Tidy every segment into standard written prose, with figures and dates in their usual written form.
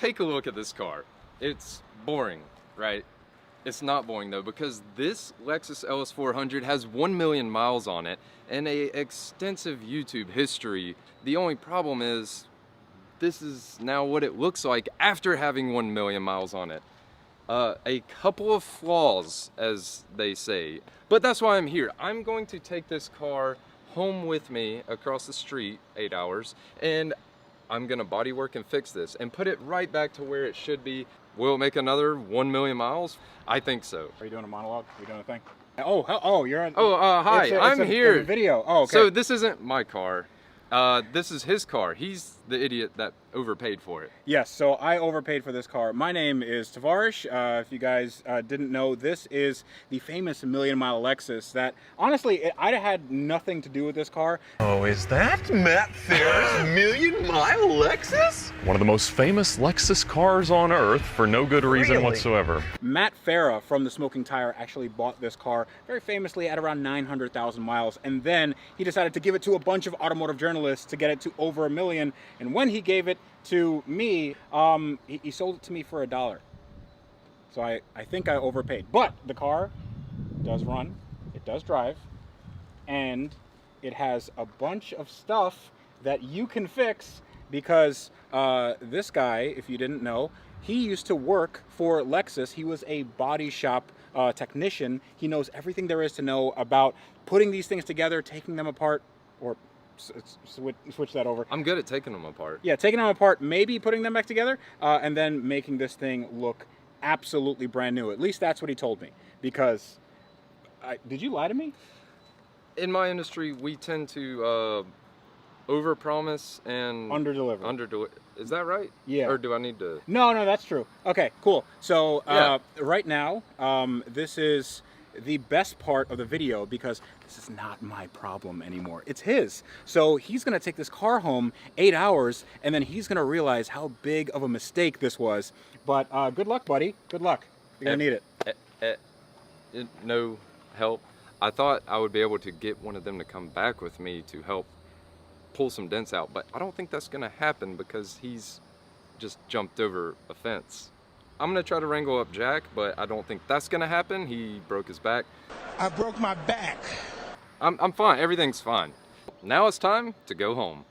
take a look at this car. It's boring, right? It's not boring though, because this Lexus LS 400 has 1 million miles on it and a extensive YouTube history. The only problem is this is now what it looks like after having 1 million miles on it. A couple of flaws, as they say, but that's why I'm here. I'm going to take this car home with me across the street, 8 hours, and I'm gonna body work and fix this and put it right back to where it should be. Will it make another 1 million miles? I think so. Are you doing a monologue? Are you doing a thing? Oh, you're on. Oh, hi, I'm here. It's a video. Oh, okay. So this isn't my car. This is his car. He's the idiot that overpaid for it. Yes, so I overpaid for this car. My name is Tavarish. If you guys didn't know, this is the famous million-mile Lexus that, honestly, I had nothing to do with this car. Oh, is that Matt Farah's million-mile Lexus? One of the most famous Lexus cars on earth for no good reason whatsoever. Matt Farah from the Smoking Tire actually bought this car very famously at around 900,000 miles, and then he decided to give it to a bunch of automotive journalists to get it to over 1 million. And when he gave it to me, he sold it to me for $1. So I think I overpaid. But the car does run, it does drive, and it has a bunch of stuff that you can fix because this guy, if you didn't know, he used to work for Lexus. He was a body shop technician. He knows everything there is to know about putting these things together, taking them apart, or switch that over. I'm good at taking them apart. Yeah, taking them apart, maybe putting them back together, and then making this thing look absolutely brand new. At least that's what he told me. Because, did you lie to me? In my industry, we tend to overpromise and underdeliver. Is that right? Yeah. Or do I need to? No, that's true. Okay, cool. So Yeah. right now, this is the best part of the video because this is not my problem anymore. It's his. So he's gonna take this car home 8 hours and then he's gonna realize how big of a mistake this was. But good luck, buddy. Good luck. You're gonna need it. No help. I thought I would be able to get one of them to come back with me to help pull some dents out, but I don't think that's gonna happen because he's just jumped over a fence. I'm gonna try to wrangle up Jack, but I don't think that's gonna happen. He broke his back. I broke my back. I'm fine, everything's fine. Now it's time to go home.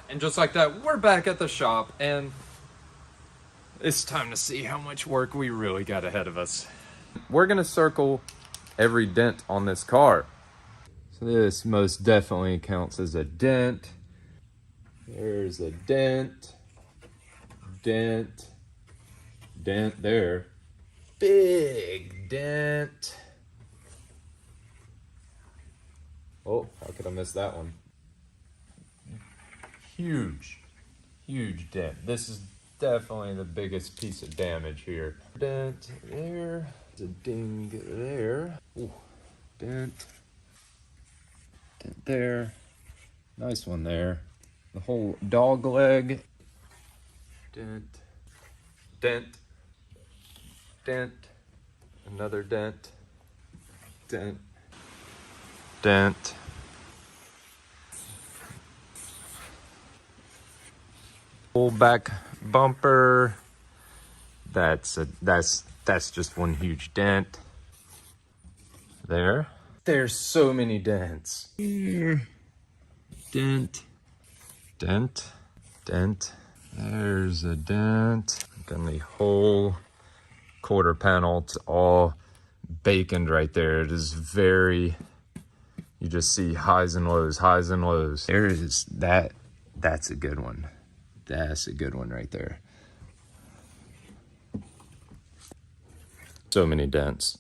And just like that, we're back at the shop, and it's time to see how much work we really got ahead of us. We're gonna circle every dent on this car. So this most definitely counts as a dent. There's a dent, dent, dent there. Big dent. Oh, how could I miss that one? Huge dent. This is definitely the biggest piece of damage here. Dent there, a ding there. Ooh, dent there. Nice one there. The whole dog leg. Dent, dent, dent, another dent, dent, dent. Full back bumper. That's just one huge dent. There. There's so many dents. Here. Dent, dent, dent. There's a dent. Then the whole quarter panel, it's all baconed right there. It is very, you just see highs and lows, highs and lows. There is that, that's a good one. That's a good one right there. So many dents.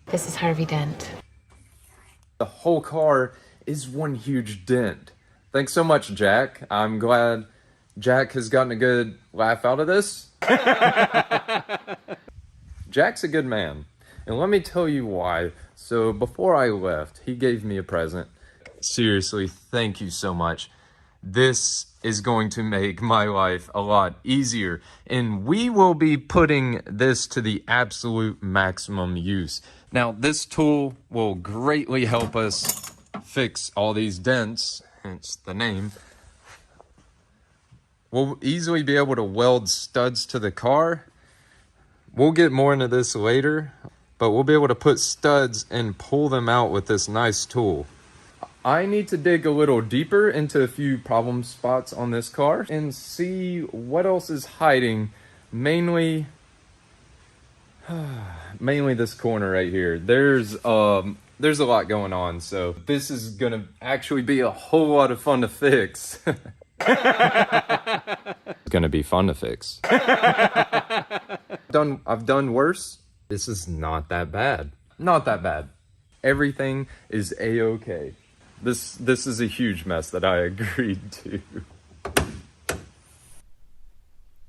This is Harvey Dent. The whole car is one huge dent. Thanks so much, Jack. I'm glad Jack has gotten a good laugh out of this. Jack's a good man. And let me tell you why. So before I left, he gave me a present. Seriously, thank you so much. This is going to make my life a lot easier, and we will be putting this to the absolute maximum use. Now, this tool will greatly help us fix all these dents, hence the name. We'll easily be able to weld studs to the car. We'll get more into this later, but we'll be able to put studs and pull them out with this nice tool. I need to dig a little deeper into a few problem spots on this car and see what else is hiding, mainly this corner right here. There's a lot going on, so this is gonna actually be a whole lot of fun to fix. It's gonna be fun to fix. I've done worse. This is not that bad. Not that bad. Everything is a-okay. This is a huge mess that I agreed to.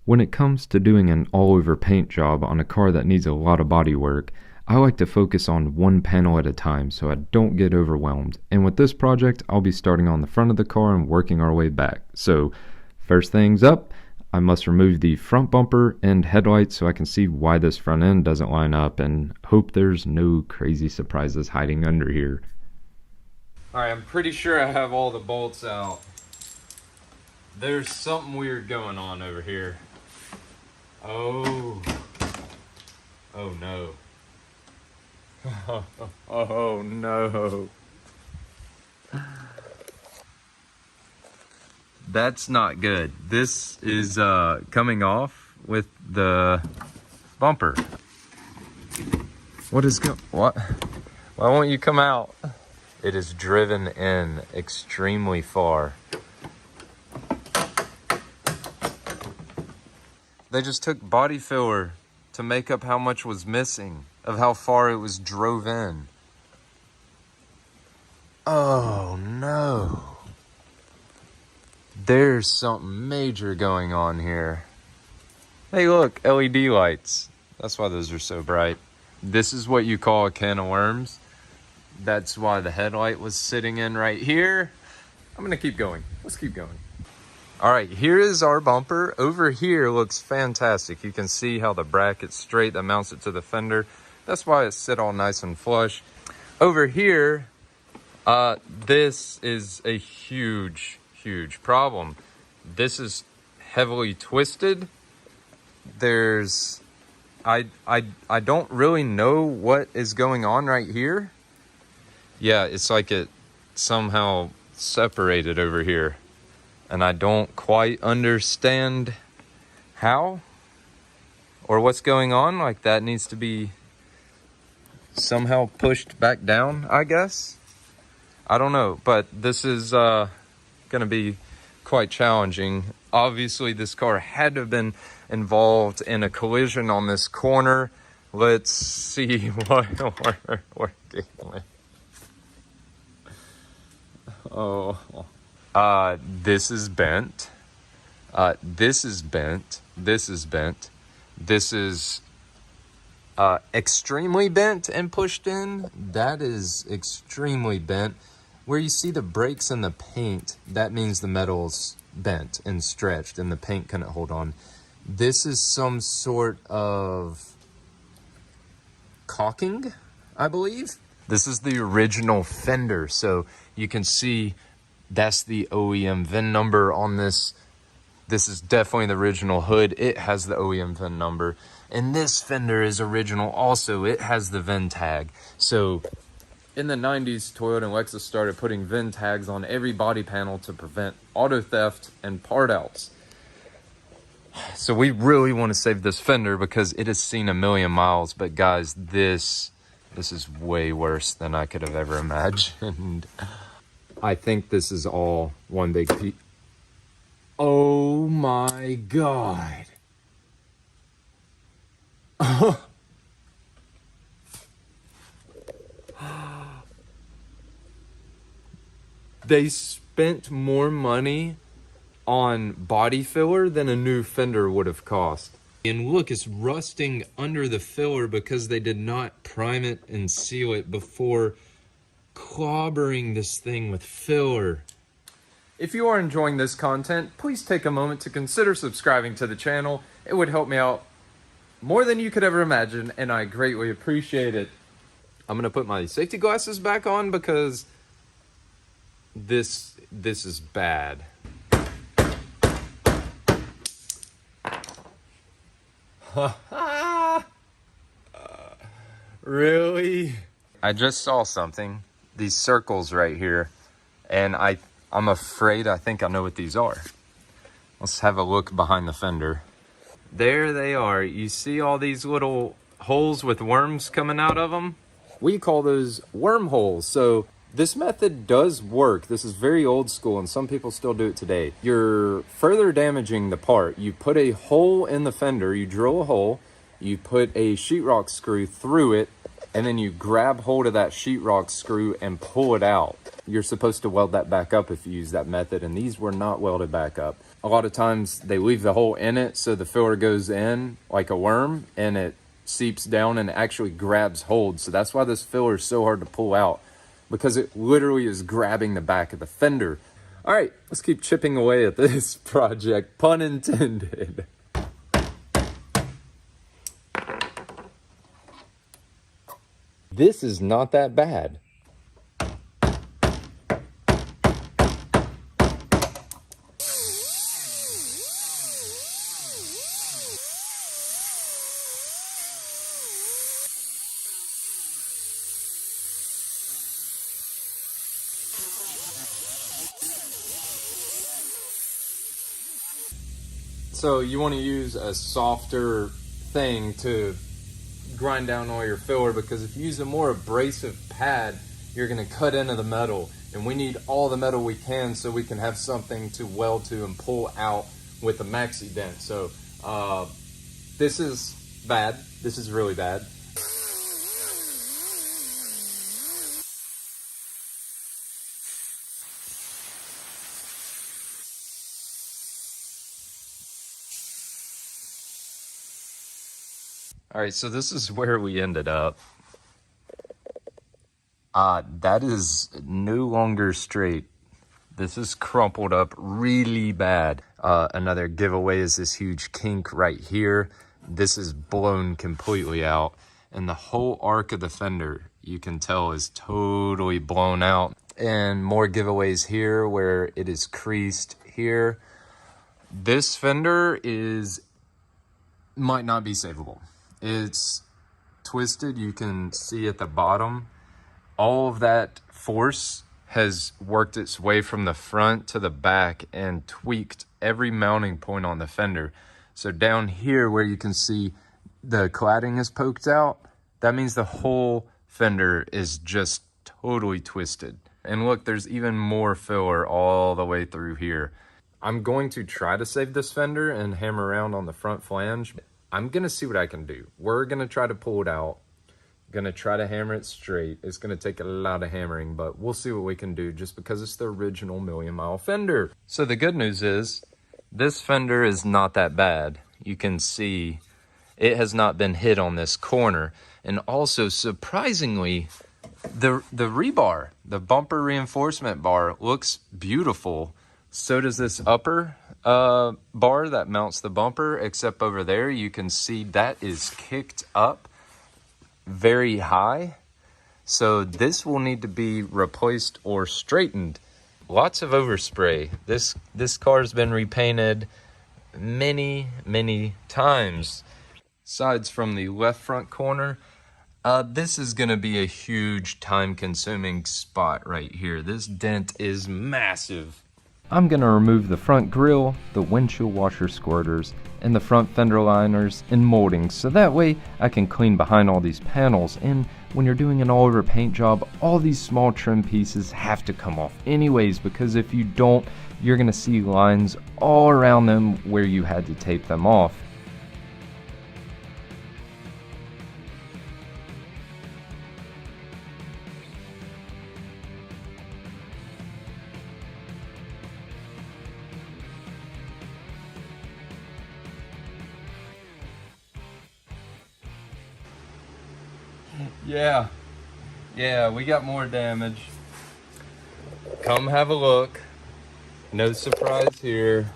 When it comes to doing an all-over paint job on a car that needs a lot of body work, I like to focus on one panel at a time so I don't get overwhelmed. And with this project, I'll be starting on the front of the car and working our way back. So, first things up, I must remove the front bumper and headlights so I can see why this front end doesn't line up and hope there's no crazy surprises hiding under here. Alright, I'm pretty sure I have all the bolts out. There's something weird going on over here. Oh no. Oh no. That's not good. This is coming off with the bumper. What? Why won't you come out? It is driven in extremely far. They just took body filler to make up how much was missing, of how far it was drove in. Oh no. There's something major going on here. Hey look, LED lights. That's why those are so bright. This is what you call a can of worms. That's why the headlight was sitting in right here. I'm gonna keep going. Let's keep going. All right, here is our bumper. Over here looks fantastic. You can see how the bracket's straight that mounts it to the fender. That's why it's sit all nice and flush. Over here, this is a huge problem. This is heavily twisted. I don't really know what is going on right here. Yeah, it's like it somehow separated over here. And I don't quite understand how or what's going on. Like that needs to be somehow pushed back down, I guess. I don't know, but this is gonna be quite challenging. Obviously, this car had to have been involved in a collision on this corner. Let's see what we're working with. Oh, this is bent. This is bent. This is bent. This is extremely bent and pushed in. That is extremely bent. Where you see the breaks in the paint, that means the metal's bent and stretched and the paint couldn't hold on. This is some sort of caulking, I believe. This is the original Fender, so you can see that's the OEM VIN number on this. This is definitely the original hood. It has the OEM VIN number. And this Fender is original also. It has the VIN tag. So in the 90s, Toyota and Lexus started putting VIN tags on every body panel to prevent auto theft and part outs. So we really want to save this Fender because it has seen 1 million miles. But guys, this is way worse than I could have ever imagined. I think this is all one big piece. Oh my God. They spent more money on body filler than a new Fender would have cost. And look, it's rusting under the filler because they did not prime it and seal it before clobbering this thing with filler. If you are enjoying this content, please take a moment to consider subscribing to the channel. It would help me out more than you could ever imagine, and I greatly appreciate it. I'm gonna put my safety glasses back on because this is bad. Really? I just saw something. These circles right here, and I'm afraid I think I know what these are. Let's have a look behind the fender. There they are. You see all these little holes with worms coming out of them? We call those wormholes. So this method does work. This is very old school, and some people still do it today. You're further damaging the part. You put a hole in the fender, you drill a hole, you put a sheetrock screw through it, and then you grab hold of that sheetrock screw and pull it out. You're supposed to weld that back up if you use that method, and these were not welded back up. A lot of times they leave the hole in it so the filler goes in like a worm and it seeps down and actually grabs hold. So that's why this filler is so hard to pull out, because it literally is grabbing the back of the fender. All right, let's keep chipping away at this project, pun intended. This is not that bad. So you want to use a softer thing to grind down all your filler, because if you use a more abrasive pad, you're going to cut into the metal, and we need all the metal we can so we can have something to weld to and pull out with a maxi dent. So this is bad. This is really bad. All right, so this is where we ended up. That is no longer straight. This is crumpled up really bad. Another giveaway is this huge kink right here. This is blown completely out. And the whole arc of the fender, you can tell, is totally blown out. And more giveaways here where it is creased here. This fender might not be savable. It's twisted. You can see at the bottom, all of that force has worked its way from the front to the back and tweaked every mounting point on the fender. So down here where you can see the cladding is poked out, that means the whole fender is just totally twisted. And look, there's even more filler all the way through here. I'm going to try to save this fender and hammer around on the front flange. I'm gonna see what I can do. We're gonna try to pull it out. Gonna try to hammer it straight. It's gonna take a lot of hammering, but we'll see what we can do just because it's the original million-mile fender. So the good news is, this fender is not that bad. You can see it has not been hit on this corner. And also, surprisingly, the rebar, the bumper reinforcement bar, looks beautiful. So does this upper bar that mounts the bumper, except over there you can see that is kicked up very high. So this will need to be replaced or straightened. Lots of overspray. This car's been repainted many times. Sides from the left front corner, this is going to be a huge time-consuming spot right here. This dent is massive. I'm going to remove the front grille, the windshield washer squirters, and the front fender liners and moldings, so that way I can clean behind all these panels. And when you're doing an all-over paint job, all these small trim pieces have to come off anyways, because if you don't, you're going to see lines all around them where you had to tape them off. Yeah, we got more damage. Come have a look. No surprise here.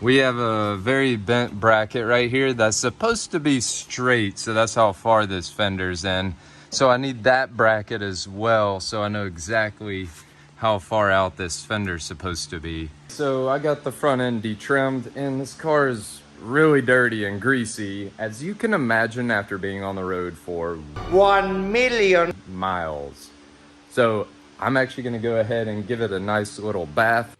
We have a very bent bracket right here that's supposed to be straight, so that's how far this fender's in. So I need that bracket as well, so I know exactly how far out this fender's supposed to be. So I got the front end detrimmed, and this car is really dirty and greasy, as you can imagine after being on the road for 1 million. miles. So I'm actually gonna go ahead and give it a nice little bath.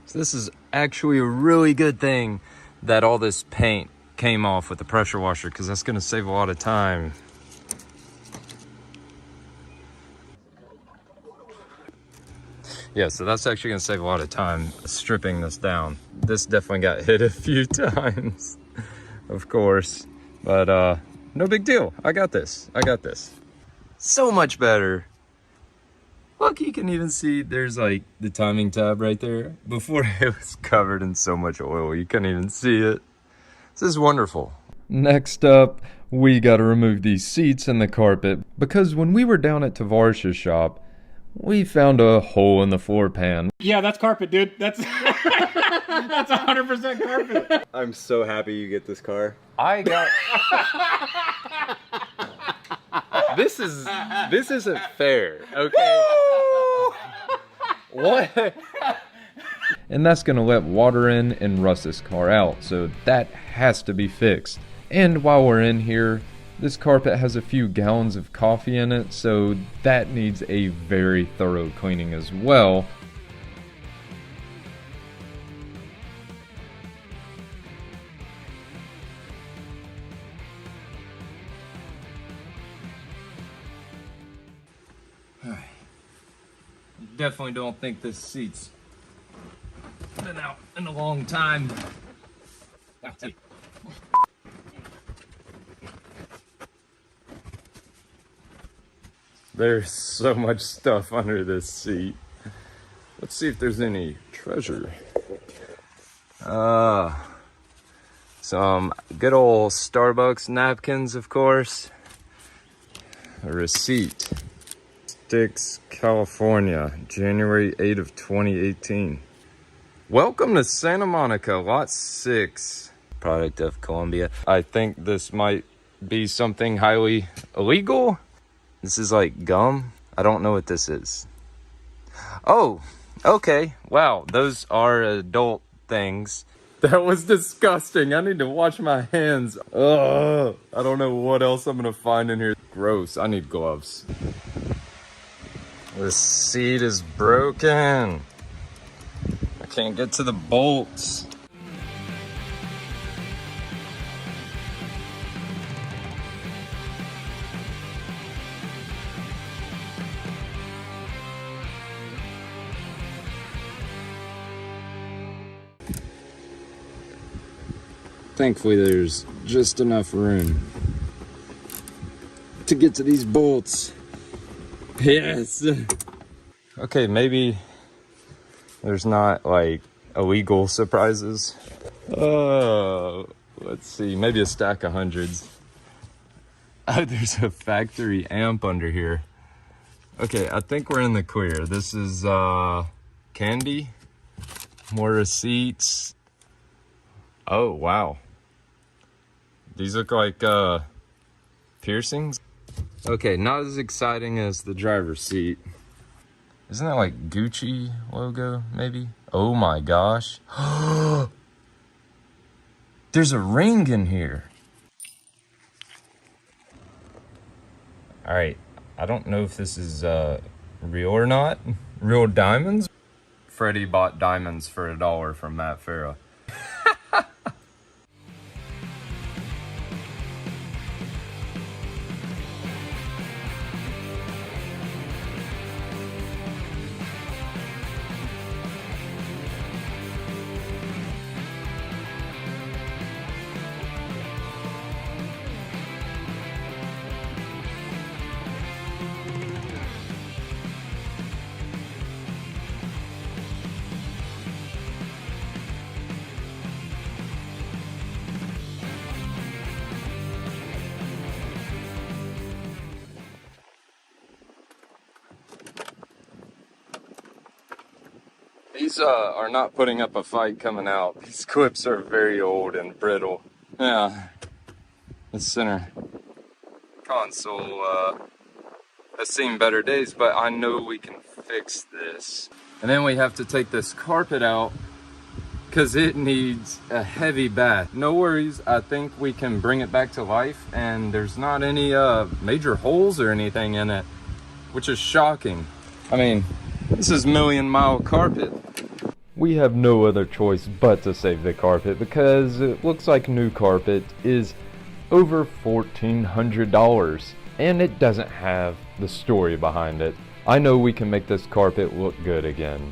So this is actually a really good thing that all this paint came off with the pressure washer, because that's gonna save a lot of time. Yeah, so that's actually gonna save a lot of time stripping this down. This definitely got hit a few times, of course, but no big deal. I got this, I got this. So much better. Look, you can even see there's like the timing tab right there. Before it was covered in so much oil, you couldn't even see it. This is wonderful. Next up, we gotta remove these seats and the carpet, because when we were down at Tavares's shop, we found a hole in the floor pan. Yeah, that's carpet, dude. That's 100% carpet. I'm so happy you get this car. I got... This isn't fair, okay? What? And that's gonna let water in and rust this car out, so that has to be fixed. And while we're in here, this carpet has a few gallons of coffee in it, so that needs a very thorough cleaning as well. Definitely don't think this seat's been out in a long time. There's so much stuff under this seat. Let's see if there's any treasure. Some good old Starbucks napkins, of course. A receipt. Sticks, California, January 8 of 2018. Welcome to Santa Monica, Lot 6. Product of Colombia. I think this might be something highly illegal. This is like gum. I don't know what this is. Oh, okay. Wow, those are adult things. That was disgusting. I need to wash my hands. Ugh. I don't know what else I'm gonna find in here. Gross. I need gloves. This seat is broken. I can't get to the bolts. Thankfully, there's just enough room to get to these bolts. Yes. Okay, maybe there's not like illegal surprises. Let's see, maybe a stack of hundreds. Oh, there's a factory amp under here. Okay, I think we're in the clear. This is candy, more receipts. Oh, wow. These look like piercings. Okay, not as exciting as the driver's seat. Isn't that like Gucci logo, maybe? Oh my gosh. There's a ring in here. All right, I don't know if this is real or not. Real diamonds? Freddie bought diamonds for $1 from Matt Farah. These are not putting up a fight coming out. These clips are very old and brittle. Yeah, the center console has seen better days, but I know we can fix this. And then we have to take this carpet out because it needs a heavy bath. No worries, I think we can bring it back to life, and there's not any major holes or anything in it, which is shocking. I mean, this is million-mile carpet. We have no other choice but to save the carpet because it looks like new carpet is over $1,400 and it doesn't have the story behind it. I know we can make this carpet look good again.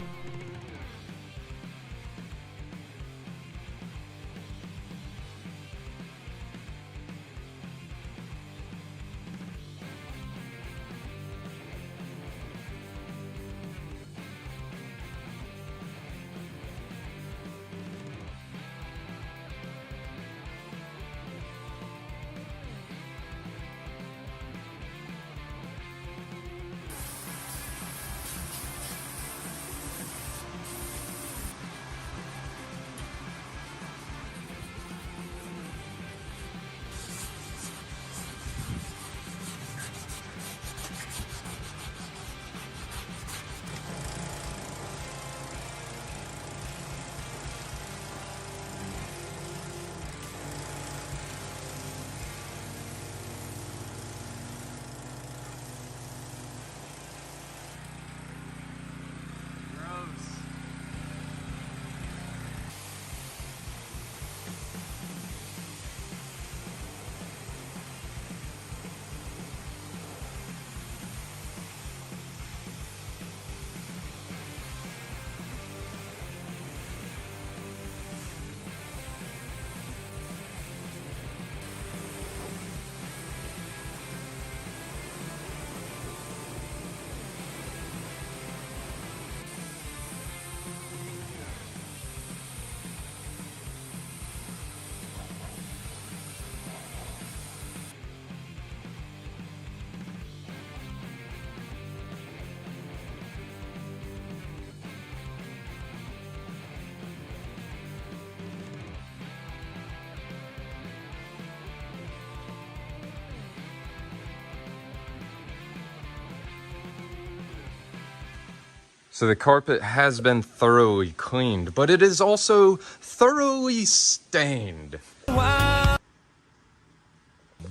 So the carpet has been thoroughly cleaned, but it is also thoroughly stained. Wow.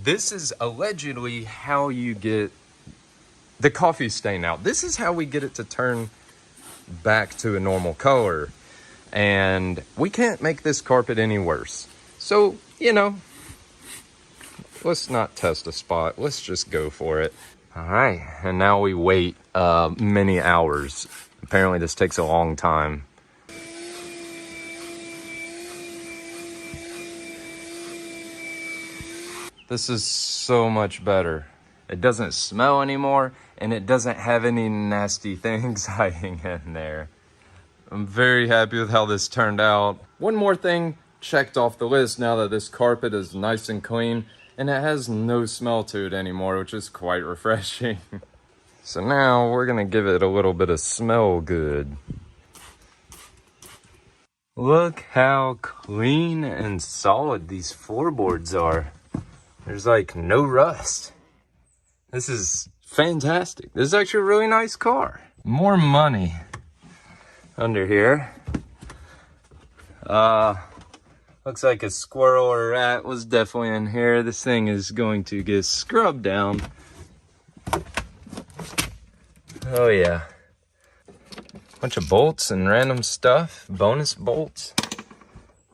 This is allegedly how you get the coffee stain out. This is how we get it to turn back to a normal color. And we can't make this carpet any worse. So, you know, let's not test a spot. Let's just go for it. All right, and now we wait many hours. Apparently this takes a long time. This is so much better. It doesn't smell anymore, and it doesn't have any nasty things hiding in there. I'm very happy with how this turned out. One more thing checked off the list now that this carpet is nice and clean, and it has no smell to it anymore, which is quite refreshing. So now we're gonna give it a little bit of smell good. Look how clean and solid these floorboards are. There's like no rust. This is fantastic. This is actually a really nice car. More money under here. Looks like a squirrel or a rat was definitely in here. This thing is going to get scrubbed down. Oh yeah. Bunch of bolts and random stuff. Bonus bolts.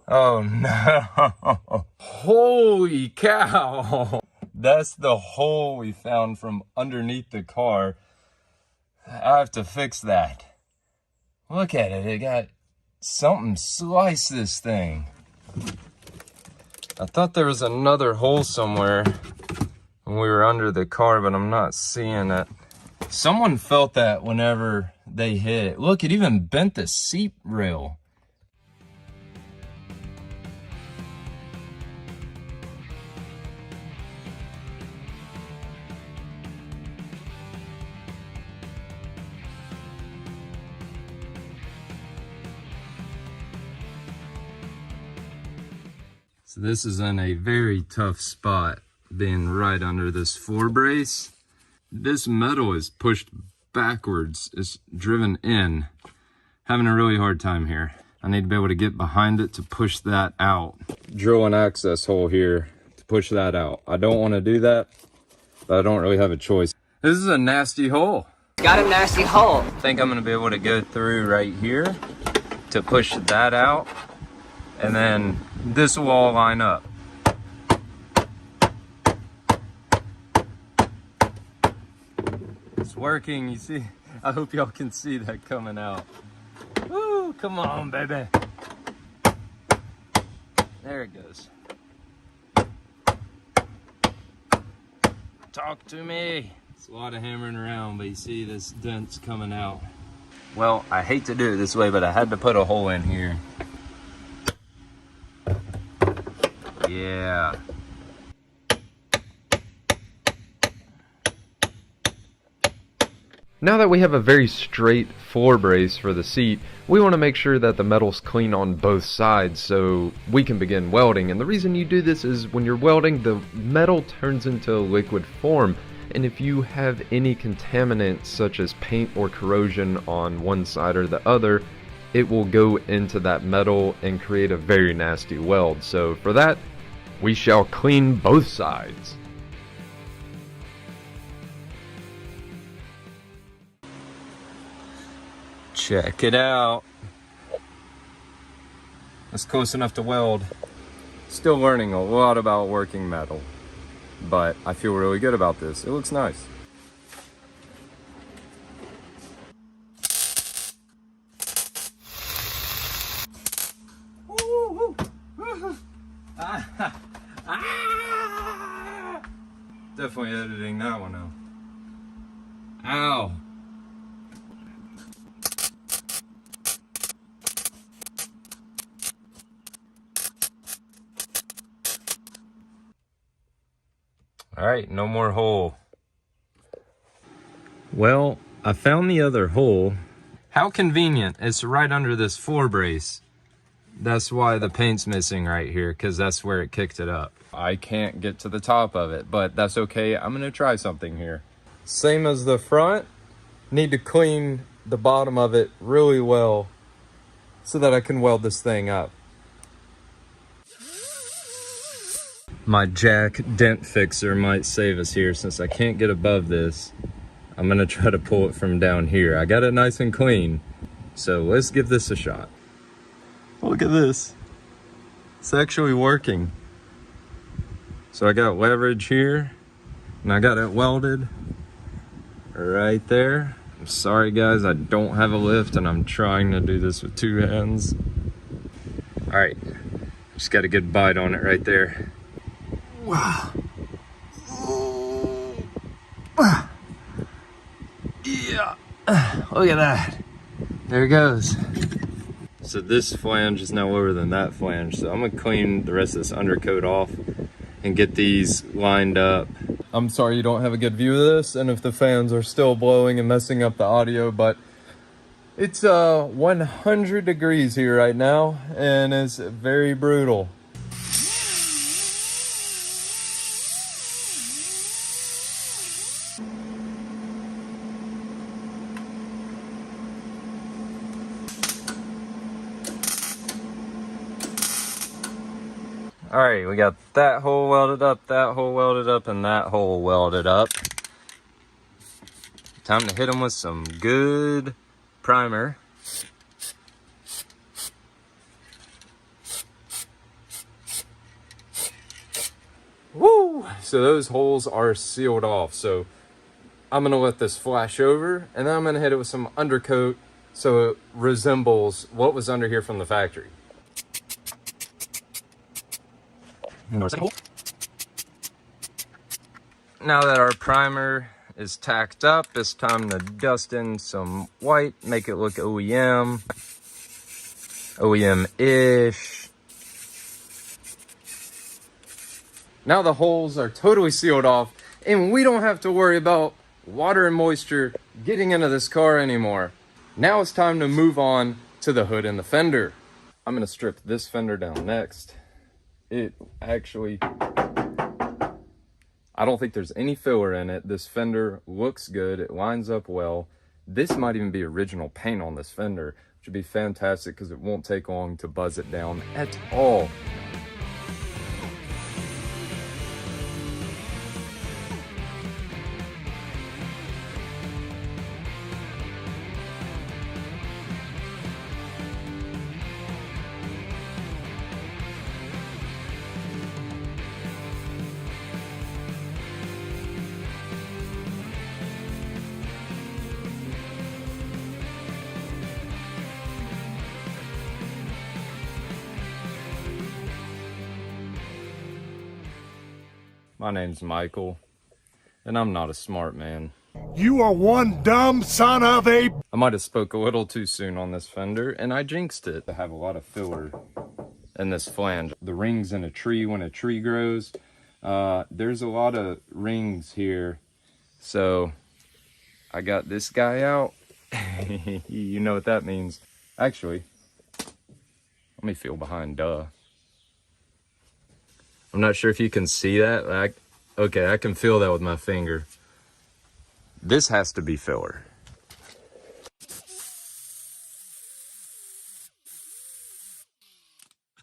Oh no. Holy cow. That's the hole we found from underneath the car. I have to fix that. Look at it. It got something sliced this thing. I thought there was another hole somewhere when we were under the car, but I'm not seeing it. Someone felt that whenever they hit it. Look, it even bent the seat rail. So this is in a very tough spot, being right under this floor brace. This metal is pushed backwards, it's driven in. Having a really hard time here. I need to be able to get behind it to push that out. Drill an access hole here to push that out. I don't want to do that, but I don't really have a choice. This is a nasty hole. Got a nasty hole. I think I'm gonna be able to go through right here to push that out, and then this will all line up. It's working, you see? I hope y'all can see that coming out. Woo, come on, baby. There it goes. Talk to me. It's a lot of hammering around, but you see this dent's coming out. Well, I hate to do it this way, but I had to put a hole in here. Yeah. Now that we have a very straight floor brace for the seat, we want to make sure that the metal's clean on both sides so we can begin welding. And the reason you do this is when you're welding, the metal turns into a liquid form. And if you have any contaminants such as paint or corrosion on one side or the other, it will go into that metal and create a very nasty weld. So for that, we shall clean both sides. Check it out. That's close enough to weld. Still learning a lot about working metal, but I feel really good about this. It looks nice. Definitely editing that one out. Ow. All right, no more hole. Well, I found the other hole. How convenient, it's right under this floor brace. That's why the paint's missing right here, because that's where it kicked it up. I can't get to the top of it, but that's okay. I'm gonna try something here. Same as the front, need to clean the bottom of it really well so that I can weld this thing up. My jack dent fixer might save us here since I can't get above this. I'm gonna try to pull it from down here. I got it nice and clean, so let's give this a shot. Look at this. It's actually working. So I got leverage here, and I got it welded right there. I'm sorry guys, I don't have a lift and I'm trying to do this with two hands. All right, just got a good bite on it right there. Wow. Yeah, look at that. There it goes. So this flange is now lower than that flange. So I'm gonna clean the rest of this undercoat off and get these lined up. I'm sorry you don't have a good view of this and if the fans are still blowing and messing up the audio, but it's 100 degrees here right now and it's very brutal. All right, we got that hole welded up, that hole welded up, and that hole welded up. Time to hit them with some good primer. Woo! So those holes are sealed off. So I'm gonna let this flash over, and then I'm gonna hit it with some undercoat so it resembles what was under here from the factory. Now that our primer is tacked up, it's time to dust in some white, make it look OEM-ish. Now the holes are totally sealed off, and we don't have to worry about water and moisture getting into this car anymore. Now it's time to move on to the hood and the fender. I'm gonna strip this fender down next. It actually, I don't think there's any filler in it. This fender looks good. It lines up well. This might even be original paint on this fender, which would be fantastic because it won't take long to buzz it down at all. My name's Michael, and I'm not a smart man. You are one dumb son of a... I might have spoke a little too soon on this fender, and I jinxed it. I have a lot of filler in this flange. The rings in a tree when a tree grows. There's a lot of rings here, so I got this guy out. You know what that means. Actually, let me feel behind, duh. I'm not sure if you can see that. Okay, I can feel that with my finger. This has to be filler.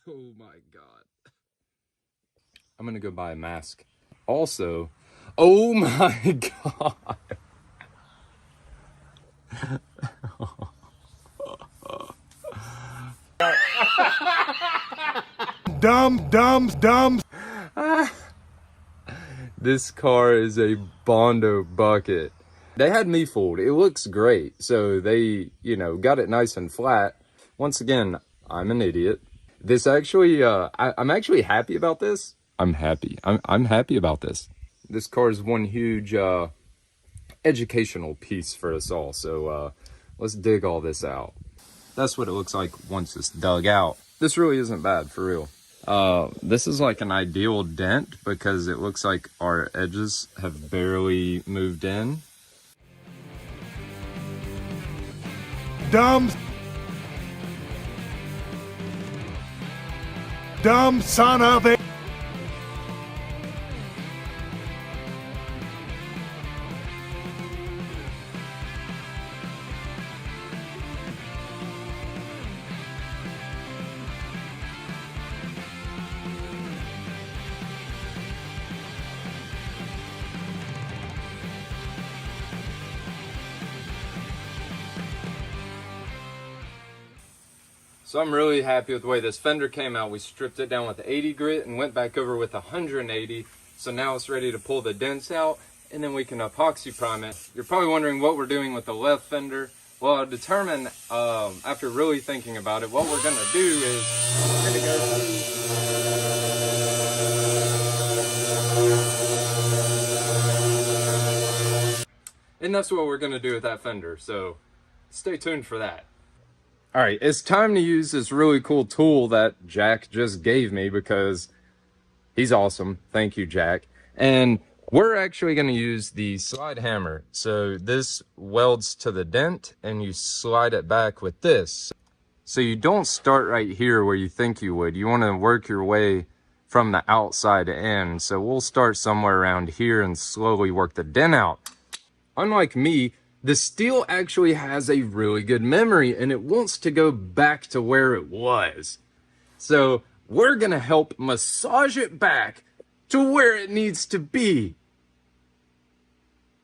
Oh my God. I'm gonna go buy a mask. Also, oh my God. Dumb. This car is a Bondo bucket. They had me fooled. It looks great. So they, got it nice and flat. Once again, I'm an idiot. This actually, I'm actually happy about this. I'm happy. I'm happy about this. This car is one huge educational piece for us all. So let's dig all this out. That's what it looks like once it's dug out. This really isn't bad, for real. This is like an ideal dent because it looks like our edges have barely moved in. Dumb son of a... So I'm really happy with the way this fender came out. We stripped it down with the 80 grit and went back over with 180. So now it's ready to pull the dents out and then we can epoxy prime it. You're probably wondering what we're doing with the left fender. Well, I determined after really thinking about it, what we're gonna do is we're gonna go. And that's what we're gonna do with that fender. So stay tuned for that. All right, it's time to use this really cool tool that Jack just gave me because he's awesome. Thank you, Jack. And we're actually going to use the slide hammer. So this welds to the dent and you slide it back with this. So you don't start right here where you think you would. You want to work your way from the outside in. So we'll start somewhere around here and slowly work the dent out. Unlike me, the steel actually has a really good memory and it wants to go back to where it was. So we're gonna help massage it back to where it needs to be.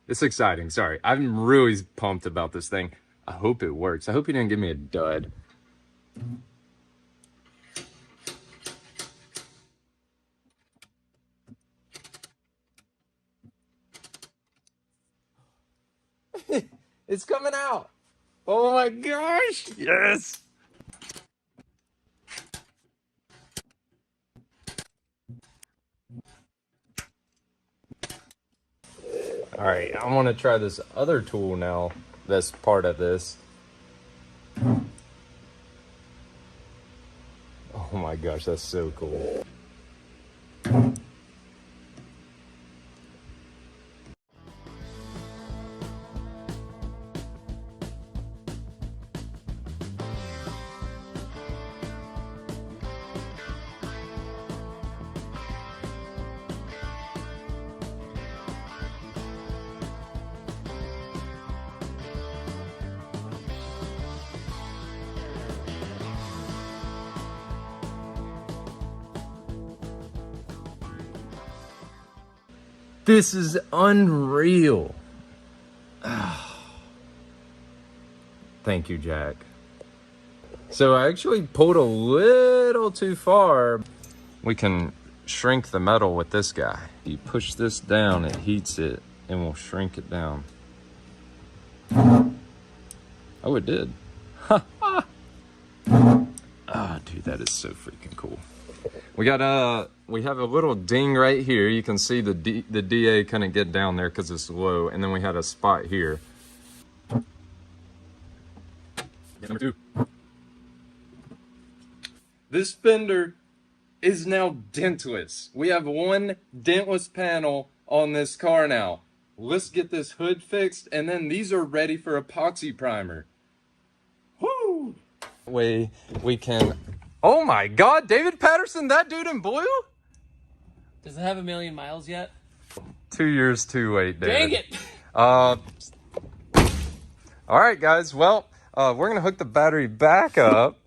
It's exciting. Sorry, I'm really pumped about this thing. I hope it works. I hope you didn't give me a dud. It's coming out. Oh my gosh. Yes. All right, I want to try this other tool now that's part of this. Oh my gosh, that's so cool. This is unreal. Thank you, Jack. So I actually pulled a little too far. We can shrink the metal with this guy. You push this down, it heats it, and we'll shrink it down. Oh, it did. Oh, dude, that is so freaking cool. We have a little ding right here. You can see the DA couldn't get down there because it's low, and then we had a spot here. Number 2. This fender is now dentless. We have one dentless panel on this car now. Let's get this hood fixed, and then these are ready for epoxy primer. Woo! We can. Oh my God, David Patterson, that dude in blue? Does it have 1,000,000 miles yet? 2 years too late, David. Dang it! All right, guys. Well, we're gonna hook the battery back up,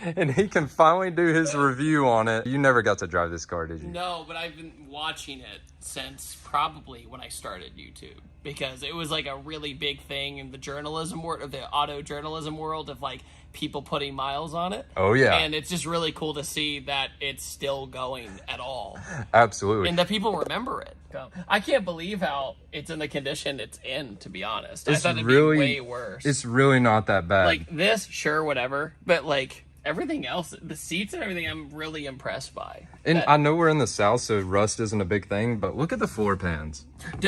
and he can finally do his review on it. You never got to drive this car, did you? No, but I've been watching it since probably when I started YouTube, because it was like a really big thing in the journalism world, or the auto journalism world, of like people putting miles on it. Oh yeah. And it's just really cool to see that it's still going at all. Absolutely. And that people remember it. I can't believe how it's in the condition it's in, to be honest. I thought it'd be way worse. It's really not that bad. Like this, sure, whatever, but like everything else, the seats and everything, I'm really impressed by. And I know we're in the South, so rust isn't a big thing, but look at the floor pans.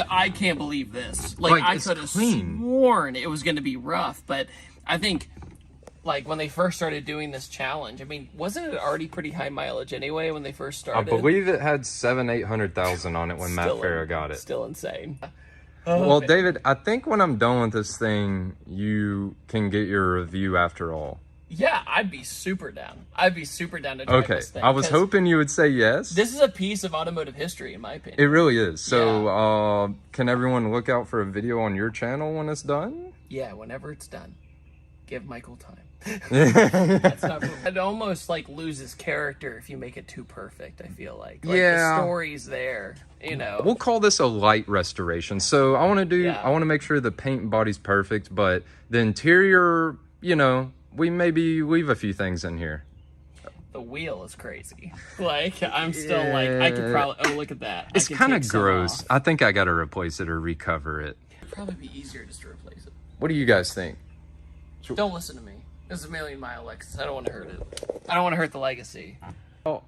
I can't believe this. Like I could have sworn it was going to be rough, but I think like when they first started doing this challenge, I mean, wasn't it already pretty high mileage anyway when they first started? I believe it had 700,000-800,000 on it when Matt Farah got it. Still insane. Well, David, I think when I'm done with this thing, you can get your review after all. Yeah, I'd be super down. I'd be super down to drive this thing. I was hoping you would say yes. This is a piece of automotive history, in my opinion. It really is. So, can everyone look out for a video on your channel when it's done? Yeah, whenever it's done. Give Michael time. That's not, it almost like loses character if you make it too perfect, I feel like. The story's there, you know. We'll call this a light restoration. So I want to make sure the paint and body's perfect, but the interior, you know, we maybe leave a few things in here. The wheel is crazy. Like, I'm still like, I could probably, oh, look at that. It's kind of gross. I think I got to replace it or recover it. It'd probably be easier just to replace it. What do you guys think? Don't listen to me. This is a 1,000,000-mile Lexus. I don't want to hurt it. I don't want to hurt the legacy.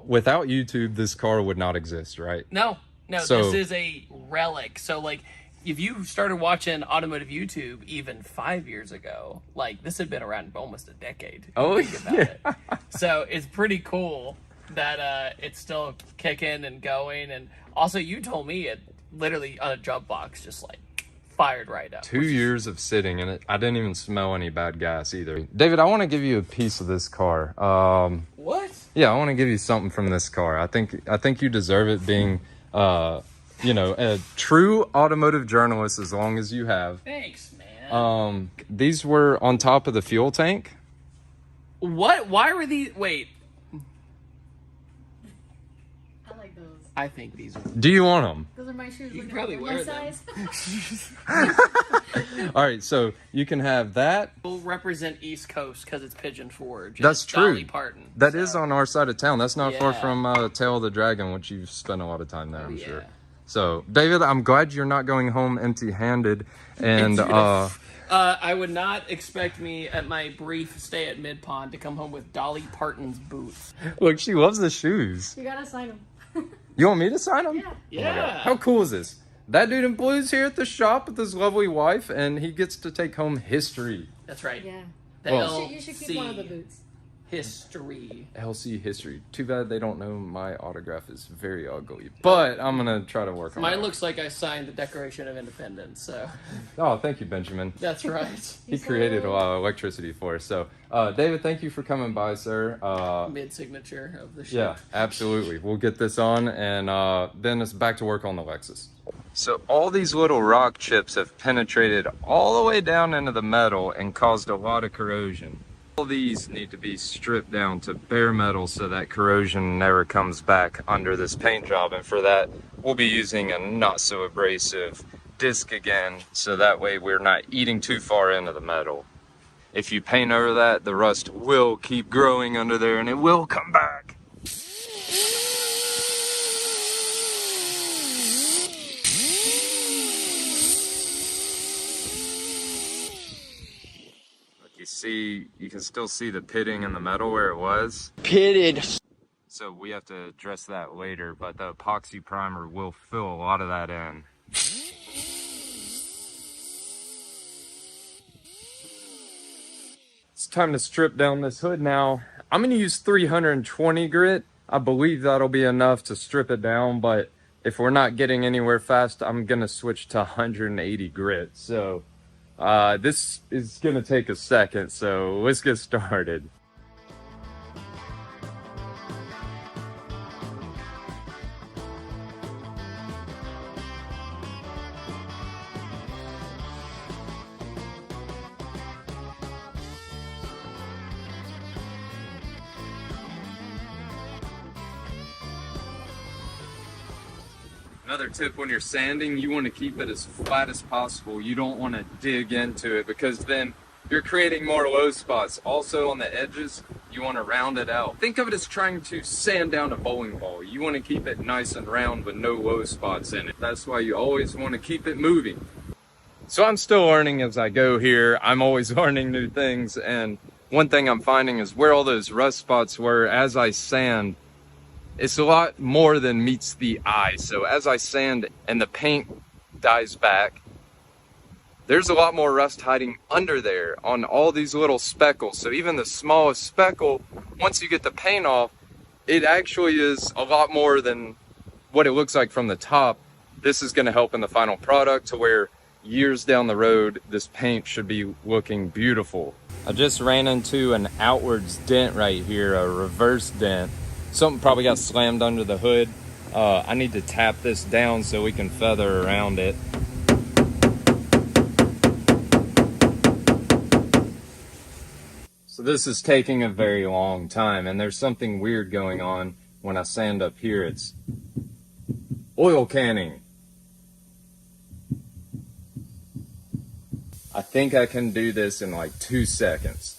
Without YouTube, this car would not exist, right? No, this is a relic. So, like, if you started watching automotive YouTube even 5 years ago, like, this had been around almost a decade. Oh, yeah. So, it's pretty cool that it's still kicking and going. And also, you told me it literally on a jump box, just like, fired right up. 2 years of sitting in it. I didn't even smell any bad gas either. David, I want to give you a piece of this car. What? Yeah, I want to give you something from this car. I think you deserve it, being you know, a true automotive journalist as long as you have. Thanks, man. These were on top of the fuel tank. What? Why were these? Wait. I think these are... Do you want them? Those are my shoes. You Look can probably at wear my them. size. All right, so you can have that. We'll represent East Coast because it's Pigeon Forge. That's It's true. Dolly Parton. That is on our side of town. That's not far Yeah. from Tail of the Dragon, which you've spent a lot of time there, I'm yeah. sure. So, David, I'm glad you're not going home empty-handed. And I would not expect me at my brief stay at Mid Pond to come home with Dolly Parton's boots. look, she loves the shoes. You gotta sign them. You want me to sign them? Yeah. Yeah. How cool is this? That dude in blue's here at the shop with his lovely wife, and he gets to take home history. That's right. Yeah. The Well- You should keep one of the boots. History. LC history. Too bad they don't know my autograph is very ugly, but I'm gonna try to work on it. Mine looks like I signed the Declaration of Independence, so Oh, thank you, Benjamin. that's right. He created a lot of electricity for us. So, David, thank you for coming by, sir. Mid-signature of the show. Yeah, absolutely. We'll get this on, and then it's back to work on the Lexus. So all these little rock chips have penetrated all the way down into the metal and caused a lot of corrosion. All these need to be stripped down to bare metal so that corrosion never comes back under this paint job. And for that, we'll be using a not so abrasive disc again, so that way we're not eating too far into the metal. If you paint over that, the rust will keep growing under there and it will come back. You can still see the pitting in the metal where it was. Pitted. So we have to address that later, but the epoxy primer will fill a lot of that in. It's time to strip down this hood now. I'm gonna use 320 grit. I believe that'll be enough to strip it down, but if we're not getting anywhere fast, I'm gonna switch to 180 grit. So this is gonna take a second, so let's get started. Another tip when you're sanding, you want to keep it as flat as possible. You don't want to dig into it because then you're creating more low spots. Also on the edges, you want to round it out. Think of it as trying to sand down a bowling ball. You want to keep it nice and round with no low spots in it. That's why you always want to keep it moving. So I'm still learning as I go here. I'm always learning new things, and one thing I'm finding is where all those rust spots were as I sand, it's a lot more than meets the eye. So as I sand and the paint dies back, there's a lot more rust hiding under there on all these little speckles. So even the smallest speckle, once you get the paint off, it actually is a lot more than what it looks like from the top. This is going to help in the final product to where years down the road, this paint should be looking beautiful. I just ran into an outwards dent right here, a reverse dent. Something probably got slammed under the hood. I need to tap this down so we can feather around it. So this is taking a very long time, and there's something weird going on when I sand up here. It's oil canning. I think I can do this in like 2 seconds.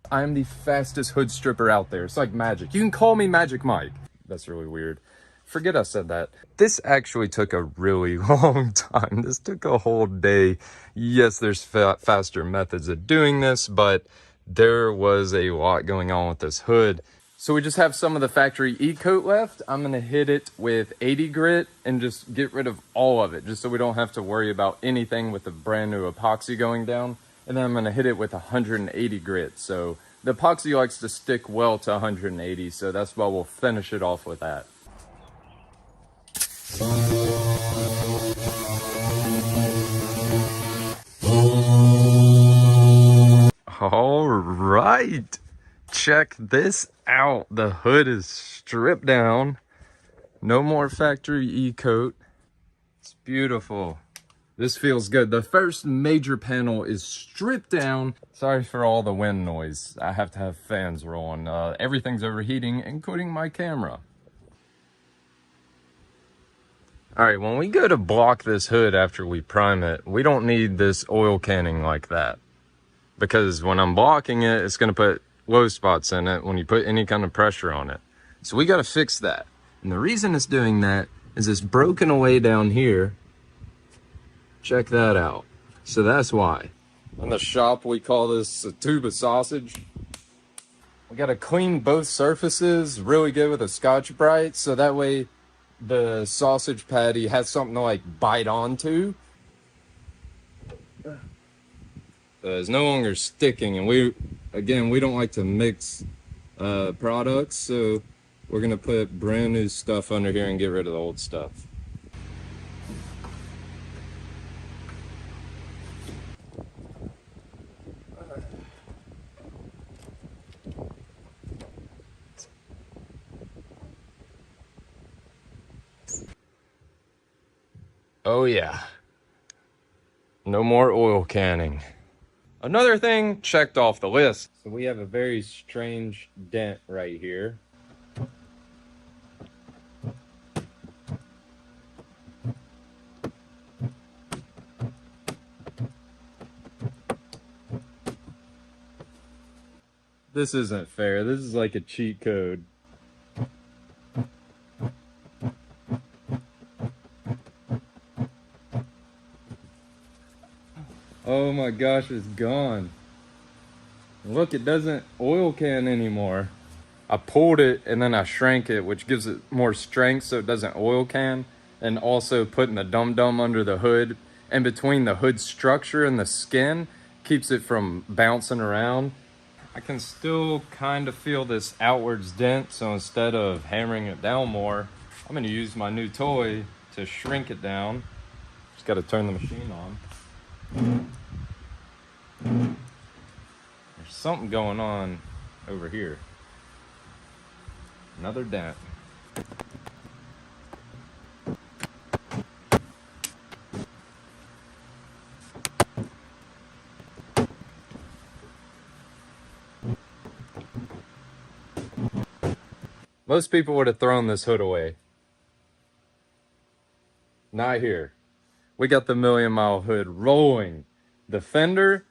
I'm the fastest hood stripper out there. It's like magic. You can call me Magic Mike. That's really weird. Forget I said that. This actually took a really long time. This took a whole day. Yes, there's faster methods of doing this, but there was a lot going on with this hood. So we just have some of the factory E-coat left. I'm gonna hit it with 80 grit and just get rid of all of it, just so we don't have to worry about anything with the brand new epoxy going down. And then I'm gonna hit it with 180 grit. So the epoxy likes to stick well to 180, so that's why we'll finish it off with that. All right, check this out. The hood is stripped down. No more factory E-coat. It's beautiful. This feels good. The first major panel is stripped down. Sorry for all the wind noise. I have to have fans rolling. Everything's overheating, including my camera. All right, when we go to block this hood after we prime it, we don't need this oil canning like that. Because when I'm blocking it, it's gonna put low spots in it when you put any kind of pressure on it. So we gotta fix that. And the reason it's doing that is it's broken away down here. Check that out. So that's why. In the shop, we call this a tube of sausage. We gotta clean both surfaces really good with a Scotch-Brite, so that way the sausage patty has something to like bite onto. It's no longer sticking, and we don't like to mix products, so we're gonna put brand new stuff under here and get rid of the old stuff. Oh yeah, no more oil canning. Another thing checked off the list. So we have a very strange dent right here. This isn't fair. This is like a cheat code. Oh my gosh, it's gone. Look, it doesn't oil can anymore. I pulled it and then I shrank it, which gives it more strength so it doesn't oil can. And also putting the dum-dum under the hood and between the hood structure and the skin keeps it from bouncing around. I can still kind of feel this outwards dent, so instead of hammering it down more, I'm gonna use my new toy to shrink it down. Just gotta turn the machine on. There's something going on over here. Another dent. Most people would have thrown this hood away. Not here. We got the million-mile hood rolling. The fender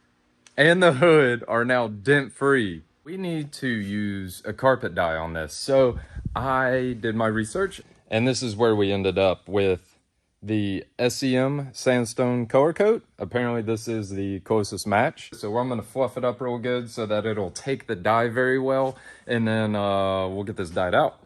and the hood are now dent-free. We need to use a carpet dye on this. So I did my research, and this is where we ended up with the SEM sandstone color coat. Apparently this is the closest match. So I'm gonna fluff it up real good so that it'll take the dye very well, and then we'll get this dyed out.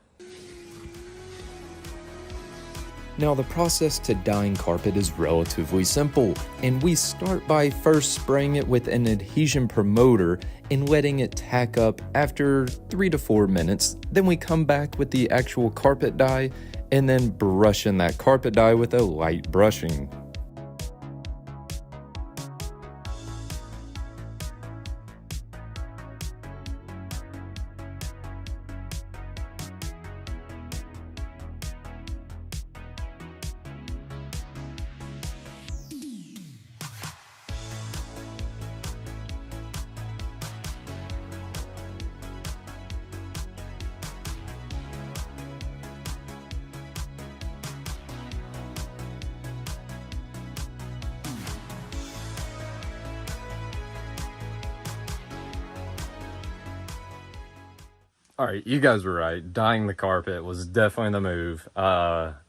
Now the process to dyeing carpet is relatively simple, and we start by first spraying it with an adhesion promoter and letting it tack up after 3 to 4 minutes. Then we come back with the actual carpet dye and then brushing that carpet dye with a light brushing. All right, you guys were right. Dyeing the carpet was definitely the move.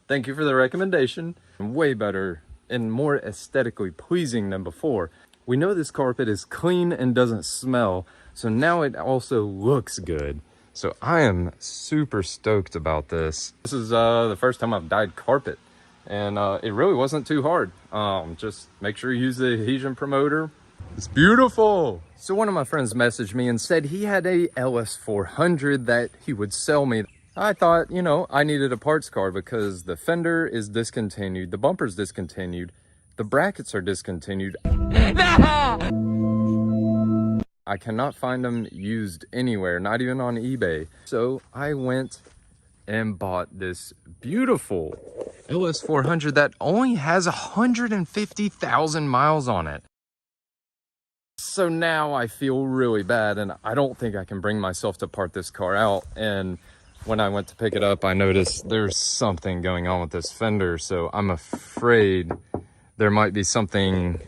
Thank you for the recommendation. Way better and more aesthetically pleasing than before. We know this carpet is clean and doesn't smell, so now it also looks good. So I am super stoked about this. This is the first time I've dyed carpet, and it really wasn't too hard. Just make sure you use the adhesion promoter. It's beautiful. So one of my friends messaged me and said he had a LS 400 that he would sell me. I thought, you know, I needed a parts car because the fender is discontinued, the bumper's discontinued, the brackets are discontinued. I cannot find them used anywhere, not even on eBay. So I went and bought this beautiful LS 400 that only has 150,000 miles on it. So now I feel really bad, and I don't think I can bring myself to part this car out. And when I went to pick it up, I noticed there's something going on with this fender, so I'm afraid there might be something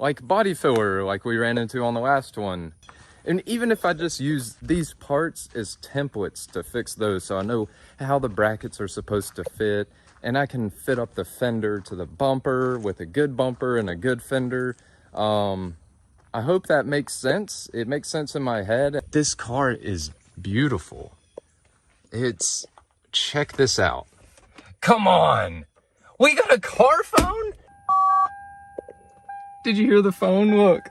like body filler like we ran into on the last one. And even if I just use these parts as templates to fix those, so I know how the brackets are supposed to fit, and I can fit up the fender to the bumper with a good bumper and a good fender. I hope that makes sense. It makes sense in my head. This car is beautiful. Check this out. Come on! We got a car phone? Did you hear the phone? Look.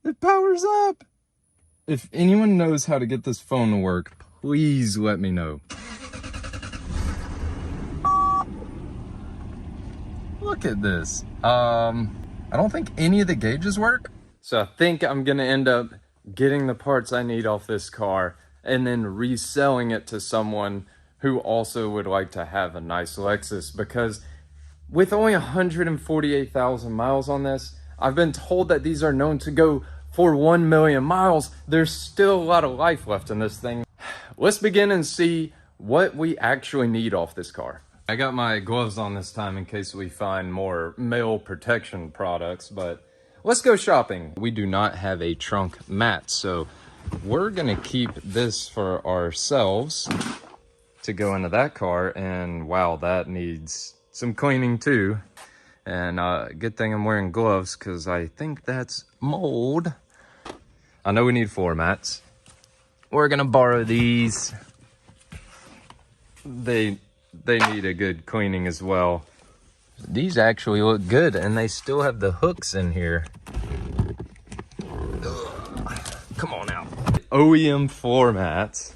It powers up. If anyone knows how to get this phone to work, please let me know. Look at this. I don't think any of the gauges work. So I think I'm gonna end up getting the parts I need off this car and then reselling it to someone who also would like to have a nice Lexus, because with only 148,000 miles on this, I've been told that these are known to go for 1 million miles. There's still a lot of life left in this thing. Let's begin and see what we actually need off this car. I got my gloves on this time in case we find more male protection products, but let's go shopping. We do not have a trunk mat, so we're gonna keep this for ourselves to go into that car, and wow, that needs some cleaning too. And good thing I'm wearing gloves because I think that's mold. I know we need floor mats. We're gonna borrow these. They need a good cleaning as well. These actually look good, and they still have the hooks in here. Ugh. Come on out. OEM floor mats.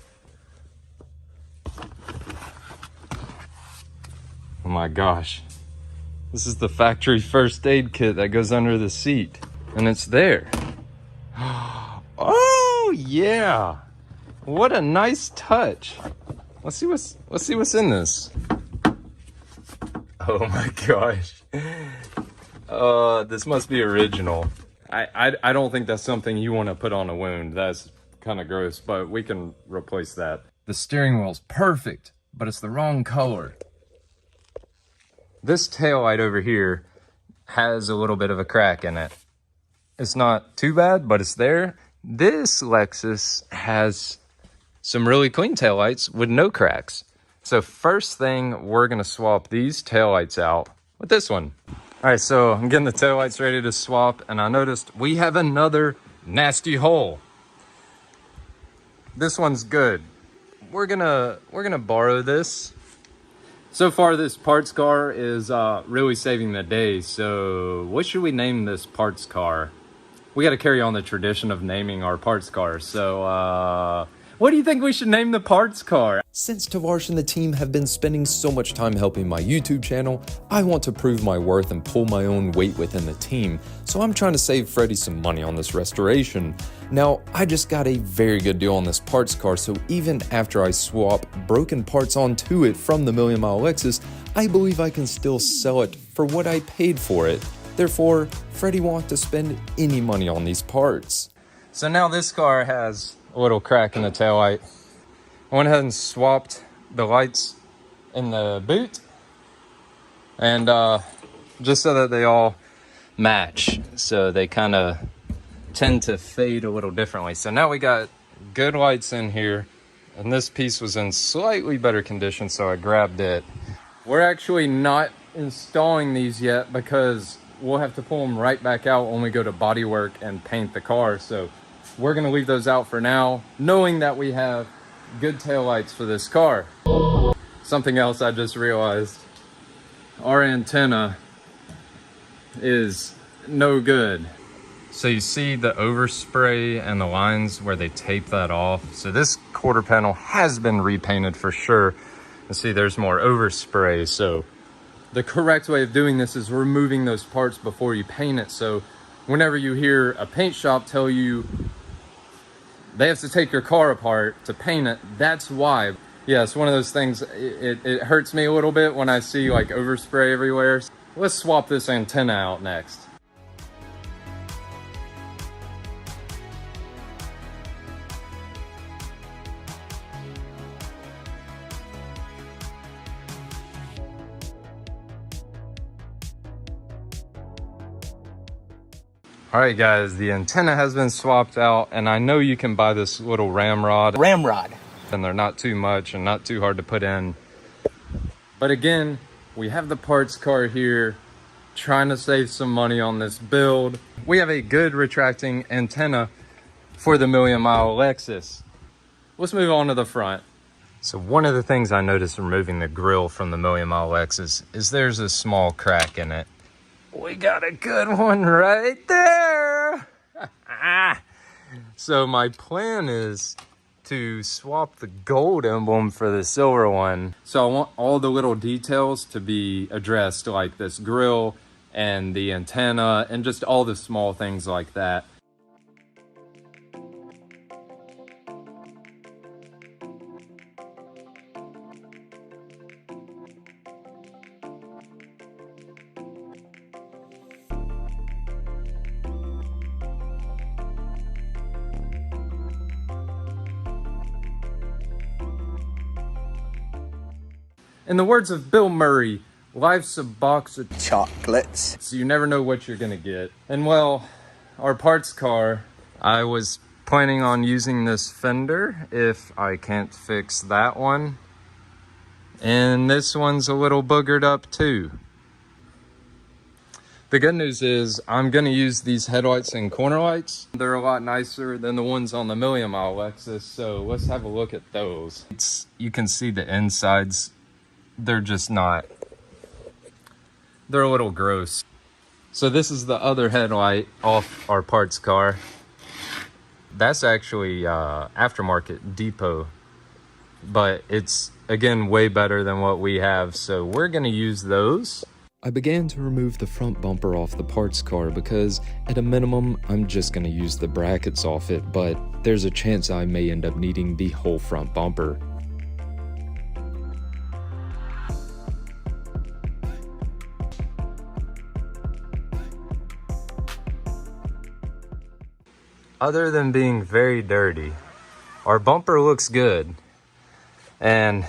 Oh my gosh. This is the factory first aid kit that goes under the seat, and it's there. Oh yeah. What a nice touch. Let's see what's in this. Oh my gosh. This must be original. I don't think that's something you want to put on a wound. That's kind of gross, but we can replace that. The steering wheel's perfect, but it's the wrong color. This taillight over here has a little bit of a crack in it. It's not too bad, but it's there. This Lexus has some really clean taillights with no cracks. So first thing, we're gonna swap these taillights out with this one. All right, so I'm getting the taillights ready to swap, and I noticed we have another nasty hole. This one's good. We're gonna borrow this. So far, this parts car is really saving the day. So what should we name this parts car? We got to carry on the tradition of naming our parts cars. So what do you think we should name the parts car? Since Tavarsh and the team have been spending so much time helping my YouTube channel, I want to prove my worth and pull my own weight within the team, so I'm trying to save Freddie some money on this restoration. Now, I just got a very good deal on this parts car, so even after I swap broken parts onto it from the Million Mile Lexus, I believe I can still sell it for what I paid for it. Therefore, Freddie won't have to spend any money on these parts. So now this car has a little crack in the taillight. I went ahead and swapped the lights in the boot, and just so that they all match, so they kind of tend to fade a little differently. So now we got good lights in here, and this piece was in slightly better condition, so I grabbed it. We're actually not installing these yet because we'll have to pull them right back out when we go to bodywork and paint the car. So we're gonna leave those out for now, knowing that we have good taillights for this car. Something else I just realized, our antenna is no good. So you see the overspray and the lines where they tape that off. So this quarter panel has been repainted for sure. And see, there's more overspray. So the correct way of doing this is removing those parts before you paint it. So whenever you hear a paint shop tell you they have to take your car apart to paint it, that's why. Yeah, it's one of those things, it hurts me a little bit when I see like overspray everywhere. Let's swap this antenna out next. All right, guys, the antenna has been swapped out, and I know you can buy this little ramrod. And they're not too much and not too hard to put in. But again, we have the parts car here, trying to save some money on this build. We have a good retracting antenna for the million-mile Lexus. Let's move on to the front. So one of the things I noticed removing the grille from the million-mile Lexus is there's a small crack in it. We got a good one right there. So my plan is to swap the gold emblem for the silver one. So I want all the little details to be addressed, like this grille and the antenna and just all the small things like that. In the words of Bill Murray, life's a box of chocolates, so you never know what you're gonna get. And well, our parts car, I was planning on using this fender if I can't fix that one. And this one's a little boogered up too. The good news is I'm gonna use these headlights and corner lights. They're a lot nicer than the ones on the million-mile Lexus, so let's have a look at those. You can see the insides. They're just not, they're a little gross. So this is the other headlight off our parts car. That's actually aftermarket depot, but it's again way better than what we have, so we're gonna use those. I began to remove the front bumper off the parts car because at a minimum I'm just going to use the brackets off it, but there's a chance I may end up needing the whole front bumper. Other than being very dirty, our bumper looks good, and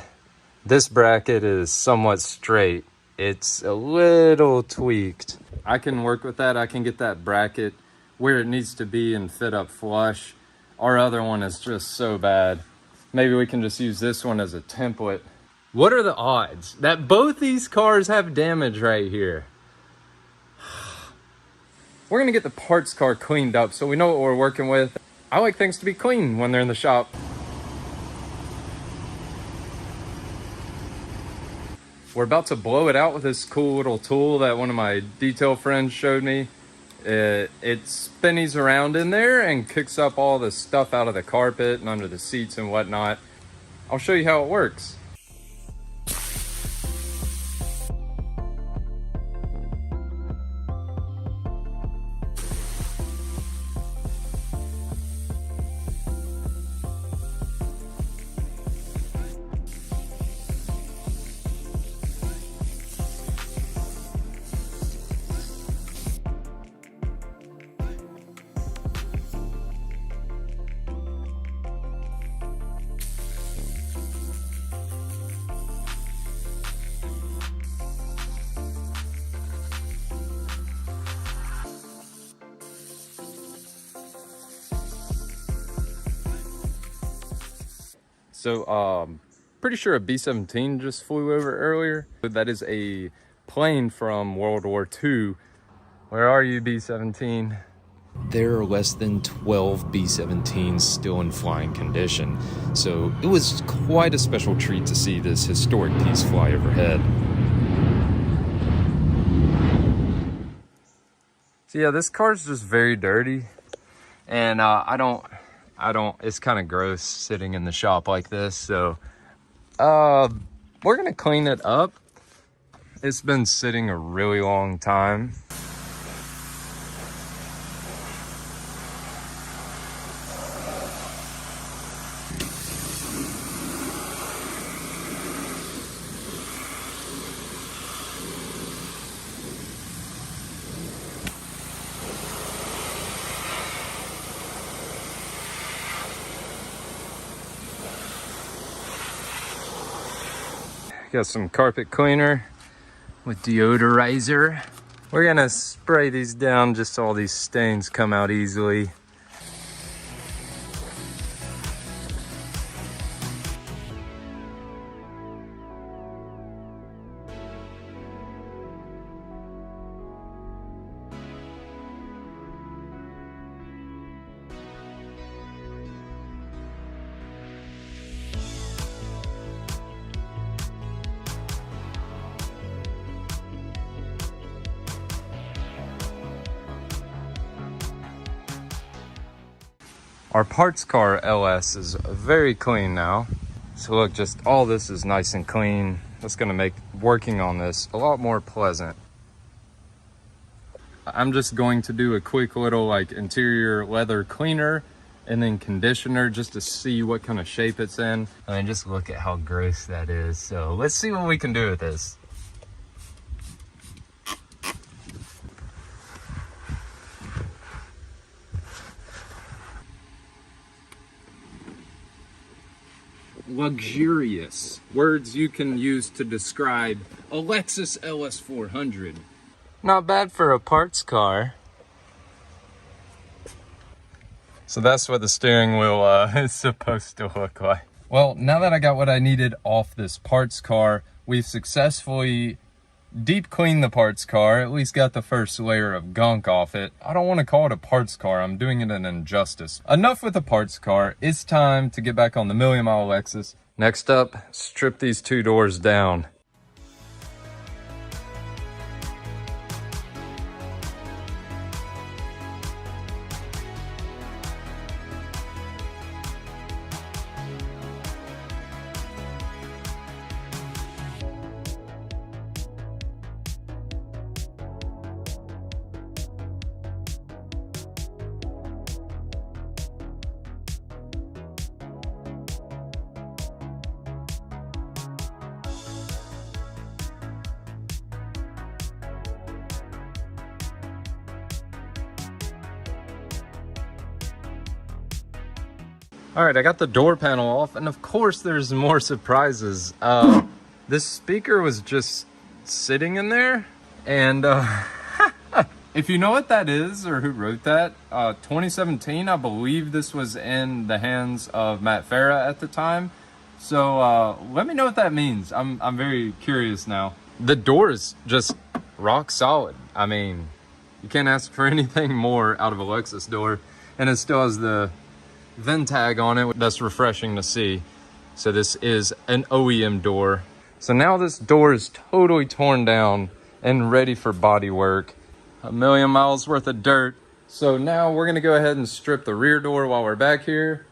this bracket is somewhat straight. It's a little tweaked. I can work with that. I can get that bracket where it needs to be and fit up flush. Our other one is just so bad. Maybe we can just use this one as a template. What are the odds that both these cars have damage right here? We're gonna get the parts car cleaned up so we know what we're working with. I like things to be clean when they're in the shop. We're about to blow it out with this cool little tool that one of my detail friends showed me. It spinnies around in there and kicks up all the stuff out of the carpet and under the seats and whatnot. I'll show you how it works. So, pretty sure a B-17 just flew over earlier. That is a plane from World War II. Where are you, B-17? There are less than 12 B-17s still in flying condition, so it was quite a special treat to see this historic piece fly overhead. So yeah, this car's just very dirty, and it's kind of gross sitting in the shop like this, so we're gonna clean it up. It's been sitting a really long time. Got some carpet cleaner with deodorizer. We're gonna spray these down just so all these stains come out easily. Our parts car LS is very clean now. So look, just all this is nice and clean. That's gonna make working on this a lot more pleasant. I'm just going to do a quick little like interior leather cleaner and then conditioner just to see what kind of shape it's in. I mean, just look at how gross that is. So let's see what we can do with this. Luxurious. Words you can use to describe a Lexus LS 400. Not bad for a parts car. So that's what the steering wheel is supposed to look like. Well, now that I got what I needed off this parts car, we've successfully deep cleaned the parts car, at least got the first layer of gunk off it. I don't want to call it a parts car, I'm doing it an injustice. Enough with the parts car, it's time to get back on the million mile Lexus. Next up, strip these two doors down. All right, I got the door panel off, and of course there's more surprises. This speaker was just sitting in there, and if you know what that is or who wrote that, 2017, I believe this was in the hands of Matt Farah at the time. So let me know what that means. I'm very curious now. The door is just rock solid. I mean, you can't ask for anything more out of a Lexus door, and it still has the VIN tag on it. That's refreshing to see. So this is an OEM door. So now this door is totally torn down and ready for body work. 1,000,000 miles worth of dirt. So now we're gonna go ahead and strip the rear door while we're back here.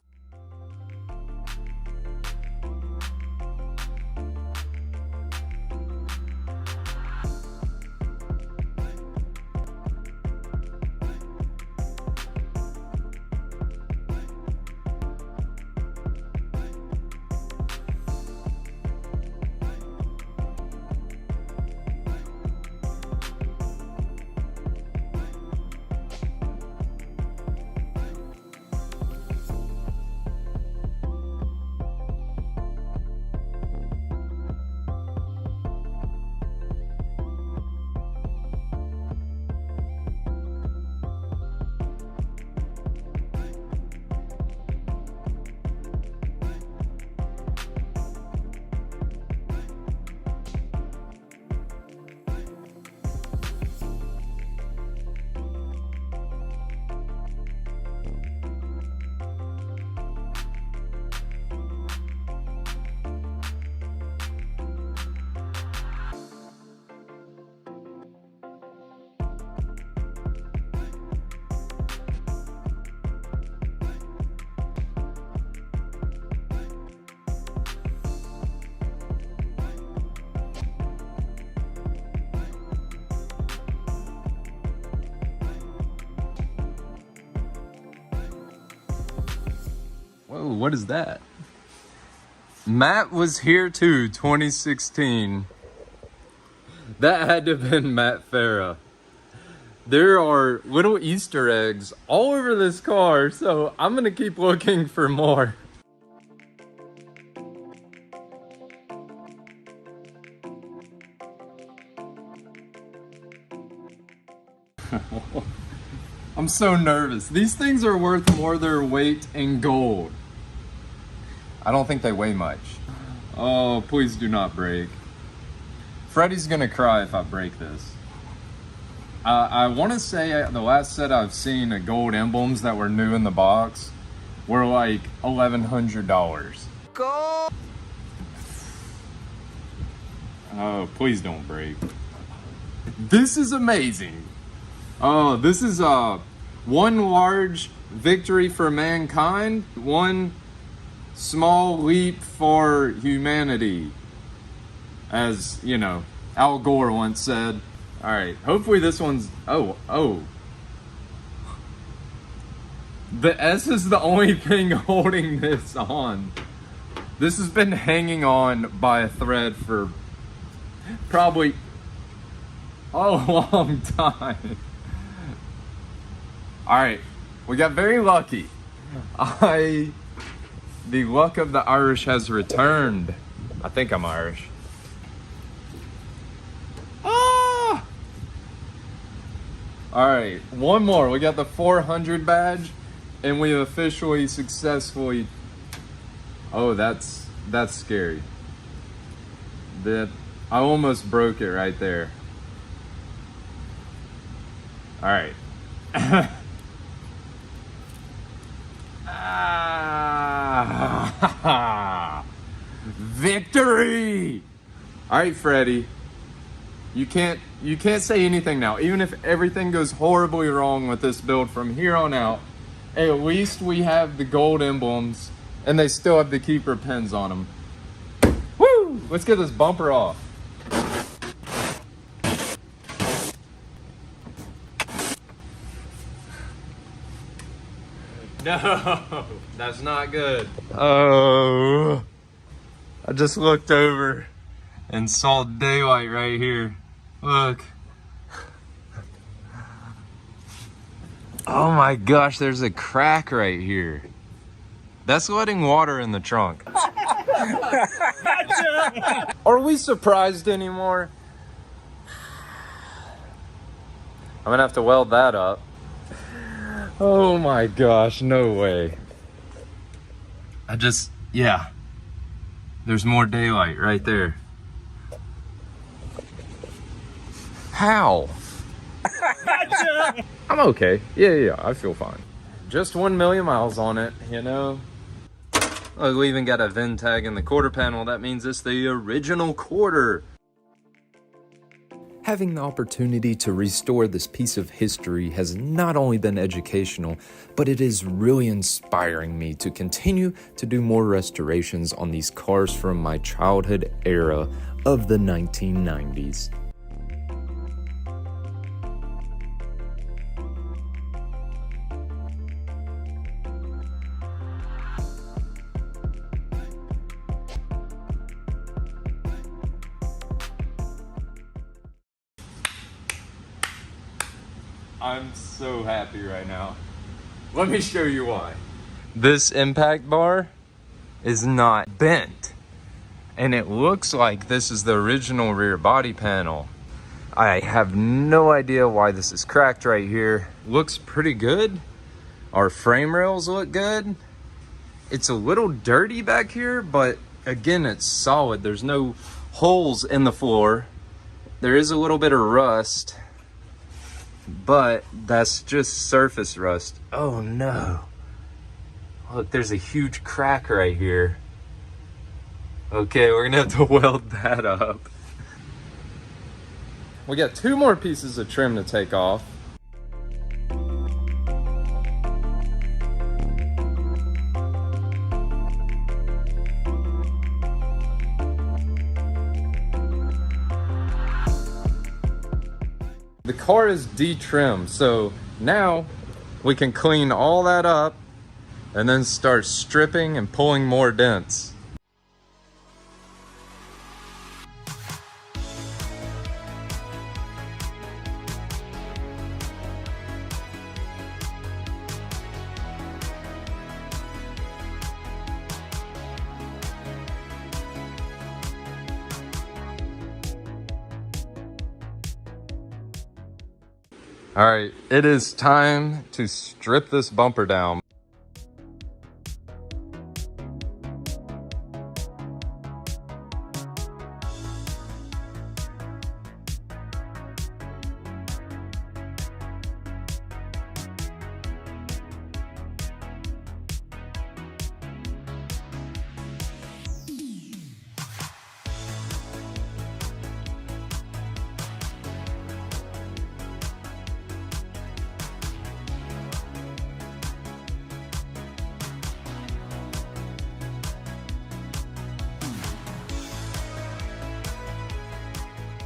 Whoa, what is that? Matt was here too, 2016. That had to have been Matt Farah. There are little Easter eggs all over this car, so I'm gonna keep looking for more. I'm so nervous. These things are worth more their weight in gold. I don't think they weigh much. Oh, please do not break. Freddy's gonna cry if I break this. I want to say the last set I've seen of gold emblems that were new in the box were like $1,100. Go! Oh, please don't break. This is amazing. Oh, this is one large victory for mankind, one small leap for humanity. As, you know, Al Gore once said. All right, hopefully this one's, oh. The S is the only thing holding this on. This has been hanging on by a thread for probably a long time. All right, we got very lucky. The luck of the Irish has returned. I think I'm Irish. Ah! All right, one more. We got the 400 badge, and we officially successfully. Oh, that's scary. That I almost broke it right there. All right. Victory! All right, Freddy. You can't say anything now. Even if everything goes horribly wrong with this build from here on out, at least we have the gold emblems and they still have the keeper pins on them. Woo! Let's get this bumper off. No, that's not good. Oh, I just looked over and saw daylight right here. Look. Oh my gosh, there's a crack right here. That's letting water in the trunk. Are we surprised anymore? I'm gonna have to weld that up. Oh my gosh, no way. Yeah. There's more daylight right there. How? I'm okay. Yeah, I feel fine. Just 1 million miles on it, you know? Oh, we even got a VIN tag in the quarter panel. That means it's the original quarter. Having the opportunity to restore this piece of history has not only been educational, but it is really inspiring me to continue to do more restorations on these cars from my childhood era of the 1990s. I'm so happy right now. Let me show you why. This impact bar is not bent. And it looks like this is the original rear body panel. I have no idea why this is cracked right here. Looks pretty good. Our frame rails look good. It's a little dirty back here, but again, it's solid. There's no holes in the floor. There is a little bit of rust, but that's just surface rust. Oh no. Look, there's a huge crack right here. Okay, we're gonna have to weld that up. We got 2 more pieces of trim to take off. The car is de-trimmed, so now we can clean all that up and then start stripping and pulling more dents. All right, it is time to strip this bumper down.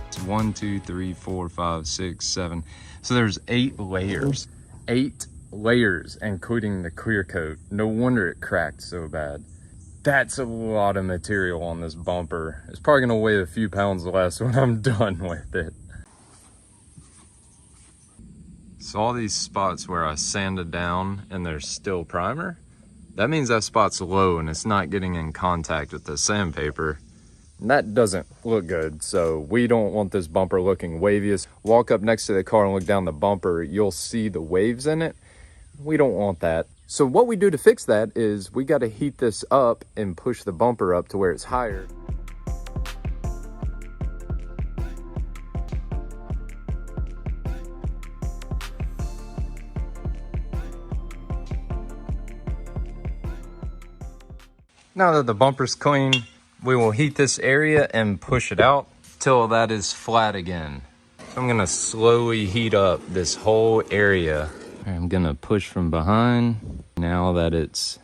It's 1, 2, 3, 4, 5, 6, 7. So there's 8 layers. 8 layers, including the clear coat. No wonder it cracked so bad. That's a lot of material on this bumper. It's probably gonna weigh a few pounds less when I'm done with it. So all these spots where I sanded down and there's still primer, that means that spot's low and it's not getting in contact with the sandpaper. And that doesn't look good, so we don't want this bumper looking waviest. Walk up next to the car and look down the bumper, you'll see the waves in it. We don't want that. So what we do to fix that is we got to heat this up and push the bumper up to where it's higher. Now that the bumper's clean, we will heat this area and push it out till that is flat again. So I'm gonna slowly heat up this whole area. I'm gonna push from behind. Now that it's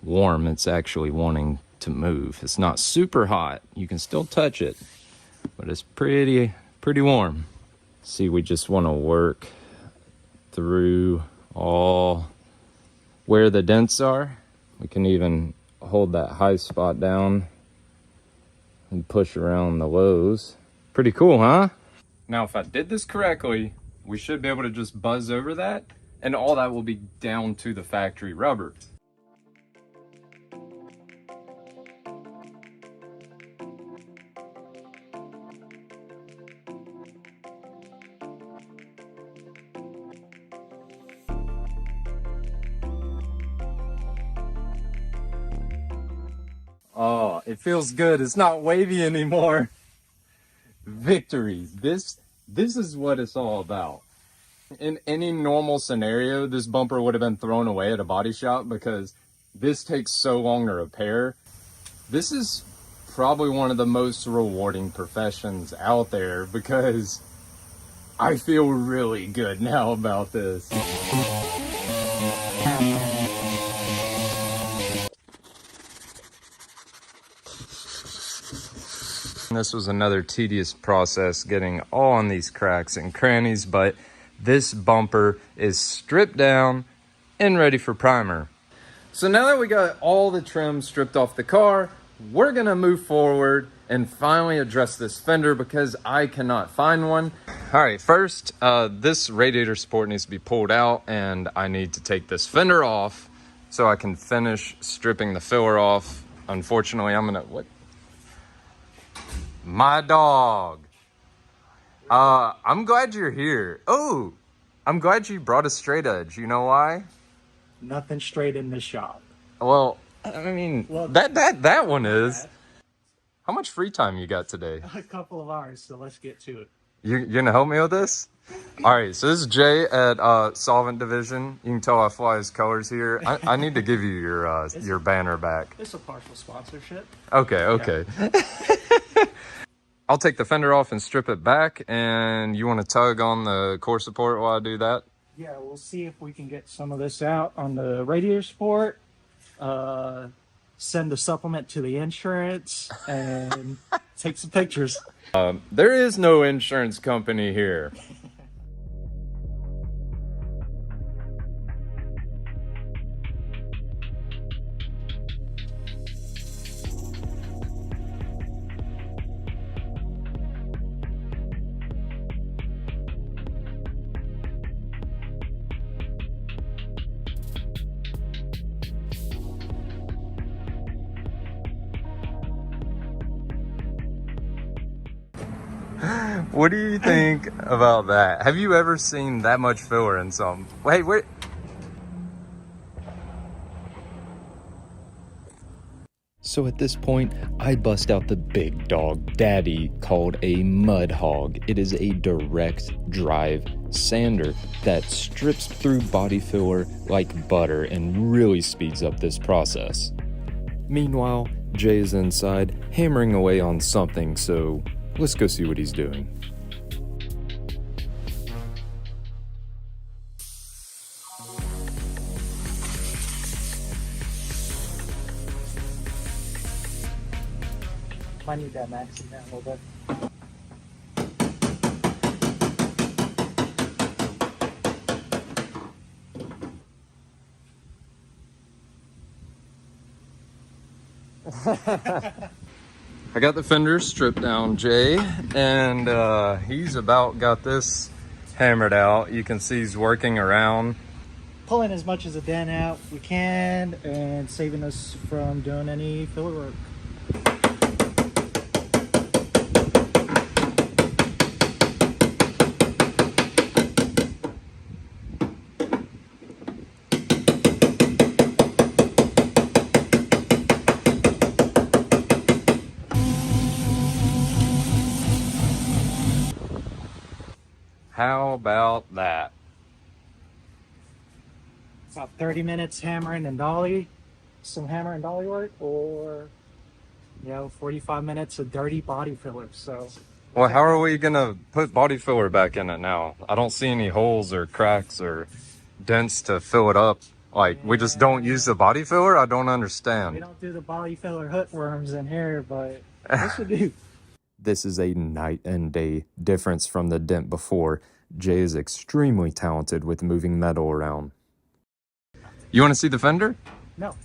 warm, it's actually wanting to move. It's not super hot. You can still touch it, but it's pretty warm. See, we just wanna work through all where the dents are. We can even hold that high spot down and push around the lows. Pretty cool, huh? Now, if I did this correctly, we should be able to just buzz over that, and all that will be down to the factory rubber. Oh, it feels good. It's not wavy anymore. Victory. This is what it's all about. In any normal scenario, this bumper would have been thrown away at a body shop because this takes so long to repair. This is probably one of the most rewarding professions out there because I feel really good now about this. This was another tedious process getting all on these cracks and crannies, but this bumper is stripped down and ready for primer. So now that we got all the trim stripped off the car, we're gonna move forward and finally address this fender because I cannot find one. All right, first, this radiator support needs to be pulled out and I need to take this fender off so I can finish stripping the filler off. Unfortunately, what? My dog. I'm glad you're here. Oh, I'm glad you brought a straight edge. You know why? Nothing straight in the shop. Well, I mean, that one is. How much free time you got today? A couple of hours, so let's get to it. You're gonna help me with this? All right, so this is Jay at Solvent Division. You can tell I fly his colors here. I need to give you your banner back. It's a partial sponsorship. Okay. Yeah. I'll take the fender off and strip it back, and you want to tug on the core support while I do that? Yeah, we'll see if we can get some of this out on the radiator support, send a supplement to the insurance, and take some pictures. There is no insurance company here. What do you think about that? Have you ever seen that much filler in some? Wait, wait. So at this point, I bust out the big dog daddy called a mud hog. It is a direct drive sander that strips through body filler like butter and really speeds up this process. Meanwhile, Jay is inside hammering away on something, so let's go see what he's doing. I need that max in that a little bit. I got the fender stripped down, Jay, and he's about got this hammered out. You can see he's working around. Pulling as much as a dent out we can and saving us from doing any filler work. How about that? About 30 minutes hammering and dolly, some hammer and dolly work, or 45 minutes of dirty body filler. So Well, how are we gonna put body filler back in it now? I don't see any holes or cracks or dents to fill it up. Like, we just don't use the body filler? I don't understand. we don't do the body filler hookworms in here, but this would do. This is a night and day difference from the dent before. Jay is extremely talented with moving metal around. You want to see the fender? No.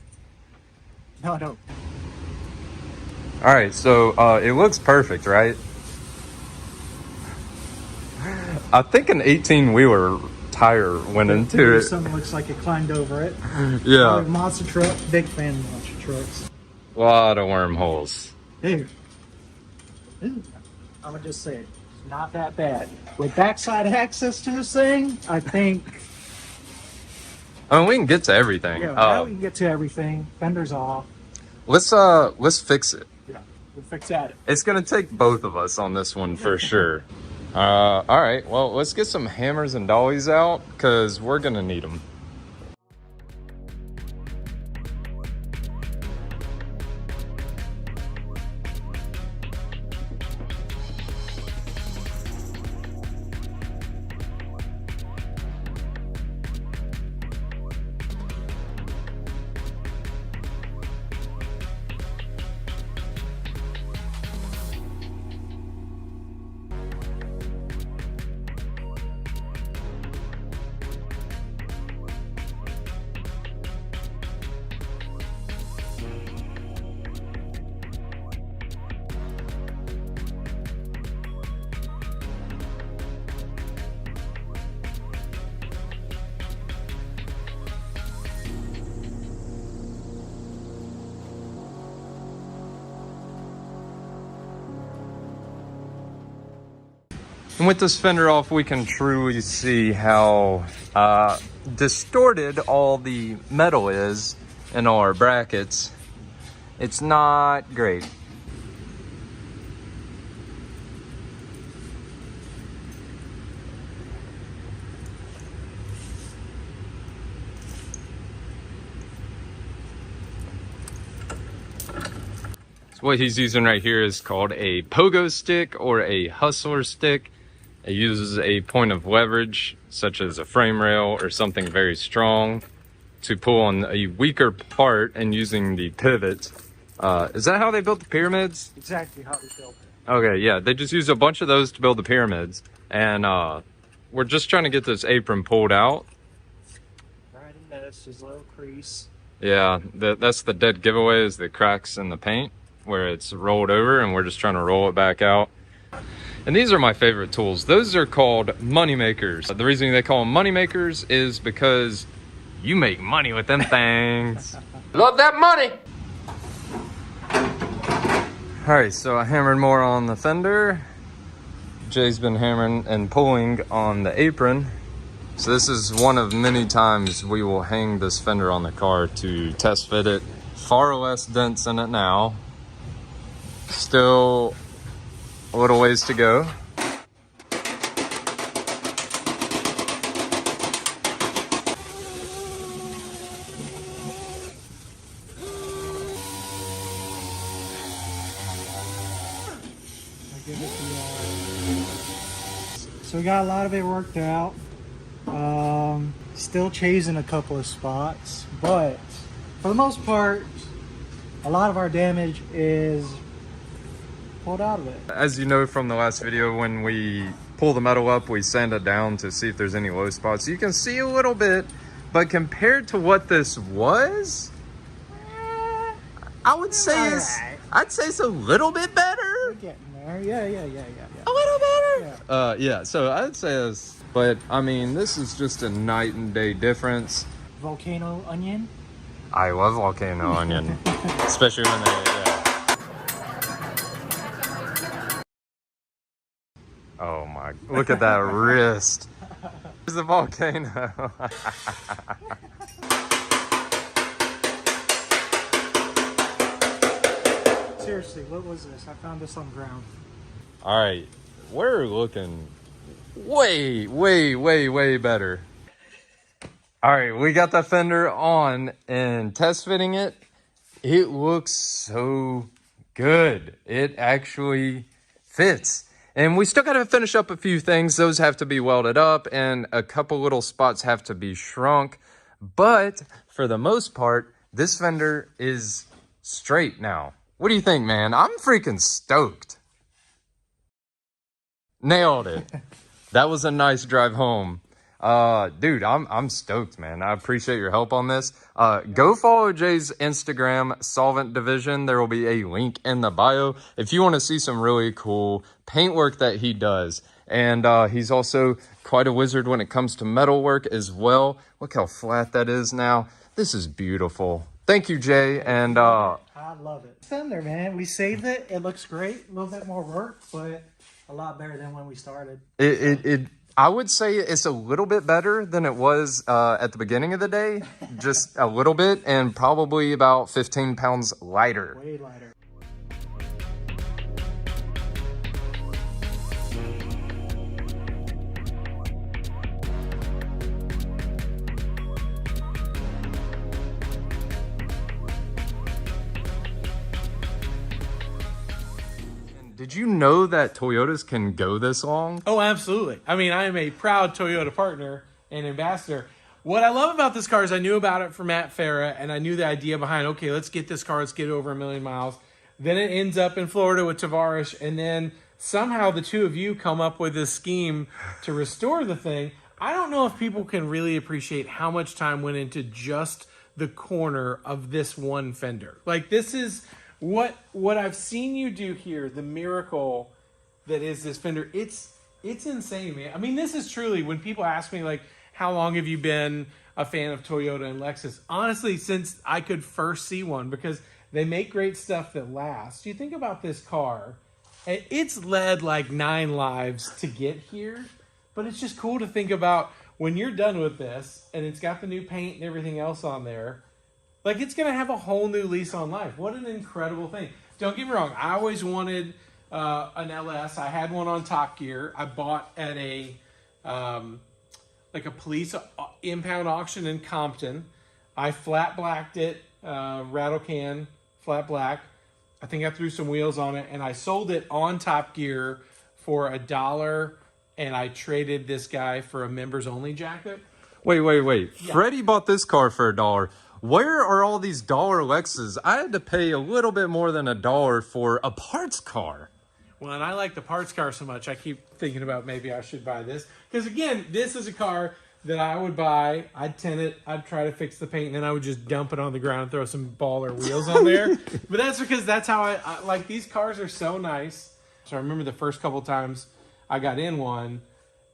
No, I don't. All right, so it looks perfect, right? I think an 18-wheeler tire went into it. Something looks like it climbed over it. Yeah. Monster truck, big fan of monster trucks. A lot of wormholes. Dude. I'm gonna just say it. It's not that bad. With backside access to this thing, I think. I mean, we can get to everything. Yeah, now we can get to everything. Fender's off. Let's fix it. Yeah, we'll fix that. It's gonna take both of us on this one for sure. All right, well, let's get some hammers and dollies out because we're gonna need them. And with this fender off, we can truly see how distorted all the metal is in all our brackets. It's not great. So what he's using right here is called a pogo stick or a hustler stick. It uses a point of leverage, such as a frame rail or something very strong, to pull on a weaker part and using the pivots. Is that how they built the pyramids? Exactly how we built it. Okay, yeah, they just used a bunch of those to build the pyramids. And we're just trying to get this apron pulled out. Right in this, there's a little crease. Yeah, that's the dead giveaway, is the cracks in the paint where it's rolled over, and we're just trying to roll it back out. And these are my favorite tools. Those are called money makers. The reason they call them money makers is because you make money with them things. Love that money. All right, so I hammered more on the fender. Jay's been hammering and pulling on the apron. So this is one of many times we will hang this fender on the car to test fit it. Far less dents in it now. Still a little ways to go. So we got a lot of it worked out. Still chasing a couple of spots, but for the most part, a lot of our damage is pulled out of it. As you know from the last video, when we pull the metal up, we sand it down to see if there's any low spots. You can see a little bit, but compared to what this was, I would say I'd say it's a little bit better. We're getting there. Yeah. A little better. Yeah. So I'd say this, but I mean, this is just a night and day difference. Volcano onion. I love volcano onion, especially when they. Yeah. Oh my! Look at that wrist. There's the volcano. Seriously, what was this? I found this on the ground. All right, we're looking way better. All right, we got the fender on and test fitting it. It looks so good. It actually fits. And we still got to finish up a few things. Those have to be welded up and a couple little spots have to be shrunk. But for the most part, this fender is straight now. What do you think, man? I'm freaking stoked. Nailed it. That was a nice drive home. Dude, I'm stoked, man. I appreciate your help on this. Go follow Jay's Instagram, Solvent Division. There will be a link in the bio if you want to see some really cool paint work that he does. And he's also quite a wizard when it comes to metal work as well. Look how flat that is now. This is beautiful. Thank you, Jay. And I love it. Fender, man. We saved it. It looks great. A little bit more work, but a lot better than when we started. I would say it's a little bit better than it was at the beginning of the day. Just a little bit, and probably about 15 pounds lighter. Way lighter. Did you know that Toyotas can go this long? Oh, absolutely. I mean, I am a proud Toyota partner and ambassador. What I love about this car is I knew about it from Matt Farah, and I knew the idea behind, okay, let's get this car, let's get it over 1 million miles. Then it ends up in Florida with Tavares, and then somehow the two of you come up with this scheme to restore the thing. I don't know if people can really appreciate how much time went into just the corner of this one fender. Like, this is what I've seen you do here, the miracle that is this fender. It's insane, man. I mean, this is truly, when people ask me, like, how long have you been a fan of Toyota and Lexus? Honestly, since I could first see one, because they make great stuff that lasts. You think about this car, it's led like 9 lives to get here, but it's just cool to think about when you're done with this and it's got the new paint and everything else on there, like, it's going to have a whole new lease on life. What an incredible thing. Don't get me wrong. I always wanted an LS. I had one on Top Gear. I bought at a like a police impound auction in Compton. I flat blacked it, rattle can, flat black. I think I threw some wheels on it, and I sold it on Top Gear for $1, and I traded this guy for a members only jacket. Wait. Yeah. Freddie bought this car for $1. Where are all these dollar Lexus? I had to pay a little bit more than $1 for a parts car. Well, and I like the parts car so much, I keep thinking about maybe I should buy this. Because, again, this is a car that I would buy. I'd tint it. I'd try to fix the paint, and then I would just dump it on the ground and throw some baller wheels on there. But that's because that's how I like, these cars are so nice. So I remember the first couple times I got in one,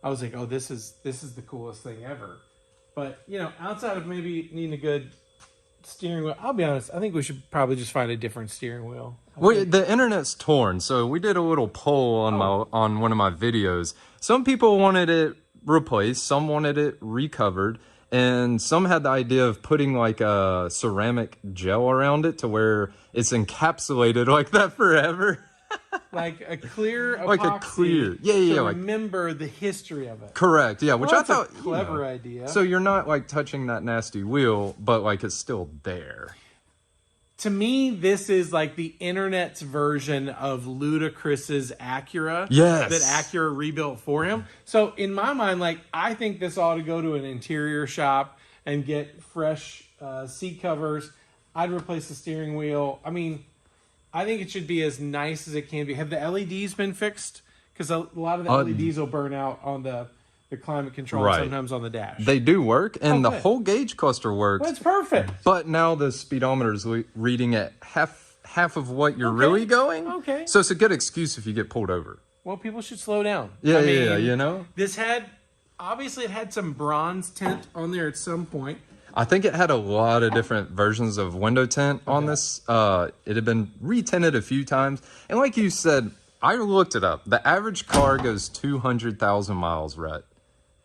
I was like, oh, this is the coolest thing ever. But, you know, outside of maybe needing a good steering wheel. I'll be honest. I think we should probably just find a different steering wheel. The internet's torn, so we did a little poll on one of my videos. Some people wanted it replaced, some wanted it recovered, and some had the idea of putting like a ceramic gel around it to where it's encapsulated like that forever. Like a clear epoxy like a clear, to like, remember the history of it. Correct, yeah, which Well, I thought a clever idea. So you're not like touching that nasty wheel, but like it's still there. To me, this is like the internet's version of Ludacris's Acura. Yes. That Acura rebuilt for him. So in my mind, like, I think this ought to go to an interior shop and get fresh seat covers. I'd replace the steering wheel. I mean, I think it should be as nice as it can be. Have the LEDs been fixed? Because a lot of the LEDs will burn out on the climate control, and sometimes on the dash. They do work, and the whole gauge cluster works. Well, it's perfect. But now the speedometer's reading at half of what you're really going. Okay. So it's a good excuse if you get pulled over. Well, people should slow down. Yeah, I mean, yeah, you know? This had, obviously it had some bronze tint on there at some point. I think it had a lot of different versions of window tint on this. It had been retinted a few times. And like you said, I looked it up. The average car goes 200,000 miles, Rhett.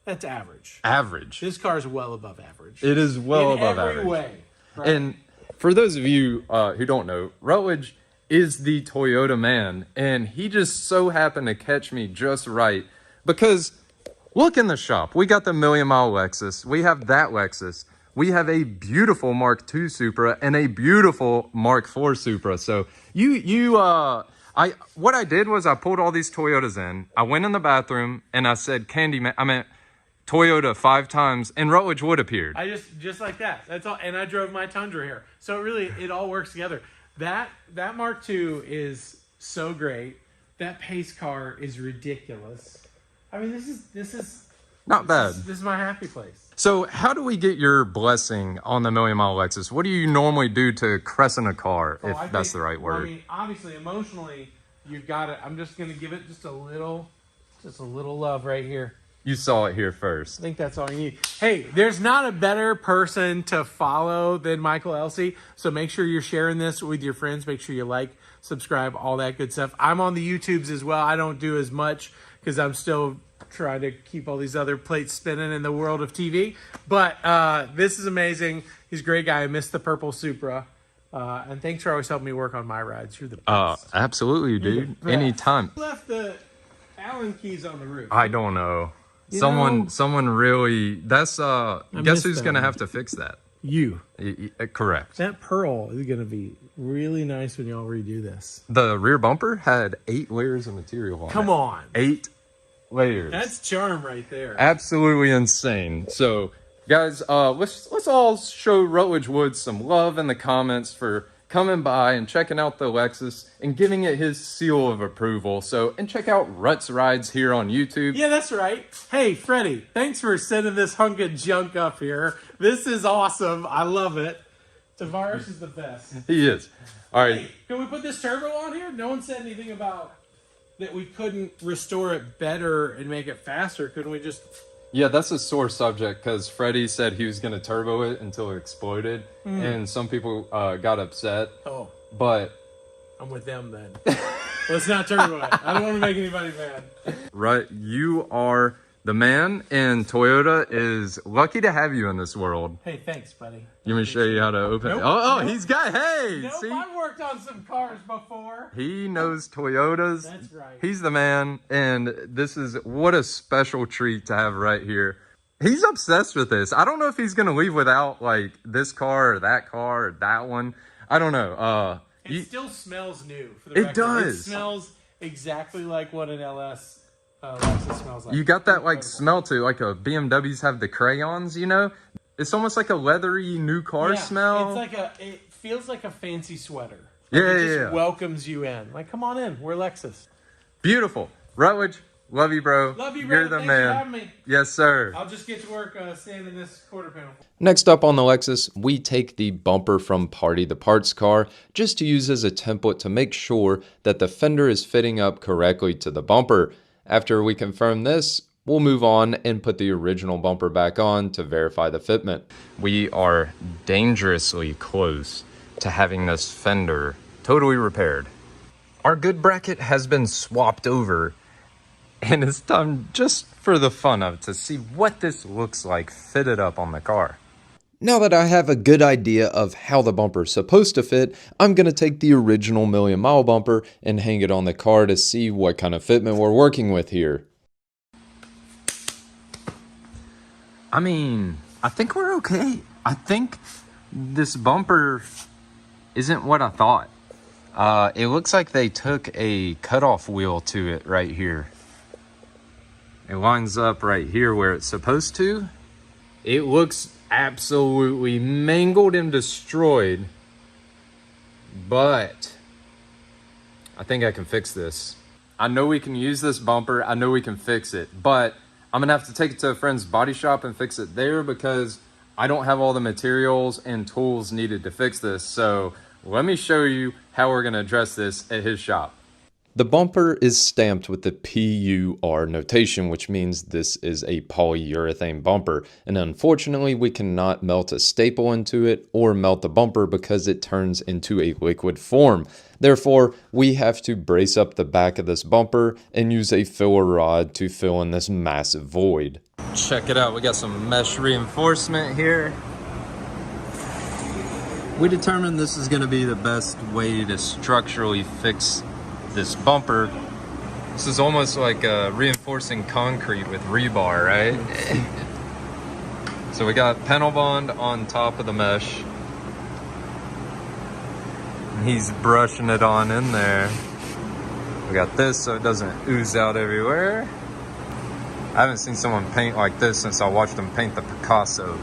That's average. Average. This car is well above average. It is well above average. In every way. Right? And for those of you who don't know, Rutledge is the Toyota man. And he just so happened to catch me just right. Because look in the shop. We got the million-mile Lexus. We have that Lexus. We have a beautiful Mark II Supra and a beautiful Mark IV Supra. So what I did was I pulled all these Toyotas in. I went in the bathroom and I said, Toyota 5 times, and Rutledge Wood appeared. I just like that. That's all. And I drove my Tundra here. So it all works together. That Mark II is so great. That pace car is ridiculous. I mean, this is not bad. This is my happy place. So how do we get your blessing on the million-mile Lexus? What do you normally do to crescent a car, if that's the right word? I mean, obviously, emotionally, you've got it. I'm just going to give it just a little love right here. You saw it here first. I think that's all you need. Hey, there's not a better person to follow than Michael Elsey, so make sure you're sharing this with your friends. Make sure you like, subscribe, all that good stuff. I'm on the YouTubes as well. I don't do as much because I'm still trying to keep all these other plates spinning in the world of TV. But this is amazing. He's a great guy. I missed the purple Supra. And thanks for always helping me work on my rides. You're the best. Absolutely, dude. Anytime. Who left the Allen keys on the roof? I don't know. Someone really, that's, guess who's going to have to fix that? You. Correct. That pearl is going to be really nice when y'all redo this. The rear bumper had 8 layers of material on it. Come on. 8 layers. That's charm right there. Absolutely insane. So, guys, let's all show Rutledge Woods some love in the comments for coming by and checking out the Lexus and giving it his seal of approval. So, and check out Rut's Rides here on YouTube. Yeah, that's right. Hey, Freddie, thanks for sending this hunk of junk up here. This is awesome. I love it. Tavares is the best. He is. All right. Hey, can we put this turbo on here? No one said anything about that we couldn't restore it better and make it faster. Couldn't we just... Yeah, that's a sore subject because Freddie said he was going to turbo it until it exploded, and some people got upset. Oh. But I'm with them then. Let's not turbo it. I don't want to make anybody mad. Right, you are the man, and Toyota is lucky to have you in this world. Hey, thanks, buddy. You want me to show you how to open it? Nope, Oh, nope. he's got, hey! Nope, See? I've worked on some cars before. He knows Toyotas. That's right. He's the man, and this is, what a special treat to have right here. He's obsessed with this. I don't know if he's going to leave without, like, this car or that car or that one. I don't know. It still smells new. For the It record. does. It smells exactly like what an LS Lexus smells like. You got that, like, smell to, like, BMWs have the crayons, you know? It's almost like a leathery new car smell. It's like it feels like a fancy sweater. Yeah, It just yeah. welcomes you in. Like, come on in. We're Lexus. Beautiful. Rutledge, love you, bro. Love you, bro. You're the Thanks man. for having me. Yes, sir. I'll just get to work sanding this quarter panel. Next up on the Lexus, we take the bumper from Party the Parts car just to use as a template to make sure that the fender is fitting up correctly to the bumper. After we confirm this, We'll move on and put the original bumper back on to verify the fitment. We are dangerously close to having this fender totally repaired. Our good bracket has been swapped over, and it's time just for the fun of it to see what this looks like fitted up on the car. Now that I have a good idea of how the bumper is supposed to fit, I'm going to take the original million mile bumper and hang it on the car to see what kind of fitment we're working with here. I mean, I think we're okay. I think this bumper isn't what I thought. It looks like they took a cutoff wheel to it right here. It lines up right here where it's supposed to. It looks absolutely mangled and destroyed, but I think I can fix this. I know we can use this bumper. I know we can fix it, but I'm gonna have to take it to a friend's body shop and fix it there because I don't have all the materials and tools needed to fix this. So let me show you how we're gonna address this at his shop. The bumper is stamped with the PUR notation, which means this is a polyurethane bumper. And unfortunately, we cannot melt a staple into it or melt the bumper because it turns into a liquid form. Therefore, we have to brace up the back of this bumper and use a filler rod to fill in this massive void. Check it out, we got some mesh reinforcement here. We determined this is going to be the best way to structurally fix this bumper. This is almost like reinforcing concrete with rebar, right? So we got panel bond on top of the mesh. And he's brushing it on in there. We got this so it doesn't ooze out everywhere. I haven't seen someone paint like this since I watched them paint the Picasso.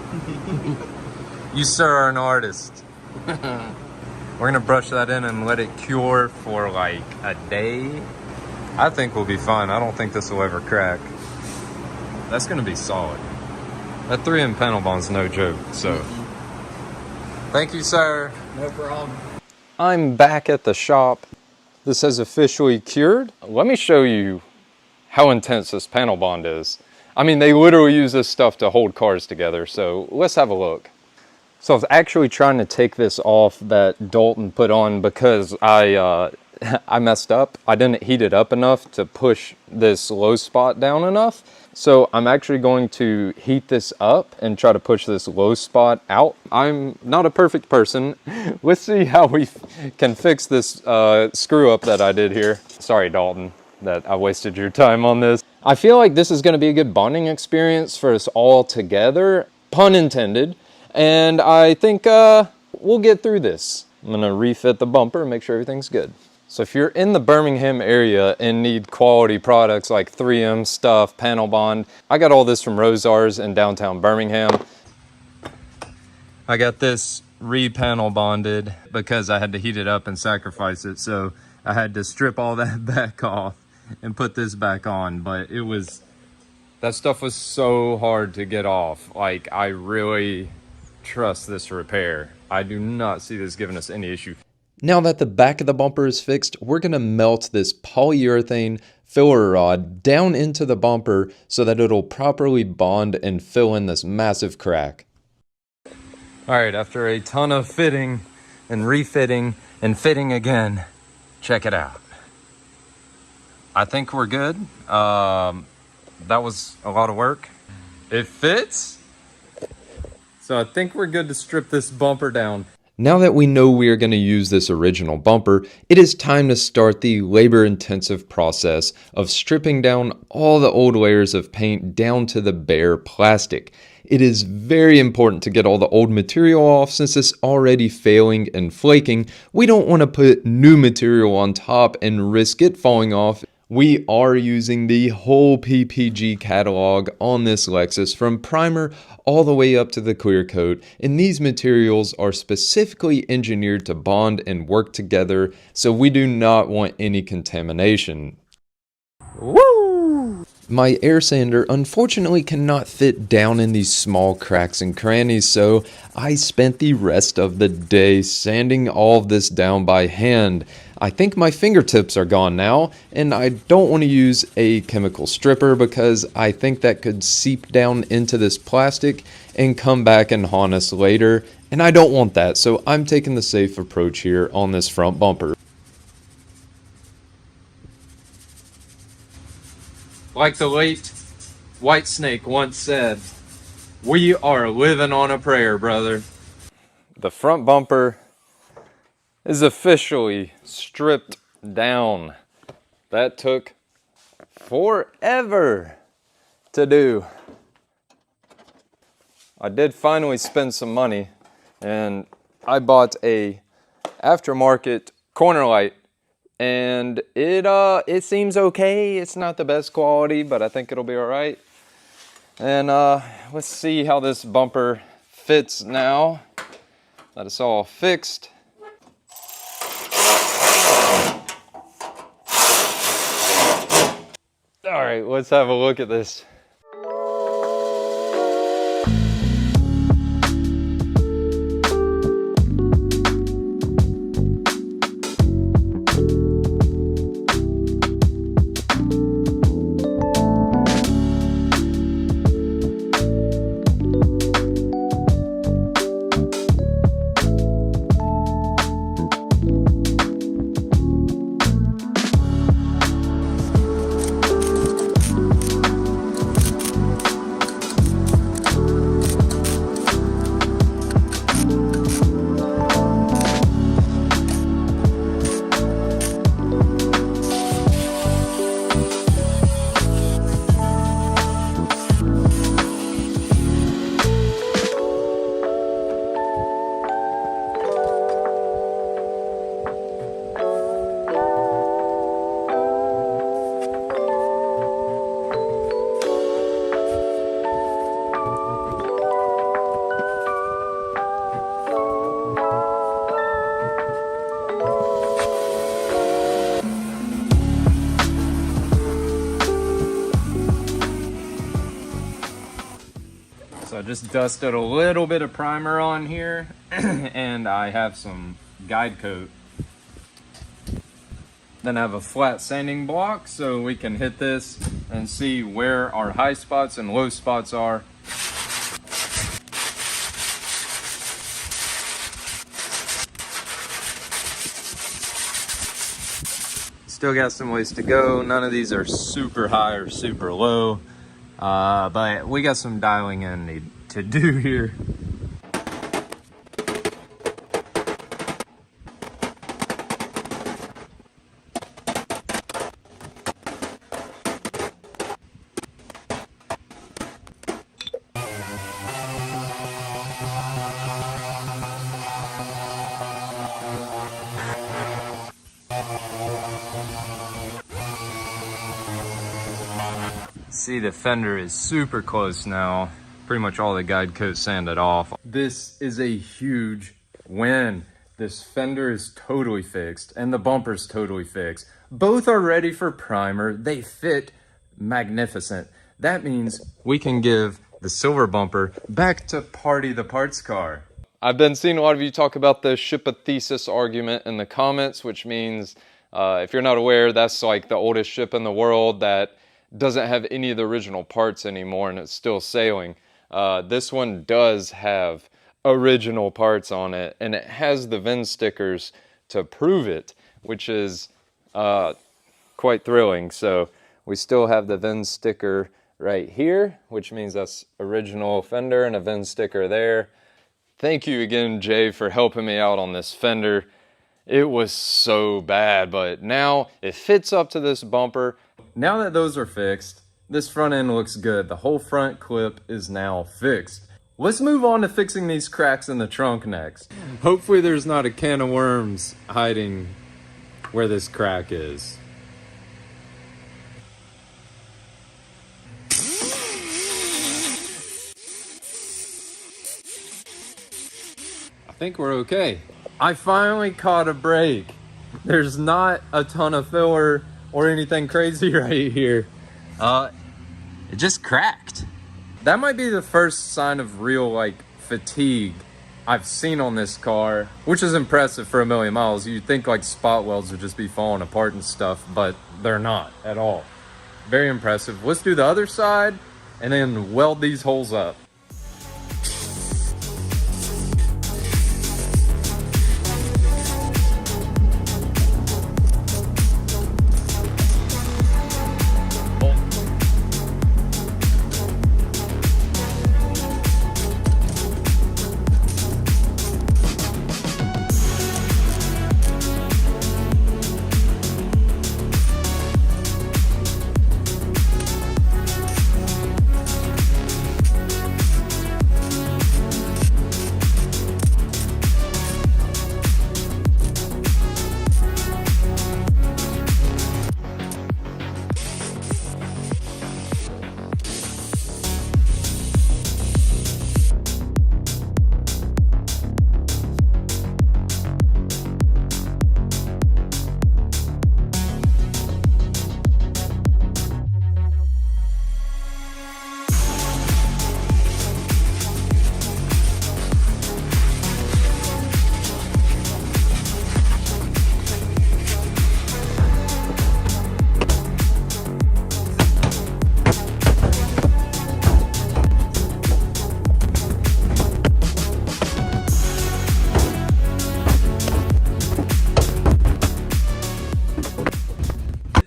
You, sir, are an artist. We're gonna brush that in and let it cure for like a day. I think we'll be fine. I don't think this will ever crack. That's gonna be solid. That 3M panel bond's no joke, so. Thank you, sir. No problem. I'm back at the shop. This has officially cured. Let me show you how intense this panel bond is. I mean, they literally use this stuff to hold cars together, so let's have a look. So I was actually trying to take this off that Dalton put on because I messed up. I didn't heat it up enough to push this low spot down enough. So I'm actually going to heat this up and try to push this low spot out. I'm not a perfect person. Let's see how we can fix this screw up that I did here. Sorry, Dalton, that I wasted your time on this. I feel like this is going to be a good bonding experience for us all together, pun intended. And I think we'll get through this. I'm gonna refit the bumper and make sure everything's good. So if you're in the Birmingham area and need quality products like 3M stuff, panel bond, I got all this from Rosars in downtown Birmingham. I got this re-panel bonded because I had to heat it up and sacrifice it. So I had to strip all that back off and put this back on. But it was, that stuff was so hard to get off. Like, I really trust this repair. I do not see this giving us any issue. Now that the back of the bumper is fixed, we're going to melt this polyurethane filler rod down into the bumper so that it'll properly bond and fill in this massive crack. Alright, after a ton of fitting and refitting and fitting again, check it out. I think we're good. That was a lot of work. It fits. So I think we're good to strip this bumper down. Now that we know we are going to use this original bumper, it is time to start the labor-intensive process of stripping down all the old layers of paint down to the bare plastic. It is very important to get all the old material off since it's already failing and flaking. We don't want to put new material on top and risk it falling off. We are using the whole PPG catalog on this Lexus from primer all the way up to the clear coat, and these materials are specifically engineered to bond and work together, so we do not want any contamination. Woo! My air sander unfortunately cannot fit down in these small cracks and crannies, so I spent the rest of the day sanding all of this down by hand. I think my fingertips are gone now, and I don't want to use a chemical stripper because I think that could seep down into this plastic and come back and haunt us later, and I don't want that, so I'm taking the safe approach here on this front bumper. Like the late Whitesnake once said, we are living on a prayer, brother. The front bumper is officially stripped down. That took forever to do. I did finally spend some money, and I bought a aftermarket corner light, and it seems okay. It's not the best quality, but I think it'll be all right. And let's see how this bumper fits now that it's all fixed. All right, let's have a look at this. So I just dusted a little bit of primer on here and I have some guide coat. Then I have a flat sanding block so we can hit this and see where our high spots and low spots are. Still got some ways to go. None of these are super high or super low. But we got some dialing in to do here. See, the fender is super close now. Pretty much all the guide coat sanded off. This is a huge win. This fender is totally fixed and the bumper's totally fixed. Both are ready for primer. They fit magnificent. That means we can give the silver bumper back to Party the Parts Car. I've been seeing a lot of you talk about the ship a thesis argument in the comments, which means if you're not aware, that's like the oldest ship in the world that doesn't have any of the original parts anymore and it's still sailing. This one does have original parts on it and it has the VIN stickers to prove it, which is quite thrilling. So we still have the VIN sticker right here, which means that's original fender and a VIN sticker there. Thank you again, Jay, for helping me out on this fender. It was so bad, but now it fits up to this bumper. Now that those are fixed, this front end looks good. The whole front clip is now fixed. Let's move on to fixing these cracks in the trunk next. Hopefully there's not a can of worms hiding where this crack is. I think we're okay. I finally caught a break. There's not a ton of filler or anything crazy right here. it just cracked. That might be the first sign of real like fatigue I've seen on this car, which is impressive for 1,000,000 miles. You'd think like spot welds would just be falling apart and stuff, but they're not at all. Very impressive. Let's do the other side and then weld these holes up.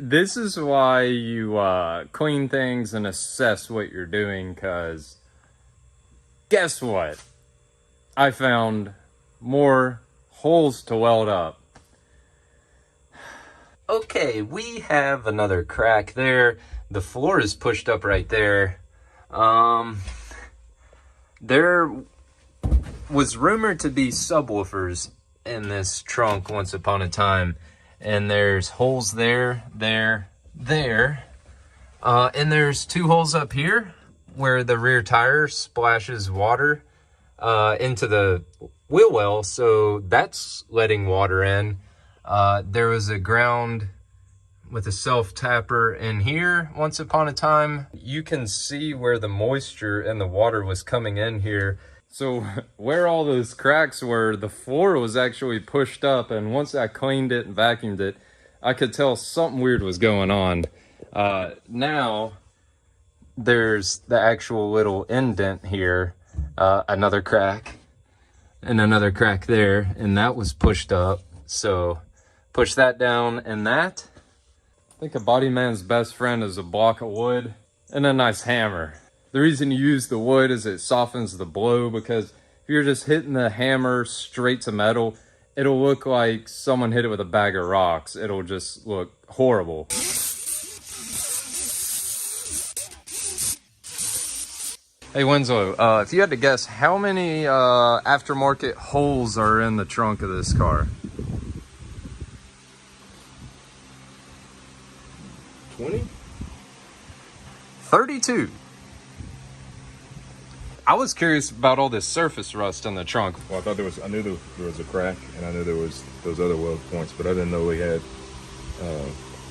This is why you clean things and assess what you're doing, because guess what? I found more holes to weld up. Okay, we have another crack there. The floor is pushed up right there. There was rumored to be subwoofers in this trunk once upon a time. And there's holes there, there, and there's 2 holes up here where the rear tire splashes water into the wheel well, so that's letting water in. There was a ground with a self-tapper in here once upon a time. You can see where the moisture and the water was coming in here. So where all those cracks were, the floor was actually pushed up, and once I cleaned it and vacuumed it, I could tell something weird was going on. Now there's the actual little indent here, another crack, and another crack there, and that was pushed up. So push that down, and that, I think a body man's best friend is a block of wood and a nice hammer. The reason you use the wood is it softens the blow, because if you're just hitting the hammer straight to metal, it'll look like someone hit it with a bag of rocks. It'll just look horrible. Hey Winslow, if you had to guess, how many aftermarket holes are in the trunk of this car? 20? 32. I was curious about all this surface rust in the trunk. Well, I knew there was a crack, and I knew there was those other weld points, but I didn't know we had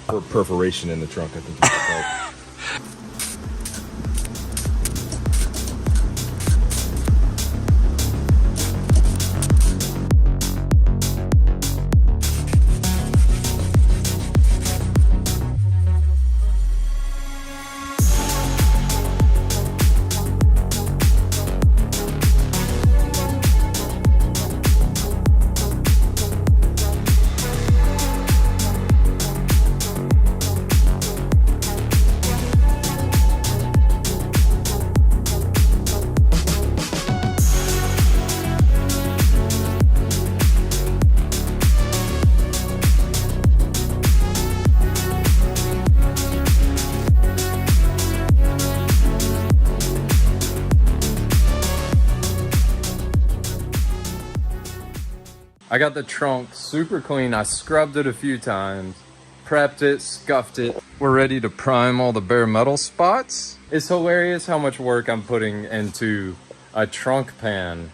perforation in the trunk, I think it's called. I got the trunk super clean. I scrubbed it a few times, prepped it, scuffed it. We're ready to prime all the bare metal spots. It's hilarious how much work I'm putting into a trunk pan.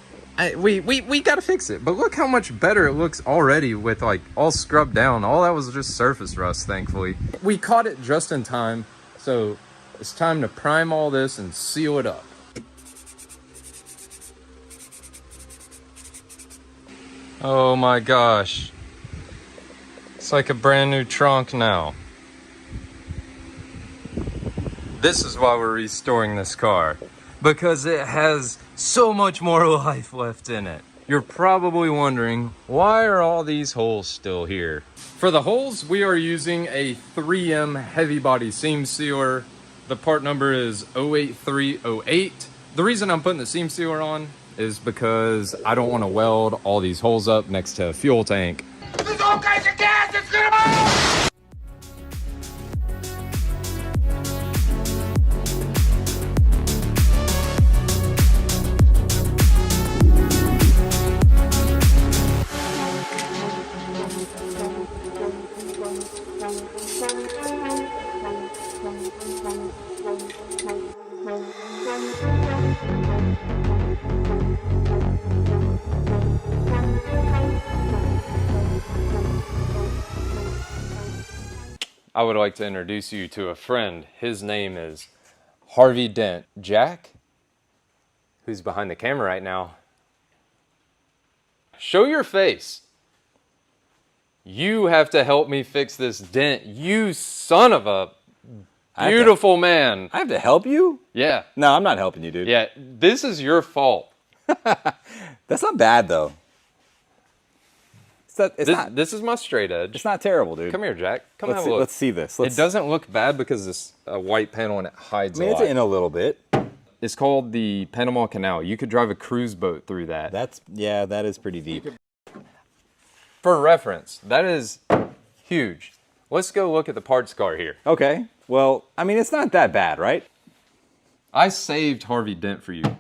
We gotta fix it, but look how much better it looks already with like all scrubbed down. All that was just surface rust, thankfully. We caught it just in time, so It's time to prime all this and seal it up. Oh my gosh. It's like a brand new trunk now. This is why we're restoring this car, because it has so much more life left in it. You're probably wondering, why are all these holes still here? For the holes, we are using a 3M heavy body seam sealer. The part number is 08308. The reason I'm putting the seam sealer on is because I don't want to weld all these holes up next to a fuel tank. There's all kinds of gas that's gonna I would like to introduce you to a friend. His name is Harvey Dent. Jack, who's behind the camera right now, show your face. You have to help me fix this dent, you son of a beautiful man. I have to help you? Yeah. No, I'm not helping you, dude. Yeah, this is your fault. That's not bad, though. This is my straight edge. It's not terrible, dude. Come here, Jack. Come let's have see, a look. Let's see this. It doesn't look bad because it's a white panel and it hides I mean, a lot. it's in a little bit. It's called the Panama Canal. You could drive a cruise boat through that. Yeah, that is pretty deep. For reference, that is huge. Let's go look at the parts car here. Okay. Well, I mean, it's not that bad, right? I saved Harvey Dent for you.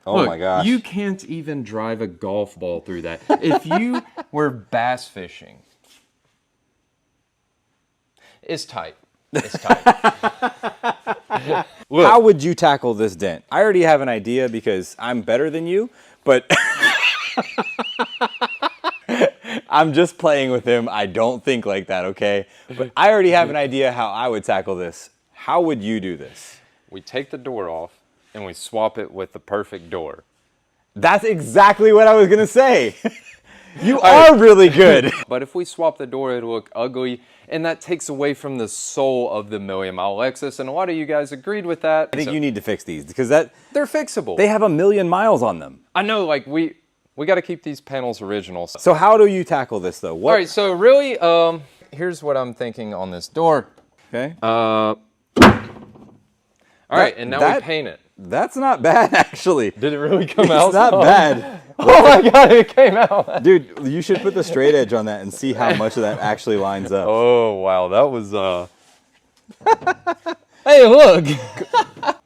Oh Look, my gosh. You can't even drive a golf ball through that. If you were bass fishing, it's tight. It's tight. Look, how would you tackle this dent? I already have an idea because I'm better than you, but I'm just playing with him. I don't think like that, okay? But I already have an idea how I would tackle this. How would you do this? We take the door off and we swap it with the perfect door. That's exactly what I was gonna say. You are really good. But if we swap the door, it'll look ugly, and that takes away from the soul of the million mile Lexus, and a lot of you guys agreed with that. I think you need to fix these because they're fixable. They have 1,000,000 miles on them. I know, like we got to keep these panels original. So how do you tackle this though? All right, so really, here's what I'm thinking on this door. Okay. All right, and now we paint it. That's not bad, actually. Did it really come out? It's not bad. Oh my God, it came out. Dude, you should put the straight edge on that and see how much of that actually lines up. Oh, wow, that was, Hey, look.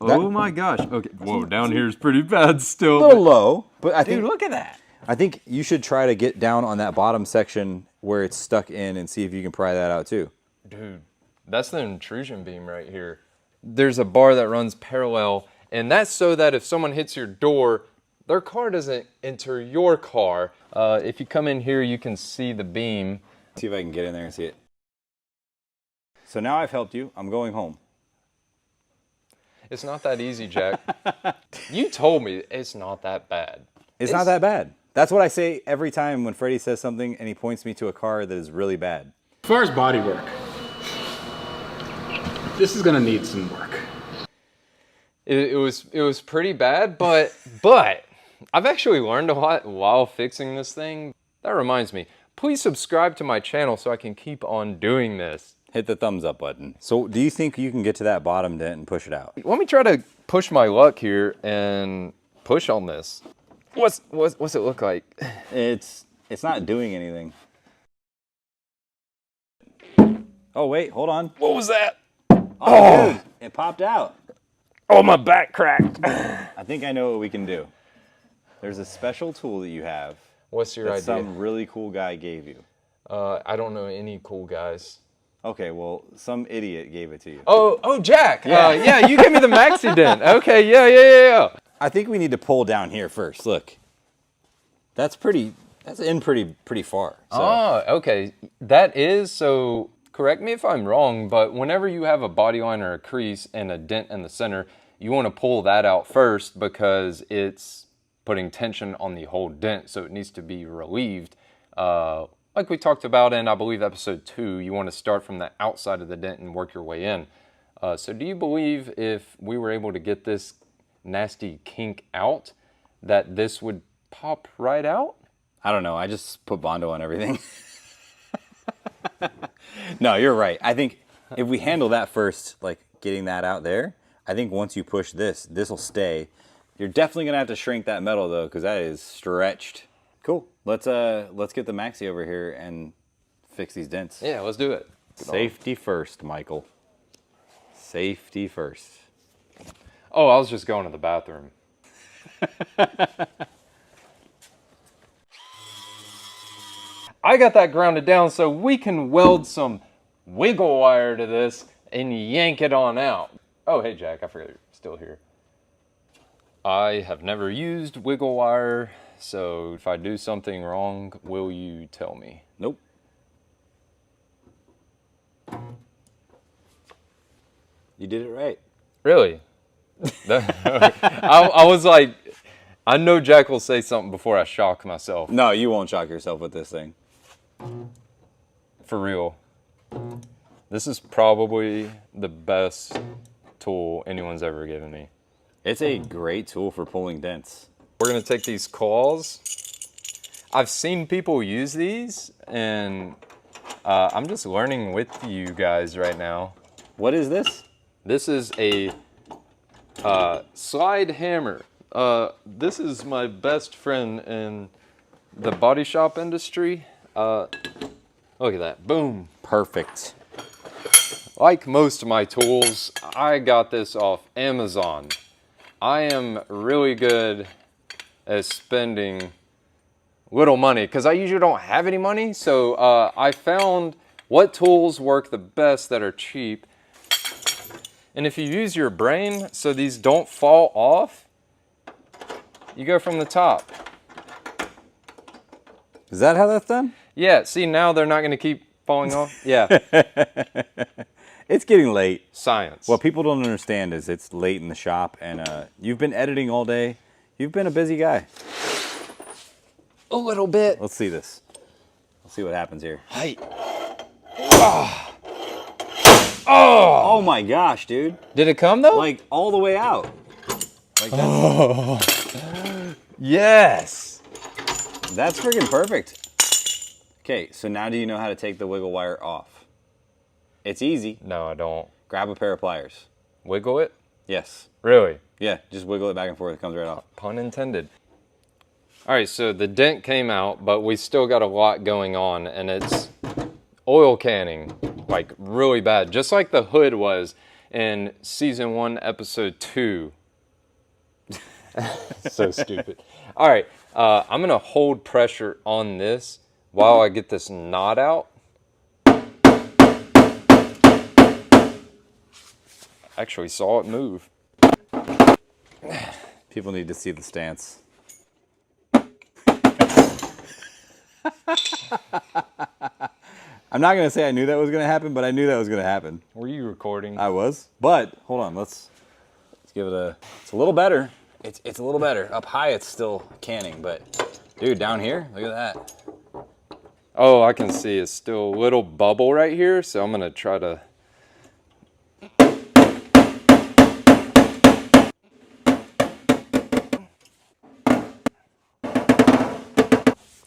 Oh my gosh. Okay, whoa, down here is pretty bad still. A little low, but I think... Dude, look at that. I think you should try to get down on that bottom section where it's stuck in and see if you can pry that out too. Dude, that's the intrusion beam right here. There's a bar that runs parallel, and that's so that if someone hits your door, their car doesn't enter your car. If you come in here, you can see the beam. See if I can get in there and see it. So now I've helped you. I'm going home. It's not that easy, Jack. You told me it's not that bad. It's not that bad. That's what I say every time when Freddie says something and he points me to a car that is really bad. As far as body work, this is gonna need some work. It was pretty bad, but I've actually learned a lot while fixing this thing. That reminds me, please subscribe to my channel so I can keep on doing this. Hit the thumbs up button. So do you think you can get to that bottom dent and push it out? Let me try to push my luck here and push on this. What's it look like? It's not doing anything. Oh wait, hold on. What was that? Oh, dude, it popped out. Oh, my back cracked. I think I know what we can do. There's a special tool that you have. What's your idea? Some really cool guy gave you. I don't know any cool guys. Okay, well, some idiot gave it to you. Oh, Jack. Yeah. Yeah, you gave me the maxi dent. Okay, yeah. I think we need to pull down here first. Look, that's in pretty far. So. Oh, okay. That is so correct me if I'm wrong, but whenever you have a body line or a crease and a dent in the center, you want to pull that out first because it's putting tension on the whole dent, so it needs to be relieved. Like we talked about in, I believe, episode 2, you want to start from the outside of the dent and work your way in. So do you believe if we were able to get this nasty kink out, that this would pop right out? I don't know. I just put Bondo on everything. No, you're right. I think if we handle that first, like getting that out there, I think once you push this will stay. You're definitely going to have to shrink that metal, though, because that is stretched. Cool. Let's get the Maxi over here and fix these dents. Yeah, let's do it. Safety first, Michael. Safety first. Oh, I was just going to the bathroom. I got that grounded down so we can weld some wiggle wire to this and yank it on out. Oh, hey, Jack, I forgot you're still here. I have never used wiggle wire, so if I do something wrong, will you tell me? Nope. You did it right. Really? I was like, I know Jack will say something before I shock myself. No, you won't shock yourself with this thing. For real. This is probably the best tool anyone's ever given me. It's a great tool for pulling dents. We're gonna take these claws. I've seen people use these, and I'm just learning with you guys right now. What is this? This is a slide hammer. This is my best friend in the body shop industry. Look at that, boom. Perfect. Like most of my tools, I got this off Amazon. I am really good at spending little money because I usually don't have any money. So I found what tools work the best that are cheap. And if you use your brain so these don't fall off, you go from the top. Is that how that's done? Yeah, see, now they're not going to keep falling off. Yeah. It's getting late. Science. What people don't understand is it's late in the shop, and you've been editing all day. You've been a busy guy. A little bit. Let's see this. Let's see what happens here. Hey. Oh. Oh my gosh, dude. Did it come though? Like all the way out. Like that. Oh. Yes. That's freaking perfect. Okay, so now do you know how to take the wiggle wire off? It's easy. No, I don't. Grab a pair of pliers. Wiggle it? Yes. Really? Yeah, just wiggle it back and forth. It comes right off. Pun intended. All right, so the dent came out, but we still got a lot going on, and it's oil canning, like really bad, just like the hood was in season 1, episode 2. So stupid. All right, I'm gonna hold pressure on this while I get this knot out. Actually saw it move. People need to see the stance. I'm not going to say I knew that was going to happen, but I knew that was going to happen. Were you recording? I was. But, hold on, let's give it a... It's a little better. It's a little better. Up high, it's still canning, but... Dude, down here, look at that. Oh, I can see it's still a little bubble right here, so I'm going to try to...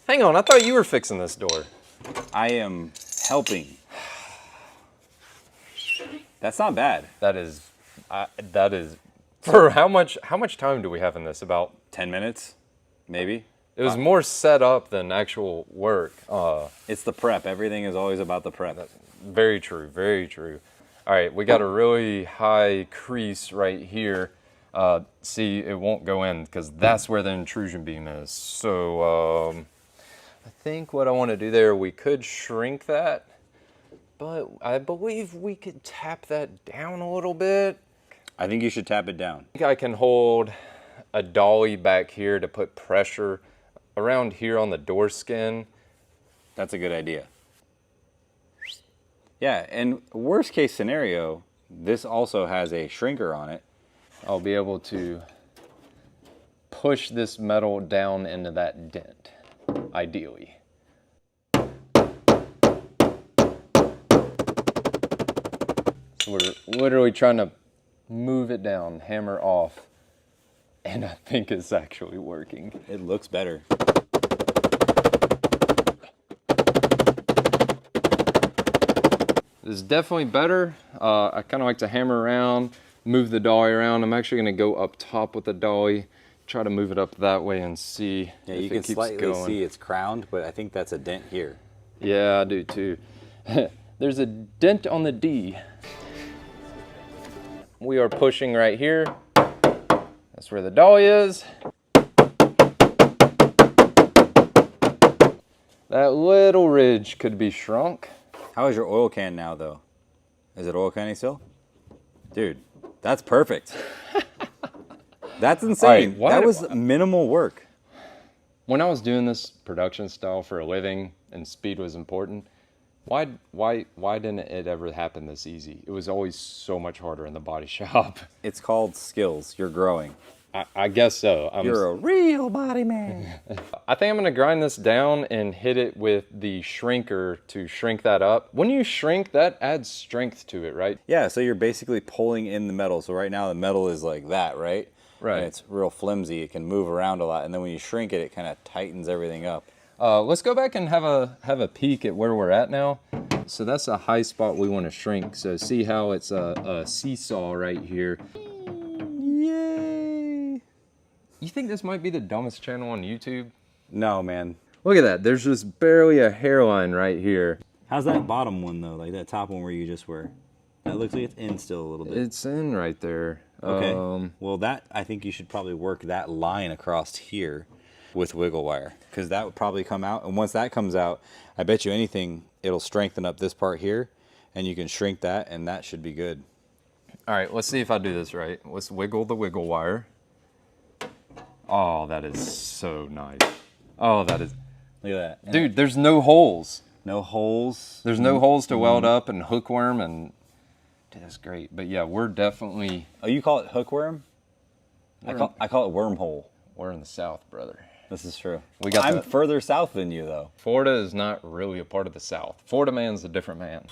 Hang on, I thought you were fixing this door. I am helping. That's not bad. That is for how much time do we have in this? About 10 minutes, maybe. It was more set up than actual work. It's the prep. Everything is always about the prep. Very true, very true. All right, we got a really high crease right here. See, it won't go in because that's where the intrusion beam is. So I think what I want to do there, we could shrink that, but I believe we could tap that down a little bit. I think you should tap it down. I think I can hold a dolly back here to put pressure around here on the door skin. That's a good idea. Yeah, and worst case scenario, this also has a shrinker on it. I'll be able to push this metal down into that dent, ideally. So we're literally trying to move it down, hammer off, and I think it's actually working. It looks better. It's definitely better. I kind of like to hammer around, move the dolly around. I'm actually going to go up top with the dolly, try to move it up that way and see Yeah, if you it can keeps slightly going. see it's crowned, but I think that's a dent here. Yeah, I do too. There's a dent on the D. We are pushing right here. That's where the dolly is. That little ridge could be shrunk. How is your oil can now, though? Is it oil canning still? Dude, that's perfect. That's insane. Right, that was minimal work. When I was doing this production style for a living and speed was important, why didn't it ever happen this easy? It was always so much harder in the body shop. It's called skills. You're growing. I guess so. You're a real body man. I think I'm gonna grind this down and hit it with the shrinker to shrink that up. When you shrink, that adds strength to it, right? Yeah, so you're basically pulling in the metal. So right now the metal is like that, right? Right. And it's real flimsy. It can move around a lot. And then when you shrink it, it kind of tightens everything up. Let's go back and have a peek at where we're at now. So that's a high spot we want to shrink. So see how it's a seesaw right here. Yay! You think this might be the dumbest channel on YouTube? No, man. Look at that. There's just barely a hairline right here. How's that bottom one, though? Like that top one where you just were? That looks like it's in still a little bit. It's in right there. Okay. Well, that, I think you should probably work that line across here with wiggle wire, because that would probably come out. And once that comes out, I bet you anything, it'll strengthen up this part here, and you can shrink that, and that should be good. All right, let's see if I do this right. Let's wiggle the wiggle wire. Oh, that is so nice. Oh, that is... Look at that. Dude, there's no holes. No holes. There's no holes to weld up and hookworm, and dude, that's great. But yeah, we're definitely... Oh, you call it hookworm? I call it wormhole. We're in the South, brother. This is true. I'm further south than you, though. Florida is not really a part of the South. Florida man's a different man.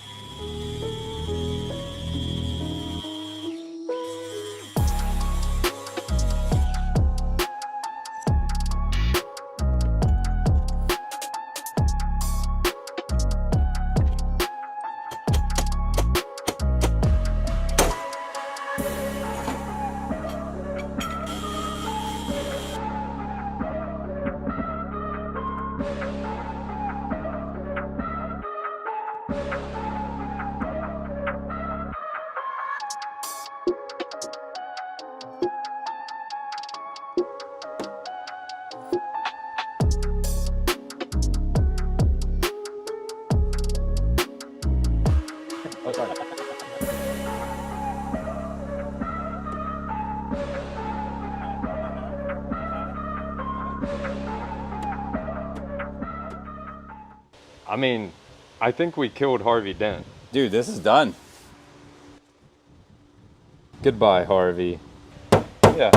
I mean, I think we killed Harvey Dent. Dude, this is done. Goodbye, Harvey. Yeah.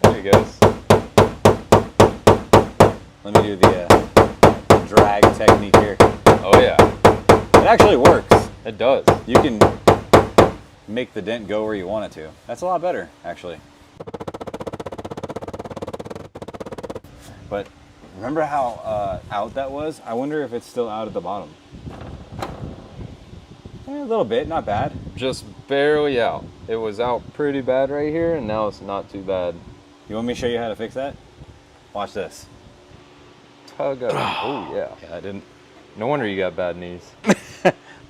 There he goes. Let me do the drag technique here. Oh, yeah. It actually works. It does. You can make the dent go where you want it to. That's a lot better, actually. But remember how out that was? I wonder if it's still out at the bottom. A little bit, not bad. Just barely out. It was out pretty bad right here, and now it's not too bad. You want me to show you how to fix that? Watch this. Tug up. Oh, yeah. I didn't. No wonder you got bad knees.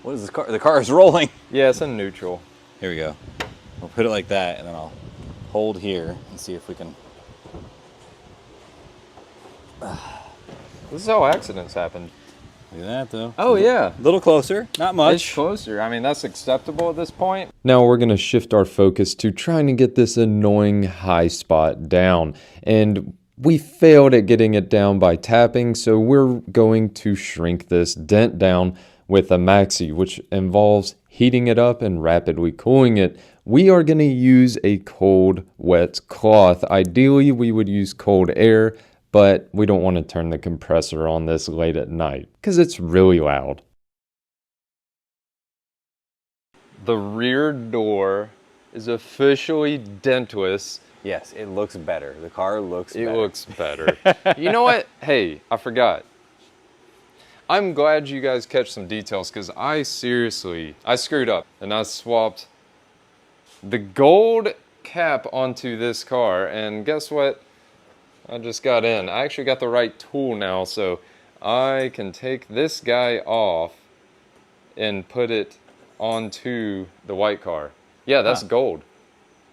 What is this car? The car is rolling. Yeah, it's in neutral. Here we go. We'll put it like that, and then I'll hold here and see if we can. This is how accidents happen. Look at that, though. Oh, yeah. A little closer, not much. It's closer. I mean, that's acceptable at this point. Now we're going to shift our focus to trying to get this annoying high spot down. And we failed at getting it down by tapping, so we're going to shrink this dent down with a maxi, which involves heating it up and rapidly cooling it. We are going to use a cold, wet cloth. Ideally, we would use cold air, but we don't want to turn the compressor on this late at night because it's really loud. The rear door is officially dentless. Yes, it looks better. The car looks better. It looks better. You know what? Hey, I forgot. I'm glad you guys catch some details because I screwed up and I swapped the gold cap onto this car, and guess what? I just got in. I actually got the right tool now, so I can take this guy off and put it onto the white car. Yeah, that's gold.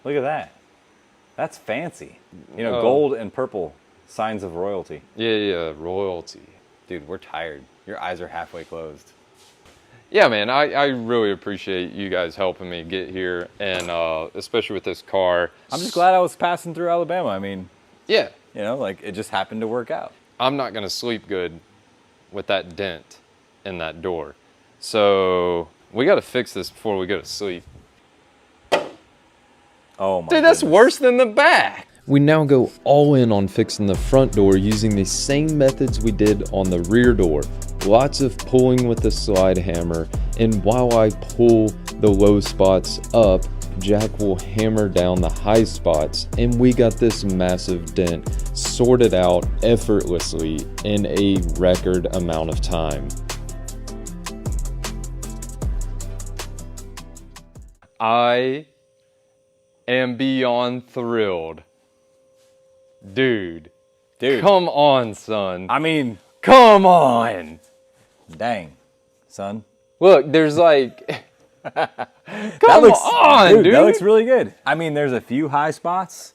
Look at that. That's fancy. You know, gold and purple, signs of royalty. Yeah, royalty. Dude, we're tired. Your eyes are halfway closed. Yeah, man, I really appreciate you guys helping me get here, and especially with this car. I'm just glad I was passing through Alabama. I mean, yeah. You know, like it just happened to work out. I'm not gonna sleep good with that dent in that door. So we gotta fix this before we go to sleep. Oh my Dude, that's worse than the back. We now go all in on fixing the front door using the same methods we did on the rear door. Lots of pulling with the slide hammer, and while I pull the low spots up, Jack will hammer down the high spots, and we got this massive dent sorted out effortlessly in a record amount of time. I am beyond thrilled. Dude, come on, son. I mean, come on. Dang, son. Look, there's like, come on, dude. That looks really good. I mean, there's a few high spots,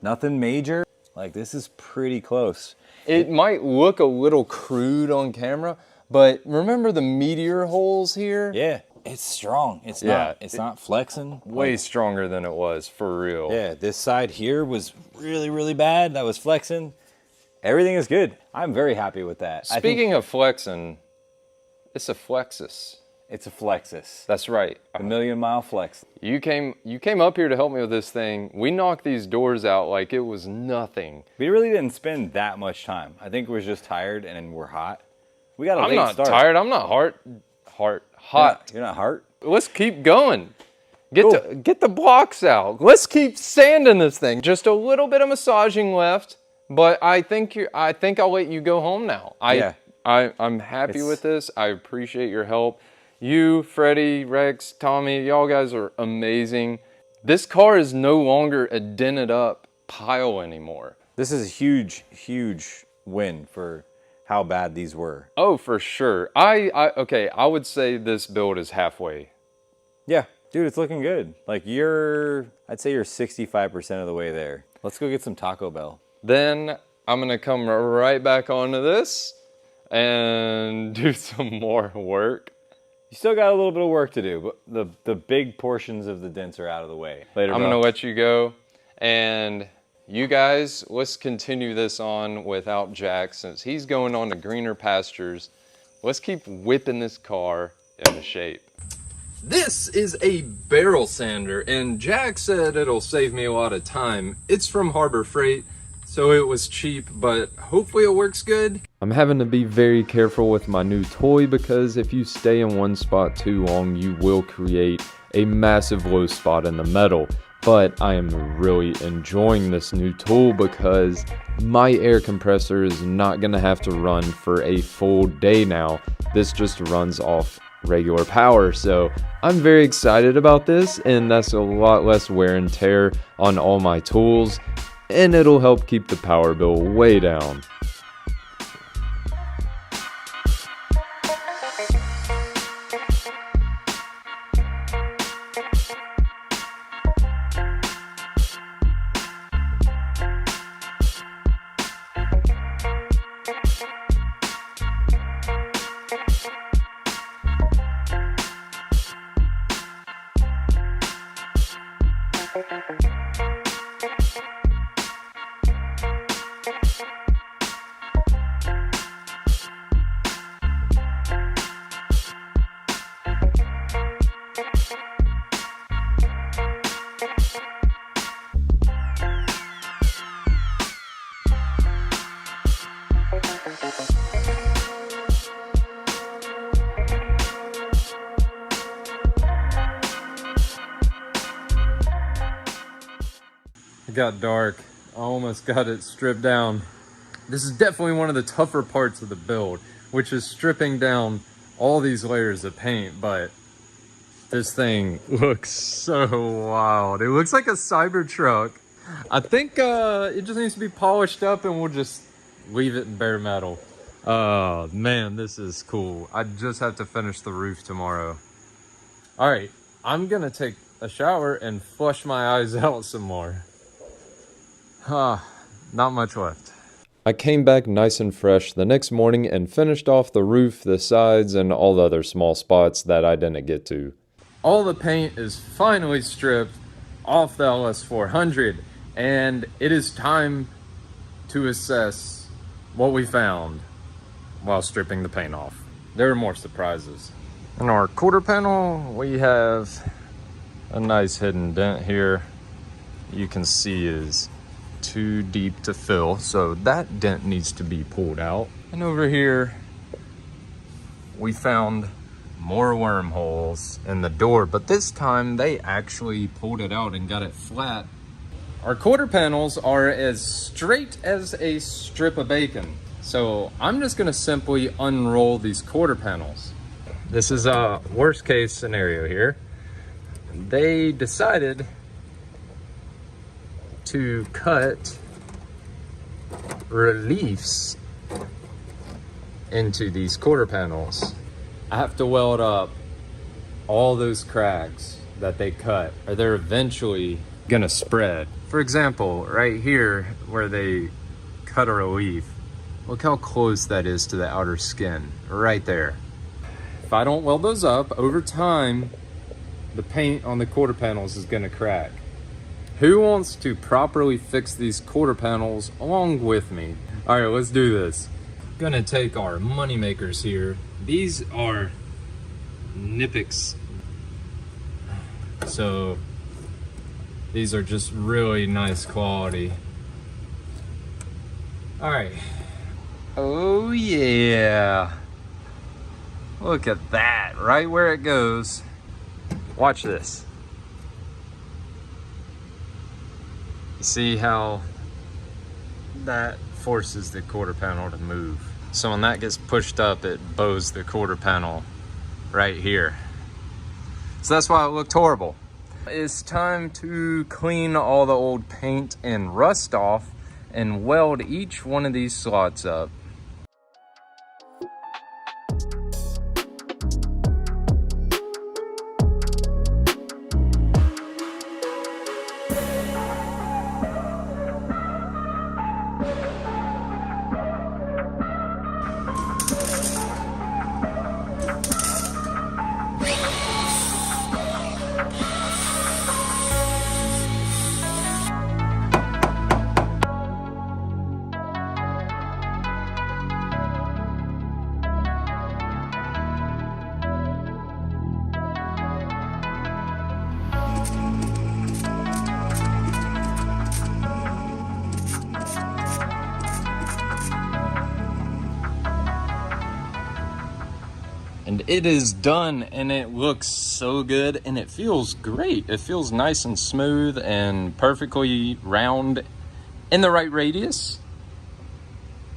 nothing major. Like, this is pretty close. It might look a little crude on camera, but remember the meteor holes here? Yeah, it's strong. It's not flexing. Way stronger than it was, for real. Yeah, this side here was really, really bad. That was flexing. Everything is good. I'm very happy with that. Speaking of flexing, it's a Flexus. It's a Flexus. That's right. A million-mile Flex. You came up here to help me with this thing. We knocked these doors out like it was nothing. We really didn't spend that much time. I think we're just tired and we're hot. We got a late start. I'm not tired. I'm not hot. You're not hot? Let's keep going. Get the blocks out. Let's keep sanding this thing. Just a little bit of massaging left, but I think I'll let you go home now. I'm happy with this. I appreciate your help. You, Freddie, Rex, Tommy, y'all guys are amazing. This car is no longer a dented up pile anymore. This is a huge, huge win for how bad these were. Oh, for sure. Okay, I would say this build is halfway. Yeah, dude, it's looking good. Like I'd say you're 65% of the way there. Let's go get some Taco Bell. Then I'm gonna come right back onto this and do some more work. You still got a little bit of work to do, but the big portions of the dents are out of the way. Later, I'm gonna let you go, and you guys, let's continue this on without Jack since he's going on to greener pastures. Let's keep whipping this car into shape. This is a barrel sander, and Jack said it'll save me a lot of time. It's from Harbor Freight, so it was cheap, but hopefully it works good. I'm having to be very careful with my new toy because if you stay in one spot too long, you will create a massive low spot in the metal. But I am really enjoying this new tool because my air compressor is not going to have to run for a full day now. This just runs off regular power, so I'm very excited about this, and that's a lot less wear and tear on all my tools, and it'll help keep the power bill way down. It got dark. I almost got it stripped down. This is definitely one of the tougher parts of the build, which is stripping down all these layers of paint, but this thing looks so wild. It looks like a Cybertruck. I think it just needs to be polished up and we'll just leave it in bare metal. Oh man, this is cool. I just have to finish the roof tomorrow. All right, I'm gonna take a shower and flush my eyes out some more. Not much left. I came back nice and fresh the next morning and finished off the roof, the sides, and all the other small spots that I didn't get to. All the paint is finally stripped off the LS400, and it is time to assess what we found while stripping the paint off. There are more surprises. In our quarter panel, we have a nice hidden dent here. You can see is too deep to fill, so that dent needs to be pulled out. And over here, we found more wormholes in the door, but this time they actually pulled it out and got it flat. Our quarter panels are as straight as a strip of bacon, so I'm just gonna simply unroll these quarter panels. This is a worst case scenario here. They decided to cut reliefs into these quarter panels. I have to weld up all those cracks that they cut, or they're eventually gonna spread. For example, right here where they cut a relief, look how close that is to the outer skin, right there. If I don't weld those up, over time, the paint on the quarter panels is gonna crack. Who wants to properly fix these quarter panels along with me? All right, let's do this. Gonna take our money makers here. These are Nipix. So these are just really nice quality. All right. Oh yeah. Look at that, right where it goes. Watch this. You see how that forces the quarter panel to move. So when that gets pushed up, it bows the quarter panel right here. So that's why it looked horrible. It's time to clean all the old paint and rust off and weld each one of these slots up. And it is done, and it looks so good, and it feels great. It feels nice and smooth and perfectly round in the right radius.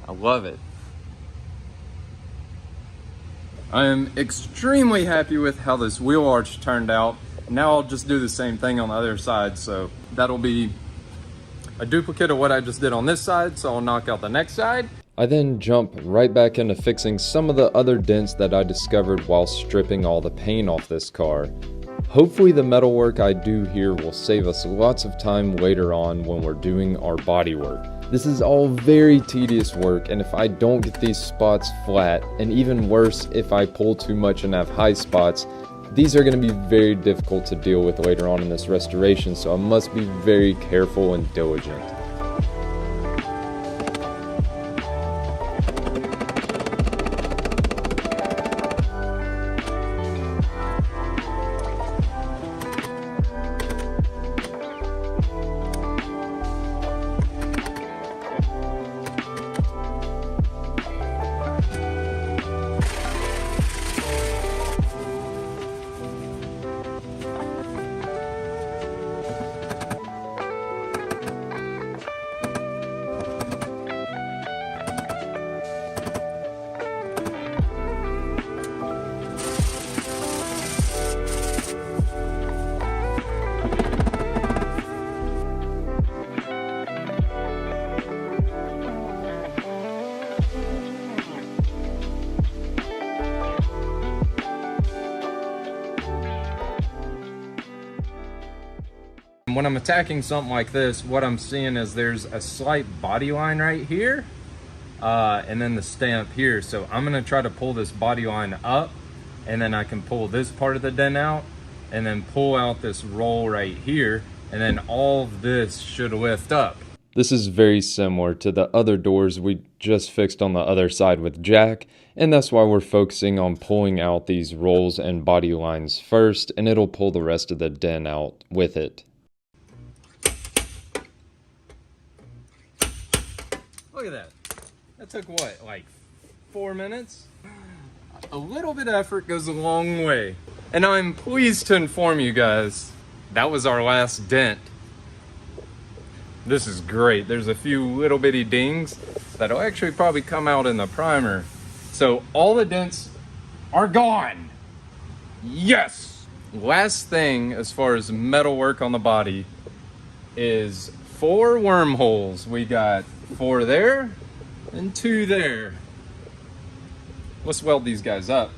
I love it. I am extremely happy with how this wheel arch turned out. Now I'll just do the same thing on the other side, so that'll be a duplicate of what I just did on this side, so I'll knock out the next side. I then jump right back into fixing some of the other dents that I discovered while stripping all the paint off this car. Hopefully the metal work I do here will save us lots of time later on when we're doing our body work. This is all very tedious work, and if I don't get these spots flat, and even worse if I pull too much and have high spots, these are going to be very difficult to deal with later on in this restoration, so I must be very careful and diligent. When I'm attacking something like this, what I'm seeing is there's a slight body line right here, and then the stamp here. So I'm gonna try to pull this body line up, and then I can pull this part of the dent out, and then pull out this roll right here, and then all of this should lift up. This is very similar to the other doors we just fixed on the other side with Jack, and that's why we're focusing on pulling out these rolls and body lines first, and it'll pull the rest of the dent out with it. Look at that. That took what, like 4 minutes? A little bit of effort goes a long way. And I'm pleased to inform you guys, that was our last dent. This is great. There's a few little bitty dings that'll actually probably come out in the primer. So all the dents are gone. Yes! Last thing as far as metal work on the body is 4 wormholes. We got 4 there and 2 there. Let's weld these guys up.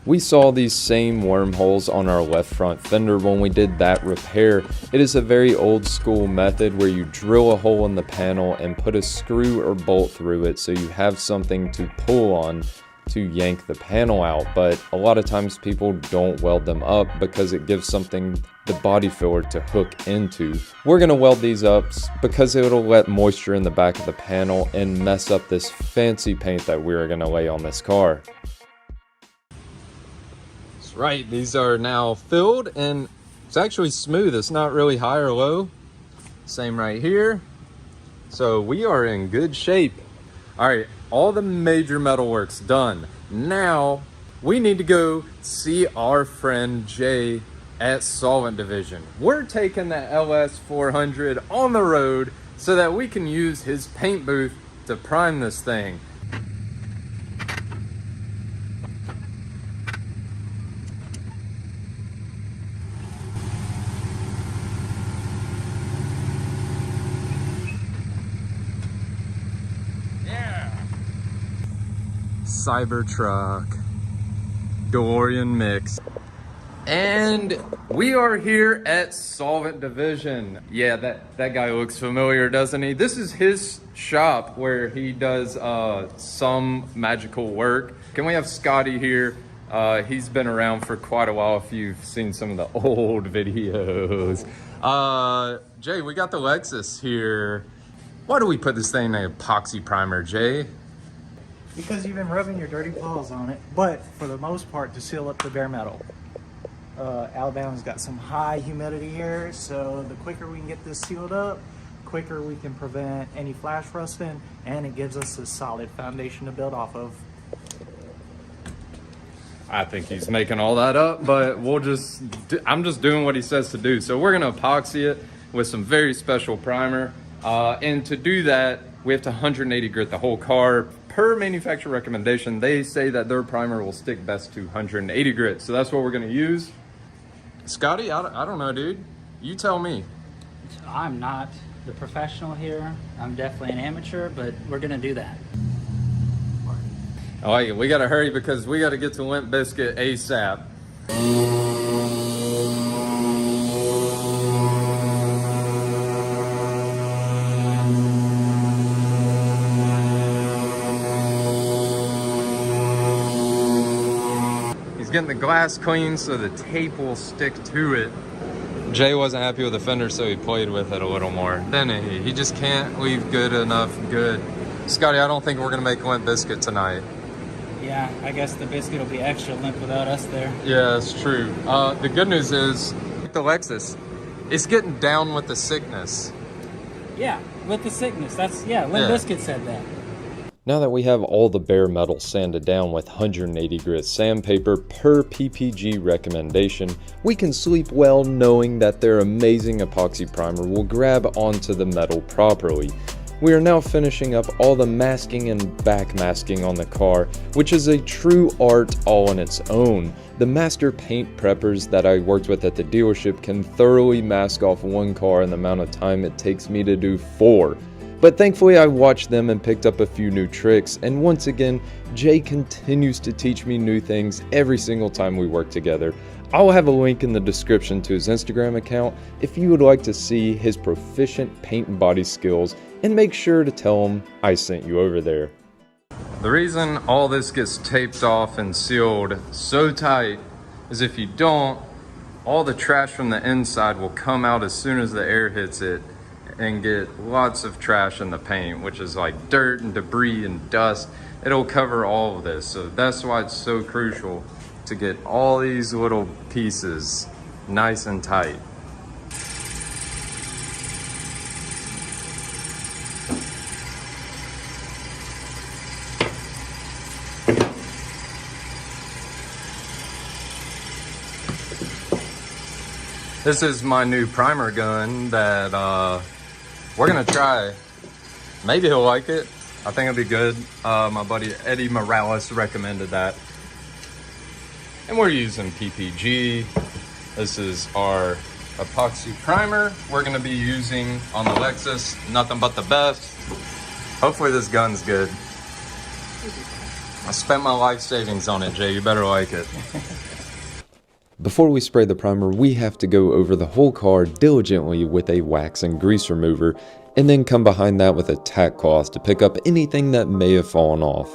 We saw these same wormholes on our left front fender when we did that repair. It is a very old school method where you drill a hole in the panel and put a screw or bolt through it so you have something to pull on to yank the panel out. But a lot of times people don't weld them up because it gives something the body filler to hook into. We're gonna weld these up because it'll let moisture in the back of the panel and mess up this fancy paint that we're gonna lay on this car. Right, these are now filled and it's actually smooth. It's not really high or low. Same right here. So we are in good shape. All right, all the major metal work's done. Now we need to go see our friend Jay at Solvent Division. We're taking the LS 400 on the road so that we can use his paint booth to prime this thing. Cybertruck, DeLorean mix. And we are here at Solvent Division. Yeah, that guy looks familiar, doesn't he? This is his shop where he does some magical work. Can we have Scotty here? He's been around for quite a while if you've seen some of the old videos. Jay, we got the Lexus here. Why do we put this thing in epoxy primer, Jay? Because you've been rubbing your dirty paws on it, but for the most part to seal up the bare metal. Alabama's got some high humidity here, so the quicker we can get this sealed up, quicker we can prevent any flash rusting, and it gives us a solid foundation to build off of. I think he's making all that up, but I'm just doing what he says to do. So we're gonna epoxy it with some very special primer. And to do that, we have to 180 grit the whole car. Per manufacturer recommendation, they say that their primer will stick best to 180 grit. So that's what we're gonna use. Scotty, I don't know, dude. You tell me. I'm not the professional here. I'm definitely an amateur, but we're gonna do that. All right, we gotta hurry because we gotta get to Limp Bizkit ASAP. He's getting the glass clean so the tape will stick to it. Jay wasn't happy with the fender, so he played with it a little more. Then he just can't leave good enough good. Scotty, I don't think we're gonna make Limp Bizkit tonight. Yeah, I guess the biscuit will be extra limp without us there. Yeah, that's true. The good news is, the Lexus, it's getting down with the sickness. Yeah, with the sickness. Limp Bizkit said that. Now that we have all the bare metal sanded down with 180 grit sandpaper per PPG recommendation, we can sleep well knowing that their amazing epoxy primer will grab onto the metal properly. We are now finishing up all the masking and backmasking on the car, which is a true art all on its own. The master paint preppers that I worked with at the dealership can thoroughly mask off one car in the amount of time it takes me to do 4. But thankfully I watched them and picked up a few new tricks, and once again, Jay continues to teach me new things every single time we work together. I'll have a link in the description to his Instagram account if you would like to see his proficient paint and body skills, and make sure to tell him I sent you over there. The reason all this gets taped off and sealed so tight is if you don't, all the trash from the inside will come out as soon as the air hits it and get lots of trash in the paint, which is like dirt and debris and dust. It'll cover all of this. So that's why it's so crucial to get all these little pieces nice and tight. This is my new primer gun that we're gonna try. Maybe he'll like it. I think it'll be good. My buddy Eddie Morales recommended that. And we're using PPG. This is our epoxy primer we're gonna be using on the Lexus. Nothing but the best. Hopefully this gun's good. I spent my life savings on it, Jay. You better like it. Before we spray the primer, we have to go over the whole car diligently with a wax and grease remover, and then come behind that with a tack cloth to pick up anything that may have fallen off.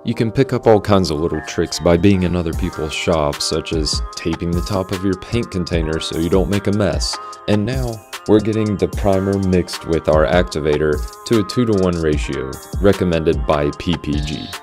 You can pick up all kinds of little tricks by being in other people's shops, such as taping the top of your paint container so you don't make a mess. And now, we're getting the primer mixed with our activator to a 2-to-1 ratio, recommended by PPG.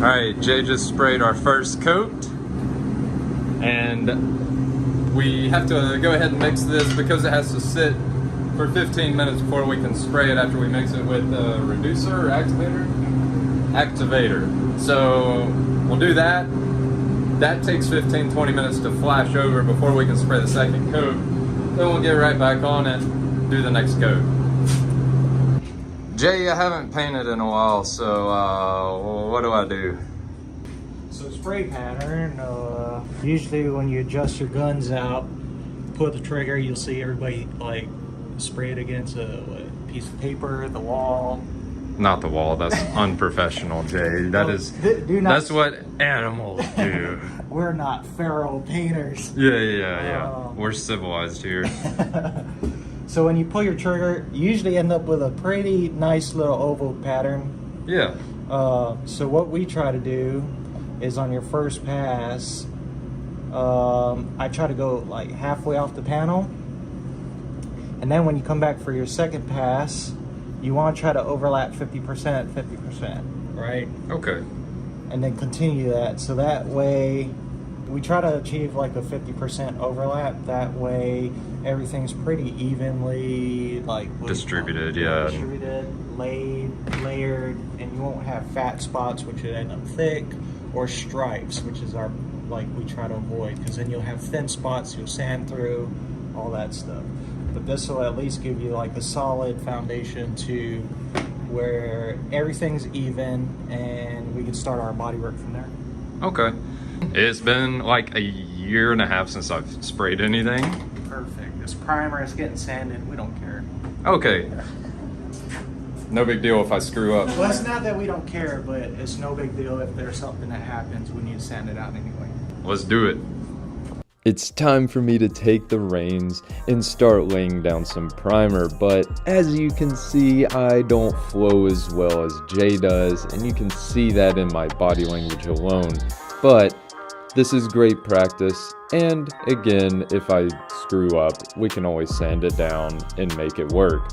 Alright, Jay just sprayed our first coat, and we have to go ahead and mix this because it has to sit for 15 minutes before we can spray it after we mix it with the reducer or activator? Activator. So we'll do that. That takes 15-20 minutes to flash over before we can spray the second coat. Then we'll get right back on it, do the next coat. Jay, I haven't painted in a while, so what do I do? So spray pattern, usually when you adjust your guns out, pull the trigger, you'll see everybody like spray it against a piece of paper, the wall. Not the wall, that's unprofessional, Jay. That's what animals do. We're not feral painters. Yeah. We're civilized here. So when you pull your trigger, you usually end up with a pretty nice little oval pattern. Yeah. So what we try to do is on your first pass, I try to go like halfway off the panel. And then when you come back for your second pass, you want to try to overlap 50%, 50%, right? Okay. And then continue that. So that way, we try to achieve like a 50% overlap. That way, everything's pretty evenly distributed, distributed, layered, and you won't have fat spots, which would end up thick, or stripes, which is we try to avoid, because then you'll have thin spots you'll sand through, all that stuff. But this will at least give you like a solid foundation to where everything's even, and we can start our bodywork from there. Okay. It's been like a year and a half since I've sprayed anything. Perfect. This primer is getting sanded. We don't care. Okay. No big deal if I screw up. Well, it's not that we don't care, but it's no big deal if there's something that happens. We need to sand it out anyway. Let's do it. It's time for me to take the reins and start laying down some primer, but as you can see, I don't flow as well as Jay does, and you can see that in my body language alone. But this is great practice, and again, if I screw up, we can always sand it down and make it work.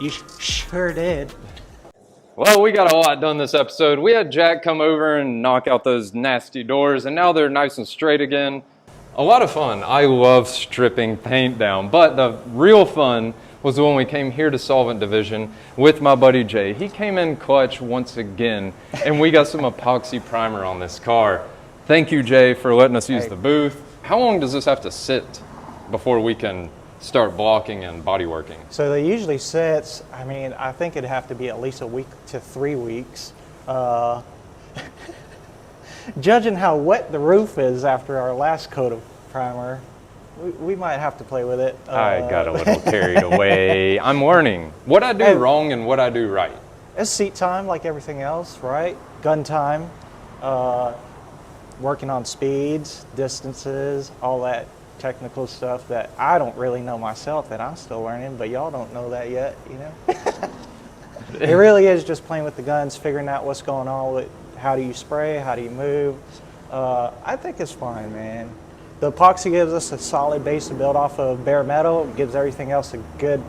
You sure did. Well, we got a lot done this episode. We had Jack come over and knock out those nasty doors, and now they're nice and straight again. A lot of fun. I love stripping paint down, but the real fun was when we came here to Solvent Division with my buddy Jay. He came in clutch once again, and we got some epoxy primer on this car. Thank you, Jay, for letting us use the booth. How long does this have to sit before we can start blocking and body working? So they usually sit, I mean, I think it'd have to be at least a week to 3 weeks. Judging how wet the roof is after our last coat of primer, we might have to play with it. I got a little carried away. I'm learning what I do wrong and what I do right. It's seat time like everything else, right? Gun time, working on speeds, distances, all that technical stuff that I don't really know myself, that I'm still learning, but y'all don't know that yet, you know? It really is just playing with the guns, figuring out what's going on with how do you spray, how do you move. I think it's fine, man. The epoxy gives us a solid base to build off of bare metal, gives everything else a good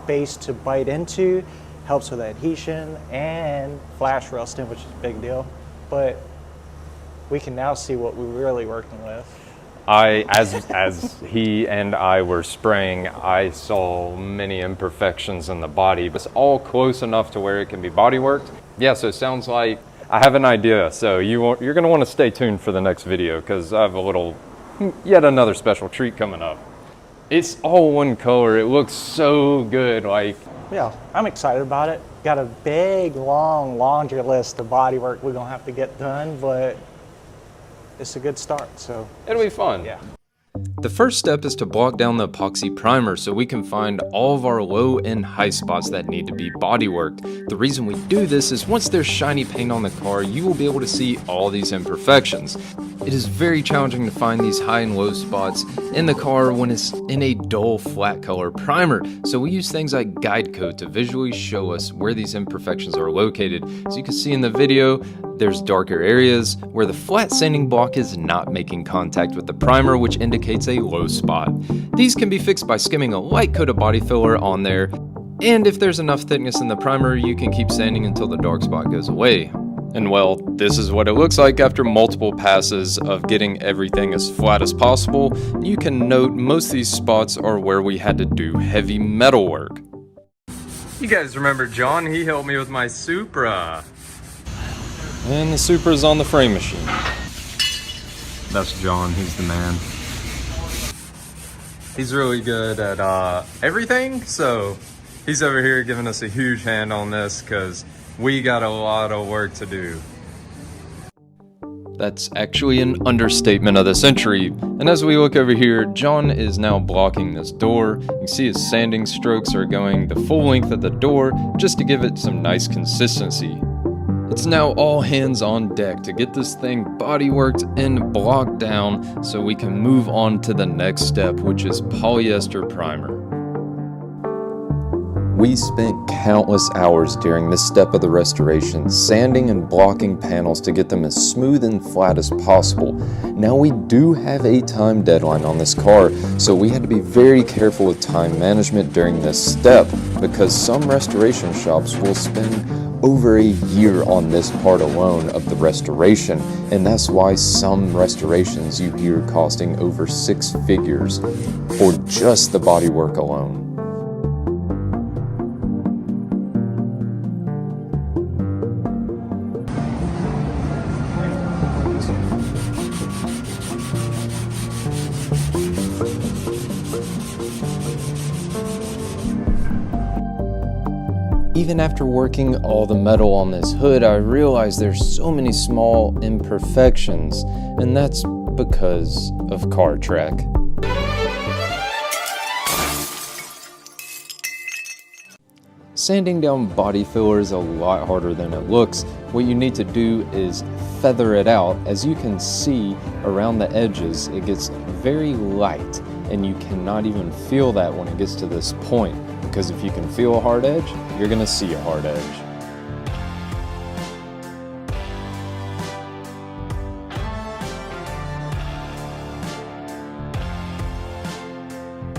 base to bite into, helps with adhesion and flash rusting, which is a big deal. But we can now see what we're really working with. As he and I were spraying, I saw many imperfections in the body, but it's all close enough to where it can be body worked. Yeah, so it sounds like I have an idea. So you're going to want to stay tuned for the next video, because I have yet another special treat coming up. It's all one color. It looks so good. Yeah, I'm excited about it. Got a big, long laundry list of body work we're going to have to get done, but it's a good start, so it'll be fun. Yeah. The first step is to block down the epoxy primer so we can find all of our low and high spots that need to be body worked. The reason we do this is once there's shiny paint on the car, you will be able to see all these imperfections. It is very challenging to find these high and low spots in the car when it's in a dull flat color primer, so we use things like guide code to visually show us where these imperfections are located. As you can see in the video, There's darker areas where the flat sanding block is not making contact with the primer, which indicates a low spot. These can be fixed by skimming a light coat of body filler on there, and if there's enough thickness in the primer, you can keep sanding until the dark spot goes away. And well, this is what it looks like after multiple passes of getting everything as flat as possible. You can note most of these spots are where we had to do heavy metal work. You guys remember John? He helped me with my Supra. And the Supra's on the frame machine. That's John, he's the man. He's really good at everything, so he's over here giving us a huge hand on this because we got a lot of work to do. That's actually an understatement of the century. And as we look over here, John is now blocking this door. You can see his sanding strokes are going the full length of the door just to give it some nice consistency. It's now all hands on deck to get this thing bodyworked and blocked down so we can move on to the next step, which is polyester primer. We spent countless hours during this step of the restoration, sanding and blocking panels to get them as smooth and flat as possible. Now we do have a time deadline on this car, so we had to be very careful with time management during this step, because some restoration shops will spend over a year on this part alone of the restoration, and that's why some restorations you hear costing over 6 figures for just the bodywork alone. Even after working all the metal on this hood, I realized there's so many small imperfections, and that's because of car track. Sanding down body filler is a lot harder than it looks. What you need to do is feather it out. As you can see around the edges, it gets very light, and you cannot even feel that when it gets to this point. Because if you can feel a hard edge, you're gonna see a hard edge.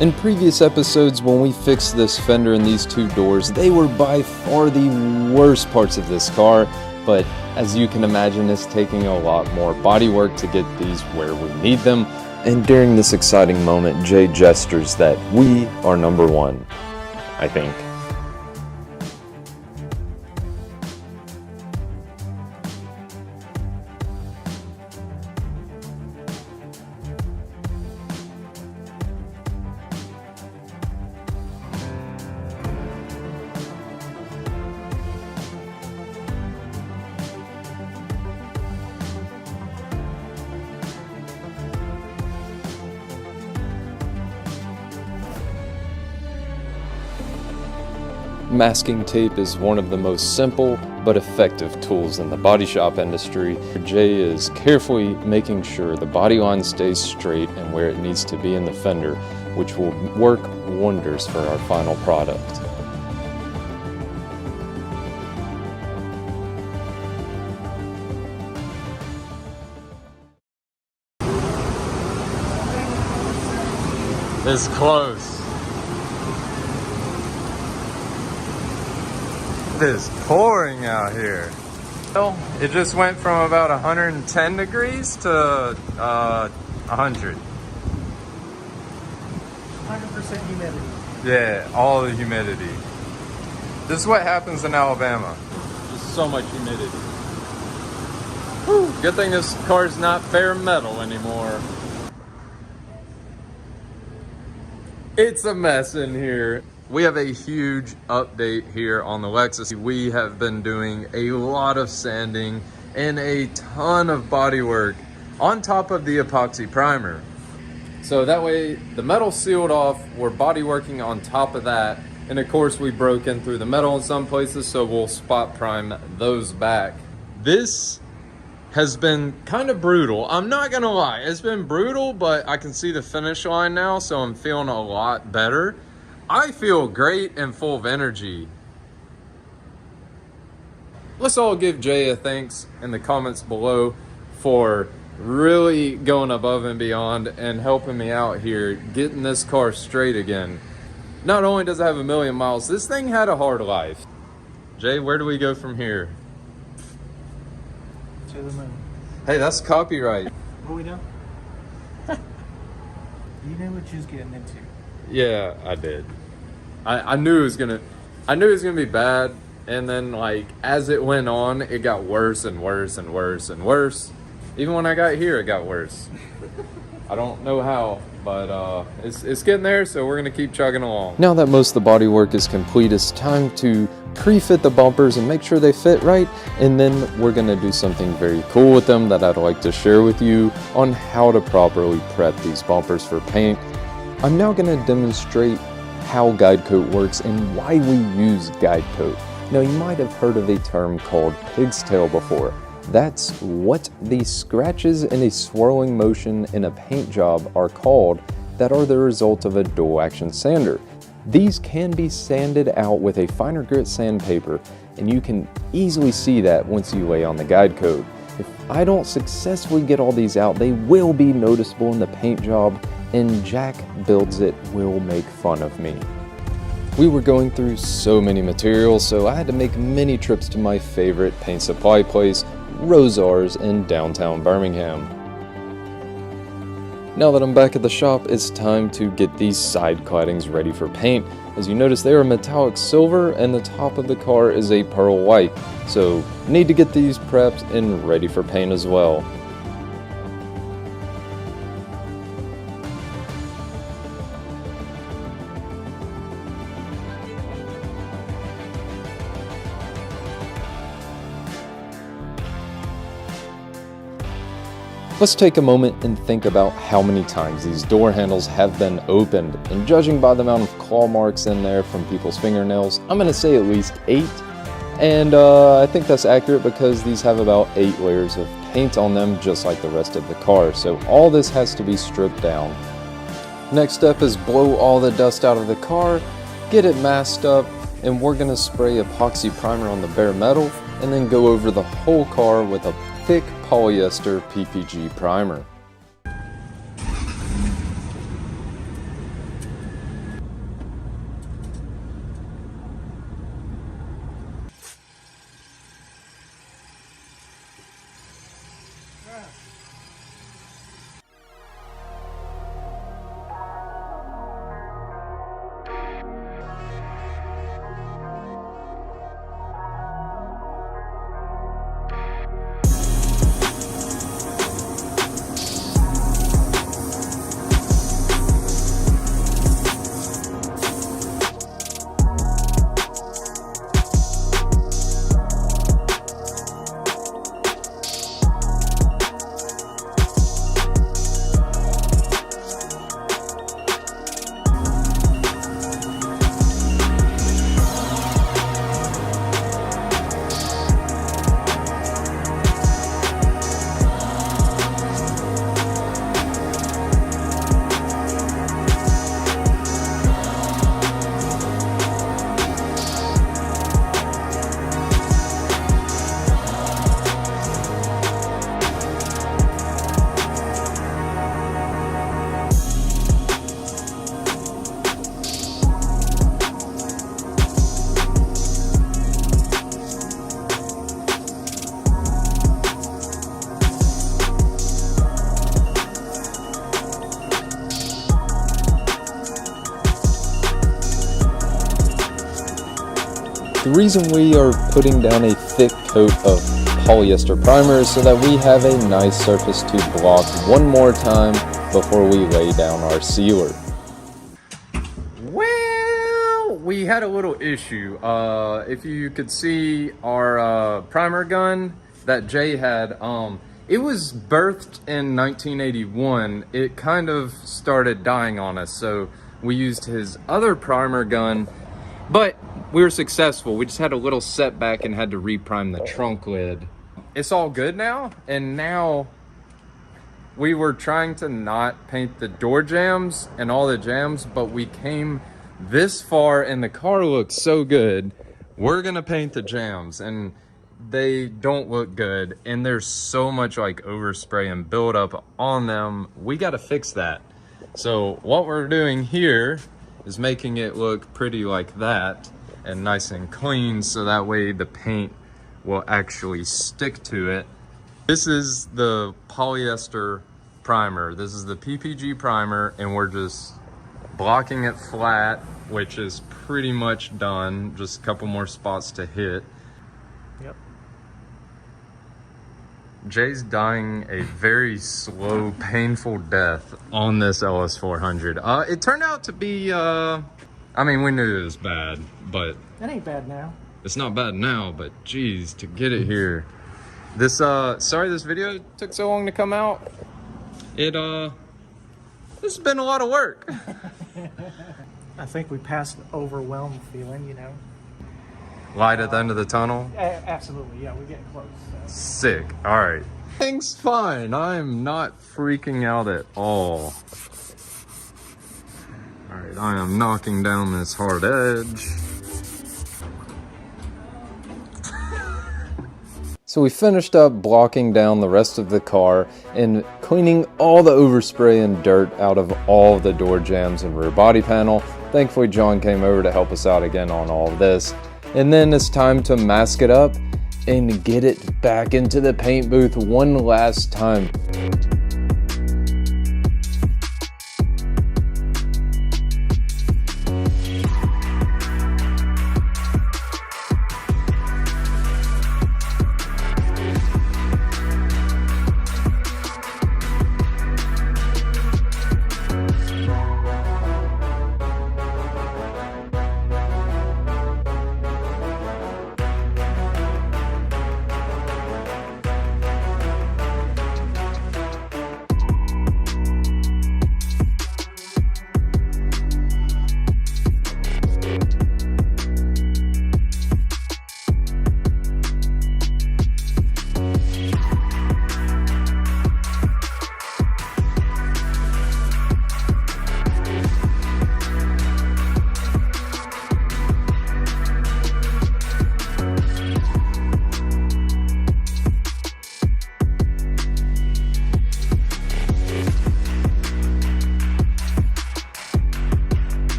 In previous episodes, when we fixed this fender and these 2 doors, they were by far the worst parts of this car, but as you can imagine, it's taking a lot more body work to get these where we need them. And during this exciting moment, Jay gestures that we are number 1. I think. Masking tape is one of the most simple but effective tools in the body shop industry. Jay is carefully making sure the body line stays straight and where it needs to be in the fender, which will work wonders for our final product. It's close. It is pouring out here. Well, it just went from about 110 degrees to 100. 100% humidity. Yeah, all the humidity. This is what happens in Alabama. Just so much humidity. Whew, good thing this car's not bare metal anymore. It's a mess in here. We have a huge update here on the Lexus. We have been doing a lot of sanding and a ton of body work on top of the epoxy primer. So that way the metal's sealed off, we're body working on top of that, and of course we broke in through the metal in some places, so we'll spot prime those back. This has been kind of brutal. I'm not gonna lie, it's been brutal, but I can see the finish line now, so I'm feeling a lot better. I feel great and full of energy. let's all give Jay a thanks in the comments below for really going above and beyond and helping me out here, getting this car straight again. Not only does it have 1,000,000 miles, this thing had a hard life. Jay, where do we go from here? To the moon. Hey, that's copyright. What we know? You knew what you was getting into. Yeah, I did. I knew it was gonna be bad, and then like as it went on, it got worse and worse and worse and worse. Even when I got here, it got worse. I don't know how, but it's getting there, so we're gonna keep chugging along. Now that most of the body work is complete, it's time to pre-fit the bumpers and make sure they fit right, and then we're gonna do something very cool with them that I'd like to share with you on how to properly prep these bumpers for paint. I'm now gonna demonstrate how guide coat works and why we use guide coat. Now you might have heard of a term called pig's tail before. That's what the scratches in a swirling motion in a paint job are called that are the result of a dual action sander. These can be sanded out with a finer grit sandpaper, and you can easily see that once you lay on the guide coat. If I don't successfully get all these out, they will be noticeable in the paint job, and Jack Builds It will make fun of me. We were going through so many materials, so I had to make many trips to my favorite paint supply place, Rosars in downtown Birmingham. Now that I'm back at the shop, it's time to get these side claddings ready for paint. As you notice, they are metallic silver and the top of the car is a pearl white. So need to get these prepped and ready for paint as well. Let's take a moment and think about how many times these door handles have been opened, and judging by the amount of claw marks in there from people's fingernails, I'm going to say at least 8, and I think that's accurate because these have about 8 layers of paint on them just like the rest of the car, so all this has to be stripped down. Next step is blow all the dust out of the car, get it masked up, and we're going to spray epoxy primer on the bare metal and then go over the whole car with a thick polyester PPG primer. The reason we are putting down a thick coat of polyester primer is so that we have a nice surface to block one more time before we lay down our sealer. Well, we had a little issue. If you could see our primer gun that Jay had, it was birthed in 1981. It kind of started dying on us, so we used his other primer gun, but we were successful. We just had a little setback and had to reprime the trunk lid. It's all good now, and now we were trying to not paint the door jambs and all the jambs, but we came this far and the car looks so good. We're gonna paint the jambs, and they don't look good, and there's so much like overspray and buildup on them. We got to fix that. So what we're doing here is making it look pretty like that and nice and clean, so that way the paint will actually stick to it. This is the polyester primer. This is the PPG primer, and we're just blocking it flat, which is pretty much done. Just a couple more spots to hit. Yep. Jay's dying a very slow, painful death on this LS400. It turned out to be, I mean, we knew it was bad, but That ain't bad now. it's not bad now, but geez, to get it here. This, sorry this video took so long to come out. This has been a lot of work. I think we passed the overwhelmed feeling, you know. Light at the end of the tunnel. Absolutely, yeah, we're getting close. So. Sick. All right. Things fine. I'm not freaking out at all. All right, I am knocking down this hard edge. So we finished up blocking down the rest of the car and cleaning all the overspray and dirt out of all of the door jambs and rear body panel. Thankfully, John came over to help us out again on all of this. And then it's time to mask it up and get it back into the paint booth one last time.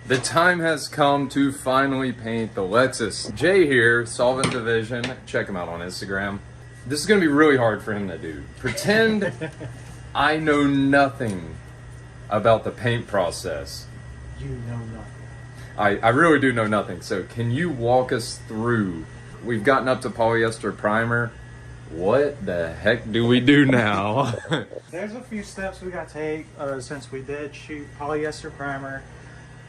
The time has come to finally paint the Lexus. Jay here, Solvent Division, check him out on Instagram. This is gonna be really hard for him to do. Pretend I know nothing about the paint process. You know nothing. I really do know nothing, so can you walk us through? We've gotten up to polyester primer. What the heck do we do now? There's a few steps we got to take since we did shoot polyester primer.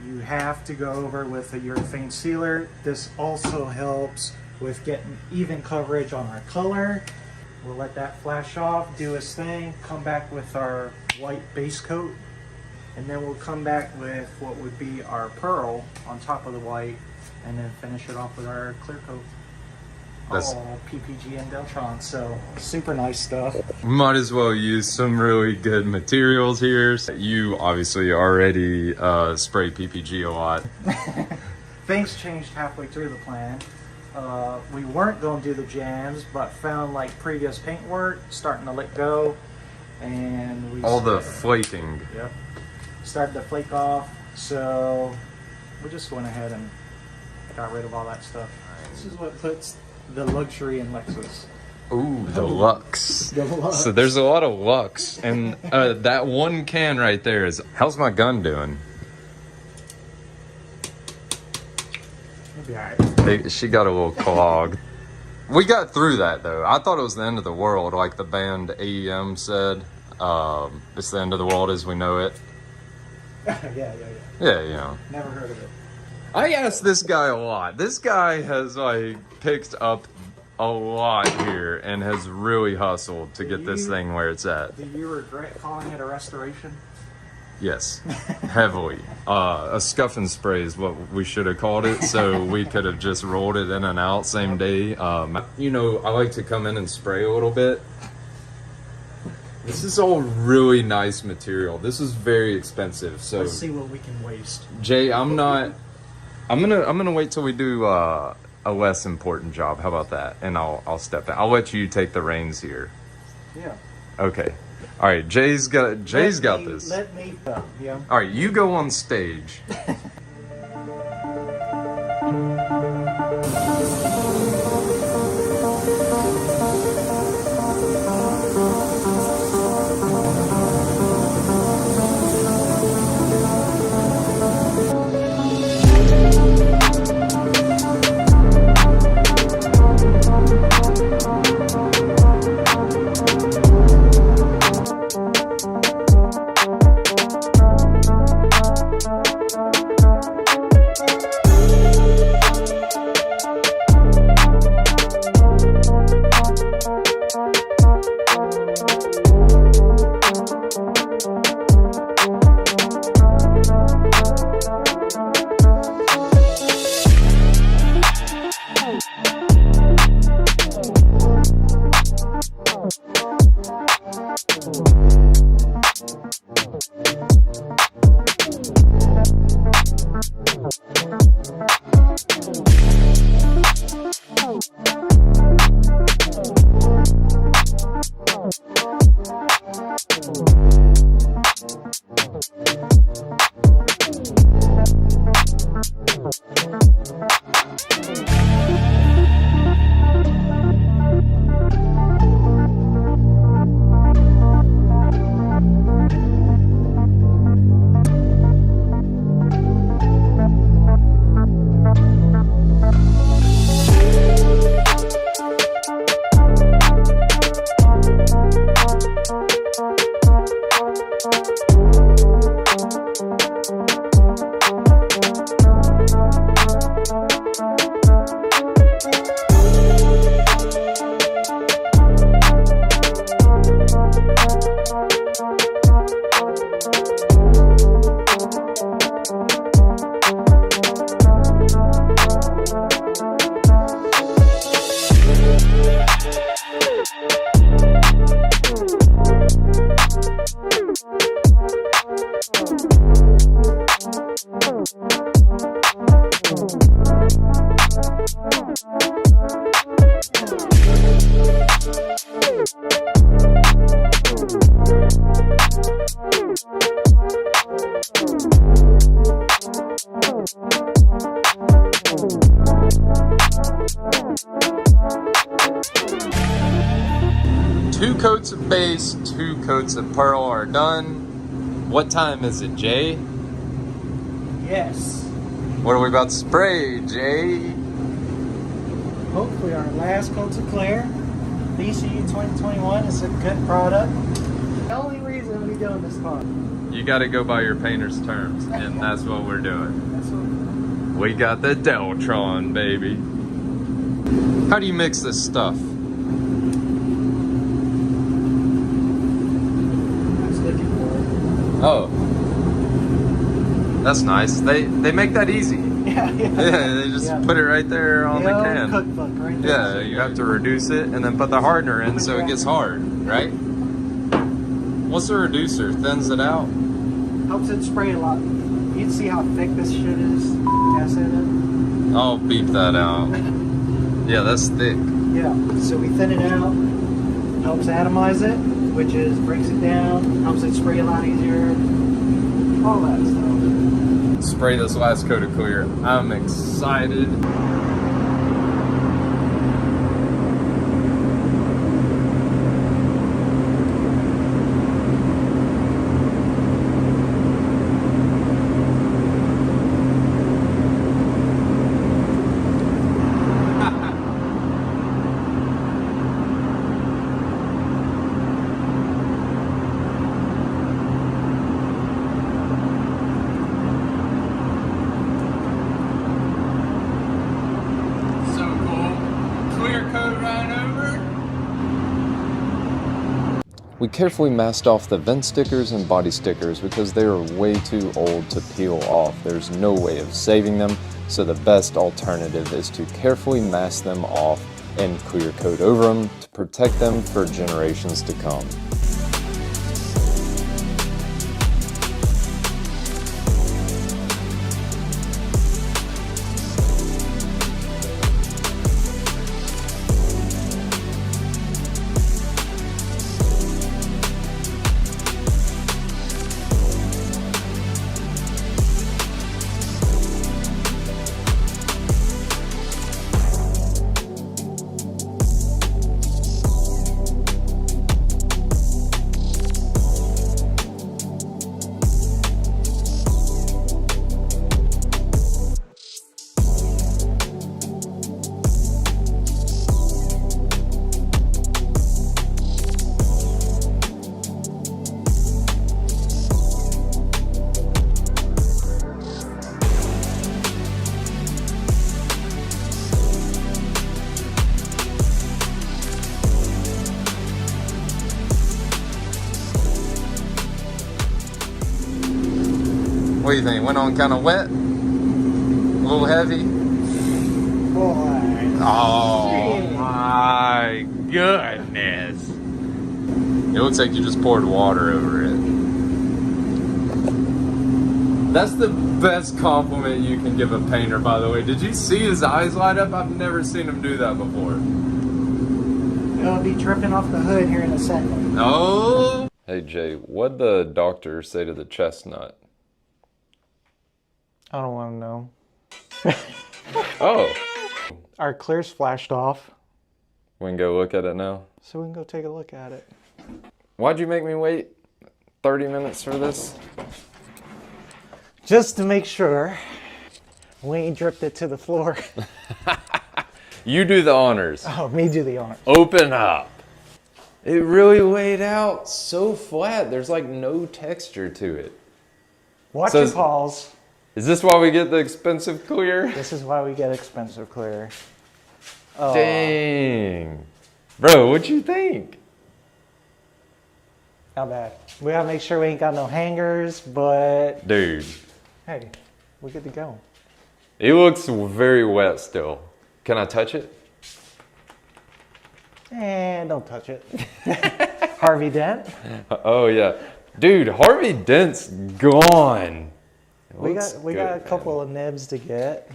You have to go over with a urethane sealer. This also helps with getting even coverage on our color. We'll let that flash off, do its thing, come back with our white base coat, and then we'll come back with what would be our pearl on top of the white, and then finish it off with our clear coat. All PPG and Deltron, so super nice stuff. Might as well use some really good materials here. You obviously already spray PPG a lot. Things changed halfway through the plan. We weren't going to do the jams, but found like previous paint work starting to let go, and we all the flaking. Yep, started to flake off. So we just went ahead and got rid of all that stuff. This is what puts the luxury in Lexus. Ooh, the Lux. The Lux. So there's a lot of Lux, and that one can right there is. How's my gun doing? It'll be alright. She got a little clog. We got through that though. I thought it was the end of the world, like the band AEM said. It's the end of the world as we know it. Yeah. Yeah, you know. Never heard of it. I asked this guy a lot. This guy has like picked up a lot here and has really hustled to get this thing where it's at. Do you regret calling it a restoration? Yes, heavily. A scuff and spray is what we should have called it, so we could have just rolled it in and out same day. You know, I like to come in and spray a little bit. This is all really nice material. This is very expensive. So Let's see what we can waste. Jay, I'm gonna wait till we do a less important job. How about that? And I'll step in. I'll let you take the reins here. Yeah. Okay. All right. Jay's got this. Let me. Yeah. All right. You go on stage. Two coats of base, 2 coats of pearl are done. What time is it, Jay? Yes. What are we about to spray, Jay? Hopefully our last coats of clear. BCU 2021 is a good product. The only reason we're doing this car. You got to go by your painter's terms, and that's what we're doing. That's what We got the Deltron, baby. How do you mix this stuff? Oh, that's nice. They make that easy. Yeah, they just put it right there on the can. Cookbook right there. Yeah, you have to reduce it and then put the hardener in so it gets hard, right? What's the reducer? Thins it out? Helps it spray a lot. You can see how thick this shit is. I'll beep that out. Yeah, that's thick. Yeah, so we thin it out. Helps atomize it, which is breaks it down, helps it spray a lot easier, all that stuff. Spray this last coat of clear. I'm excited. We carefully masked off the vent stickers and body stickers because they are way too old to peel off. There's no way of saving them, so the best alternative is to carefully mask them off and clear coat over them to protect them for generations to come. What do you think? Went on kind of wet? A little heavy? Boy. Oh my goodness. It looks like you just poured water over it. That's the best compliment you can give a painter, by the way. Did you see his eyes light up? I've never seen him do that before. It'll be dripping off the hood here in a second. Oh! Hey Jay, what'd the doctor say to the chestnut? I don't want to know. Oh. Our clear's flashed off, We can go look at it now. so we can go take a look at it. Why'd you make me wait 30 minutes for this? Just to make sure we ain't dripped it to the floor. You do the honors. Oh, me do the honors. Open up. It really laid out so flat. There's like no texture to it. Watch So your paws. Is this why we get the expensive clear? This is why we get expensive clear. Dang. Bro, what'd you think? Not bad. We gotta make sure we ain't got no hangers, but Dude. hey, we're good to go. It looks very wet still. Can I touch it? And don't touch it. Harvey Dent. Oh yeah. Dude, Harvey Dent's gone. We got a couple of nibs to get.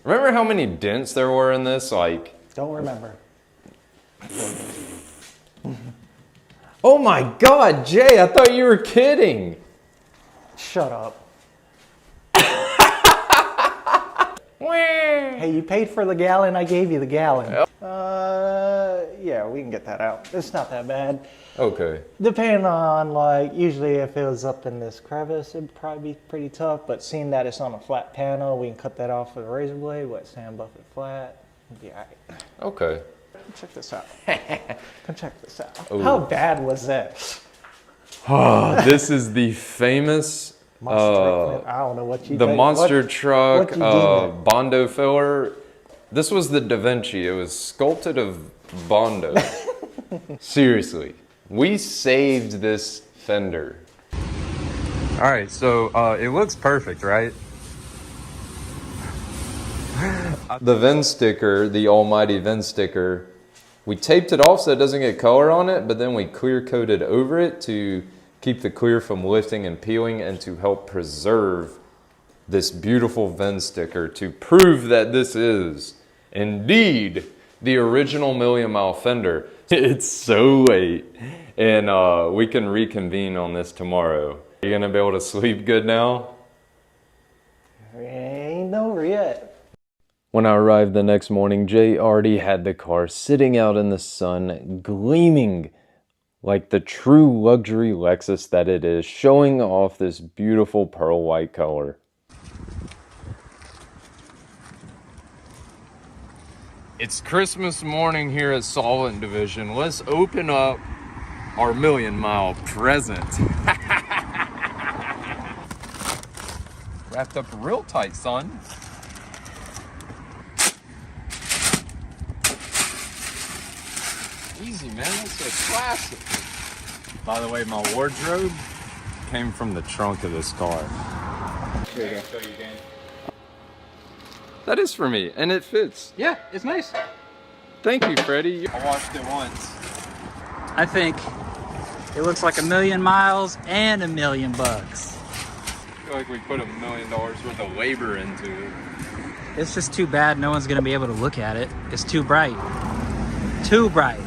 Remember how many dents there were in this? Like, Don't remember. oh my God, Jay, I thought you were kidding. Shut up. Hey, you paid for the gallon, I gave you the gallon. Yeah, we can get that out. It's not that bad. Okay. Depending on, like, usually if it was up in this crevice, it'd probably be pretty tough, but seeing that it's on a flat panel, we can cut that off with a razor blade, wet sand, buff it flat, it'll be all right. Okay. Check this out. Come check this out. Ooh. How bad was this? Oh, this is the famous I don't know what you the did. monster truck what you did there? Bondo filler. This was the Da Vinci. It was sculpted of Bondo. Seriously, we saved this Fender. All right, so it looks perfect, right? The VIN sticker, the almighty VIN sticker, we taped it off so it doesn't get color on it, but then we clear coated over it to keep the clear from lifting and peeling and to help preserve this beautiful VIN sticker to prove that this is indeed the original Million Mile Fender. It's so late and we can reconvene on this tomorrow. Are you gonna be able to sleep good now? It ain't over yet. When I arrived the next morning, Jay already had the car sitting out in the sun, gleaming like the true luxury Lexus that it is, showing off this beautiful pearl white color. It's Christmas morning here at Solvent Division. Let's open up our Million Mile present. Wrapped up real tight, son. Easy, man, that's a classic. By the way, my wardrobe came from the trunk of this car. Here you go. That is for me, and it fits. Yeah, it's nice. Thank you, Freddie. I washed it once. I think it looks like 1,000,000 miles and $1 million. I feel like we put $1 million worth of labor into it. It's just too bad no one's gonna be able to look at it. It's too bright. Too bright.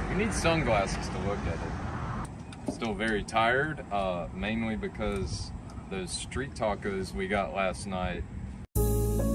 We need sunglasses to look at it. Still very tired, mainly because those street tacos we got last night.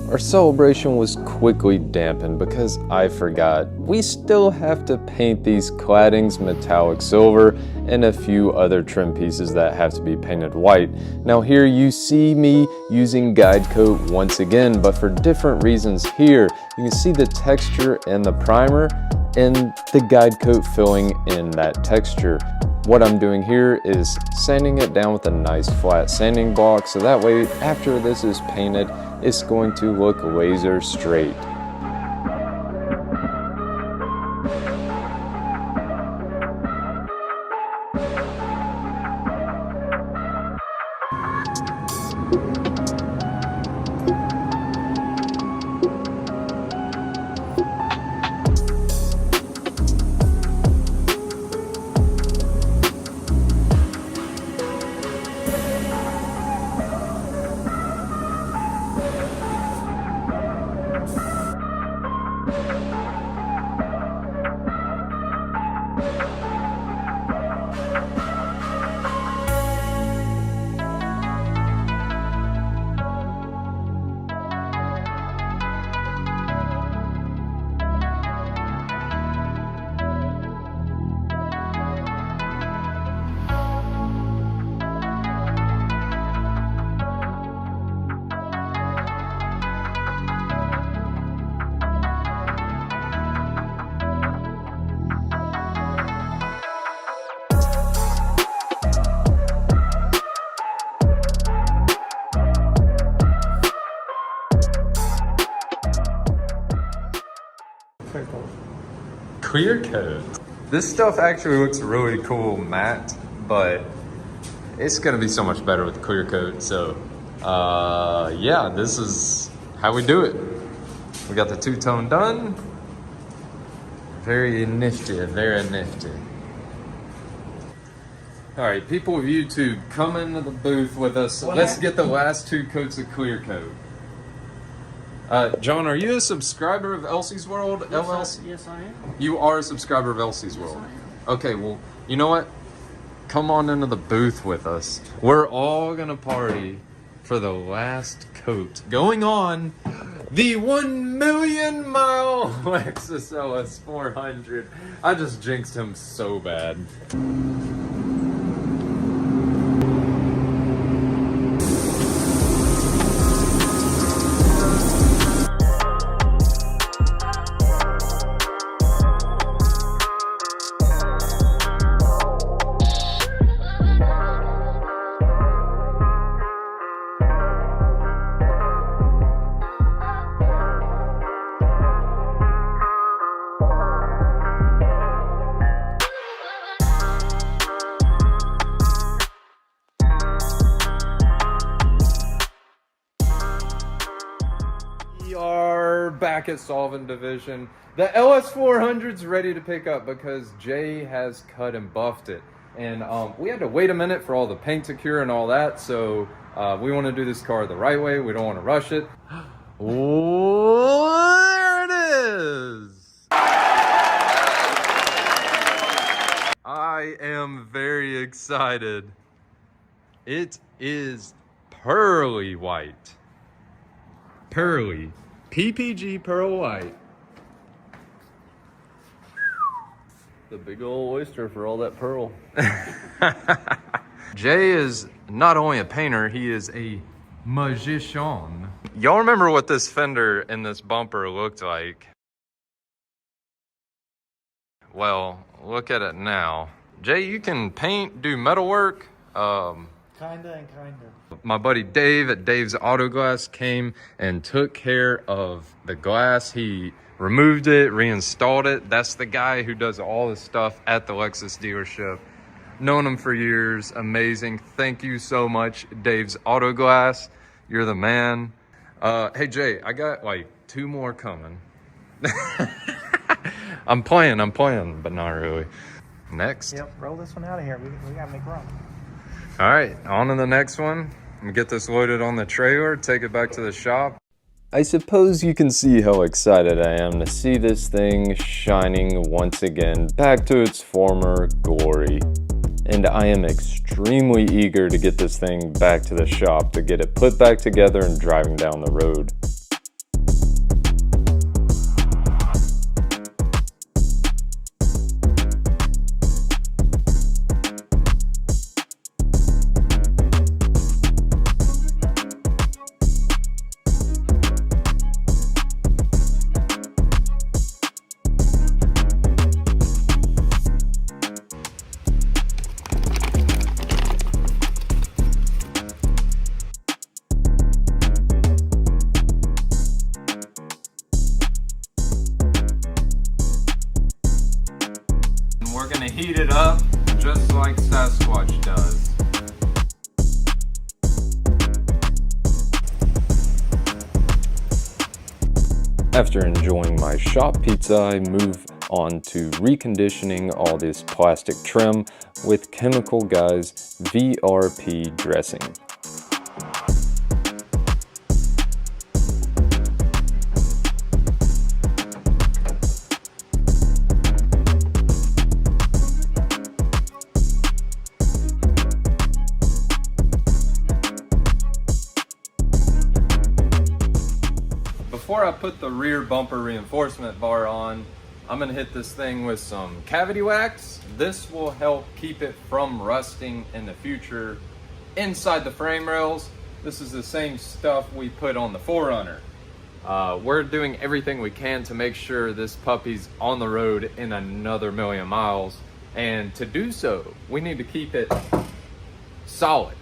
Our celebration was quickly dampened because I forgot. We still have to paint these claddings metallic silver and a few other trim pieces that have to be painted white. Now here you see me using guide coat once again, but for different reasons here. You can see the texture and the primer and the guide coat filling in that texture. What I'm doing here is sanding it down with a nice flat sanding block so that way after this is painted, it's going to look laser straight. clear coat. Clear coat. This stuff actually looks really cool matte, but it's gonna be so much better with the clear coat. So yeah, this is how we do it. We got the two-tone done. Very nifty, very nifty. All right, people of YouTube, come into the booth with us. Let's get the last 2 coats of clear coat. John, are you a subscriber of Elsie's World? Yes, I am. You are a subscriber of Elsie's World. Okay, well, you know what? Come on into the booth with us. We're all gonna party for the last coat going on the 1 million mile Lexus LS 400. I just jinxed him so bad. We are back at Solvent Division. The LS400's ready to pick up because Jay has cut and buffed it. And we had to wait a minute for all the paint to cure and all that, so we want to do this car the right way. We don't want to rush it. There it is! I am very excited. It is pearly white. Pearly. PPG pearl white. The big old oyster for all that pearl. Jay is not only a painter, he is a magician. Y'all remember what this fender and this bumper looked like? Well, look at it now. Jay, you can paint, do metal work. Kinda and kinda. My buddy Dave at Dave's Auto Glass came and took care of the glass. He removed it, reinstalled it. That's the guy who does all this stuff at the Lexus dealership. Known him for years. Amazing. Thank you so much, Dave's Auto Glass. You're the man. Hey Jay, I got like 2 more coming. I'm playing, but not really. Next. Yep, roll this one out of here. We gotta make room. All right, on to the next one. I'm gonna get this loaded on the trailer, take it back to the shop. I suppose you can see how excited I am to see this thing shining once again back to its former glory. And I am extremely eager to get this thing back to the shop to get it put back together and driving down the road. We're gonna heat it up just like Sasquatch does. After enjoying my shop pizza, I move on to reconditioning all this plastic trim with Chemical Guy's VRP dressing. Before I put the rear bumper reinforcement bar on, I'm gonna hit this thing with some cavity wax. This will help keep it from rusting in the future. Inside the frame rails, this is the same stuff we put on the 4Runner. We're doing everything we can to make sure this puppy's on the road in another 1,000,000 miles. And to do so, we need to keep it solid.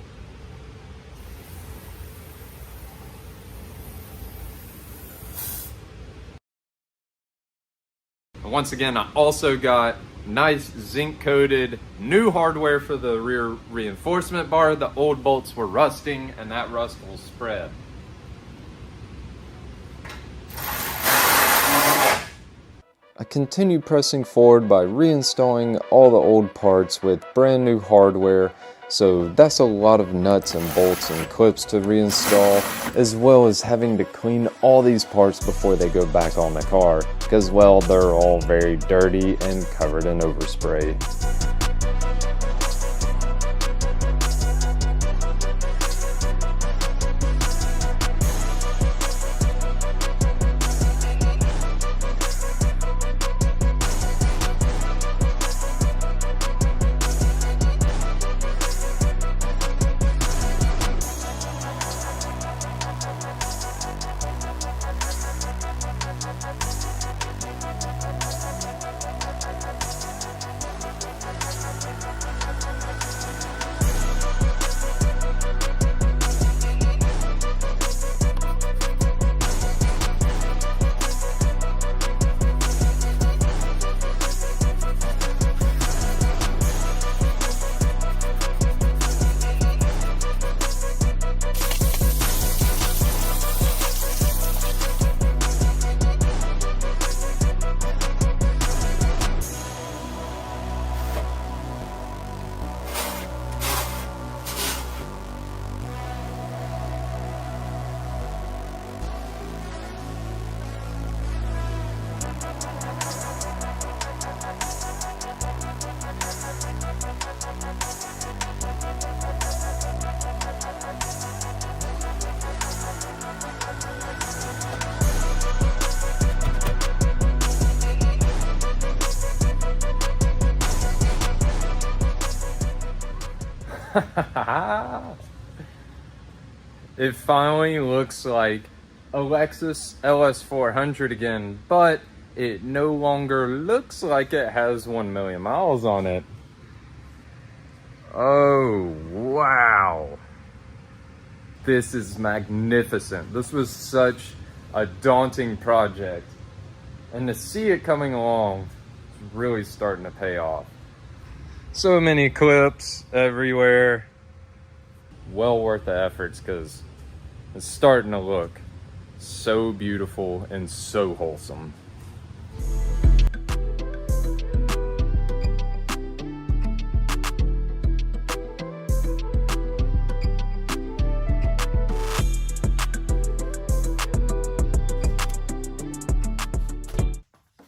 And once again, I also got nice zinc coated new hardware for the rear reinforcement bar. The old bolts were rusting and that rust will spread. I continued pressing forward by reinstalling all the old parts with brand new hardware, so that's a lot of nuts and bolts and clips to reinstall, as well as having to clean all these parts before they go back on the car, because well, they're all very dirty and covered in overspray. It finally looks like a Lexus LS 400 again, but it no longer looks like it has 1 million miles on it. Oh, wow. This is magnificent. This was such a daunting project, and to see it coming along is really starting to pay off. So many clips everywhere. Well worth the efforts because it's starting to look so beautiful and so wholesome.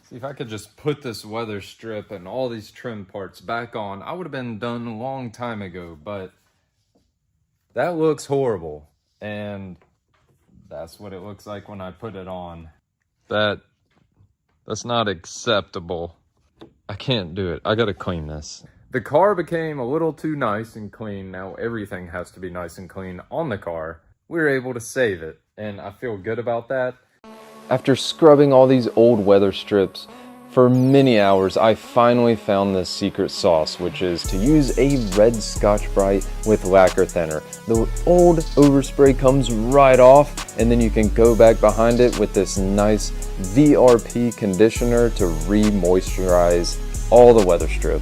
See, if I could just put this weather strip and all these trim parts back on, I would have been done a long time ago, but that looks horrible. And that's what it looks like when I put it on. That's not acceptable. I can't do it. I gotta clean this. The car became a little too nice and clean. Now everything has to be nice and clean on the car. We were able to save it, and I feel good about that. After scrubbing all these old weather strips for many hours, I finally found the secret sauce, which is to use a red Scotch-Brite with lacquer thinner. The old overspray comes right off, and then you can go back behind it with this nice VRP conditioner to re-moisturize all the weather strip.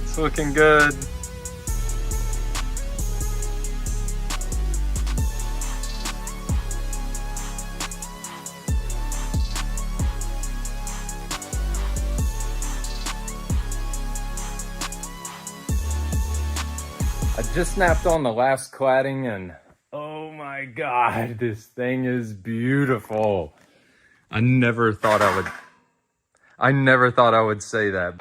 It's looking good. I just snapped on the last cladding and oh my my God, this thing is beautiful. I never thought I would say that.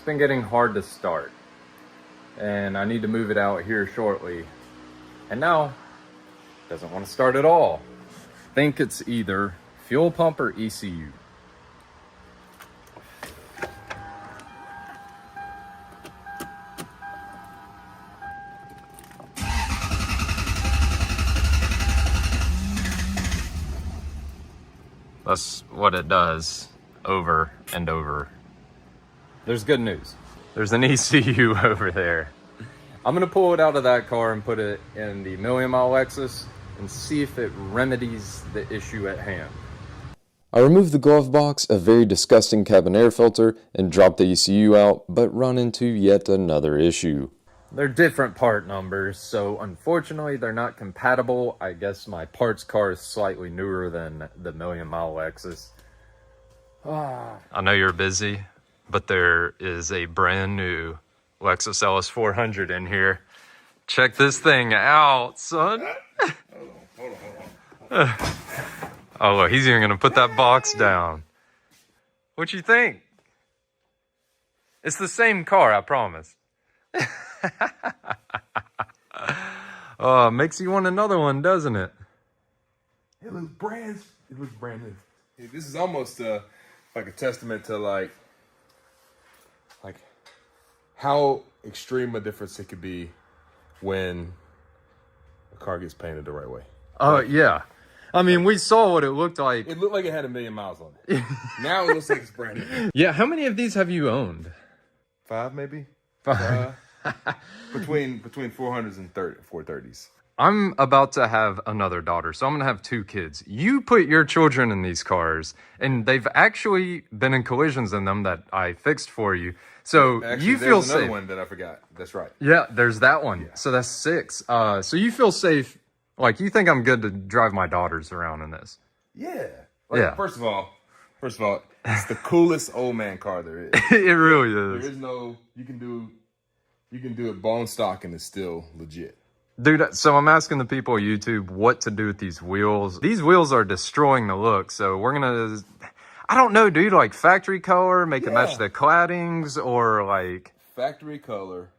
Been getting hard to start, and I need to move it out here shortly, and now it doesn't want to start at all. I think it's either fuel pump or ECU. That's what it does over and over. There's good news. There's an ECU over there. I'm gonna pull it out of that car and put it in the million mile Lexus and see if it remedies the issue at hand. I removed the glove box, a very disgusting cabin air filter, and dropped the ECU out, but run into yet another issue. They're different part numbers, so unfortunately they're not compatible. I guess my parts car is slightly newer than the million mile Lexus. I know you're busy, but there is a brand new Lexus LS 400 in here. Check this thing out, son. Hold on. Oh, look, he's even gonna put that box down. What you think? It's the same car, I promise. Oh, makes you want another one, doesn't it? It looks brand new. Hey, this is almost like a testament to like how extreme a difference it could be when a car gets painted the right way. Oh, yeah. I mean, we saw what it looked like. It looked like it had 1 million miles on it. Now it looks like it's brand new. Yeah, how many of these have you owned? 5 maybe? 5. Between 400s and 430s. I'm about to have another daughter, so I'm going to have 2 kids. You put your children in these cars, and they've actually been in collisions in them that I fixed for you. So Actually, you feel there's another safe. one that I forgot. That's right. Yeah, there's that one. Yeah. So that's 6. So you feel safe. Like, you think I'm good to drive my daughters around in this? Yeah. Yeah. First of all, it's the coolest old man car there is. It really is. There is no, you can do it bone stock and it's still legit. Dude, so I'm asking the people on YouTube what to do with these wheels. These wheels are destroying the look, so we're gonna, I don't know, dude, like factory color, make it match the claddings, or like... Factory color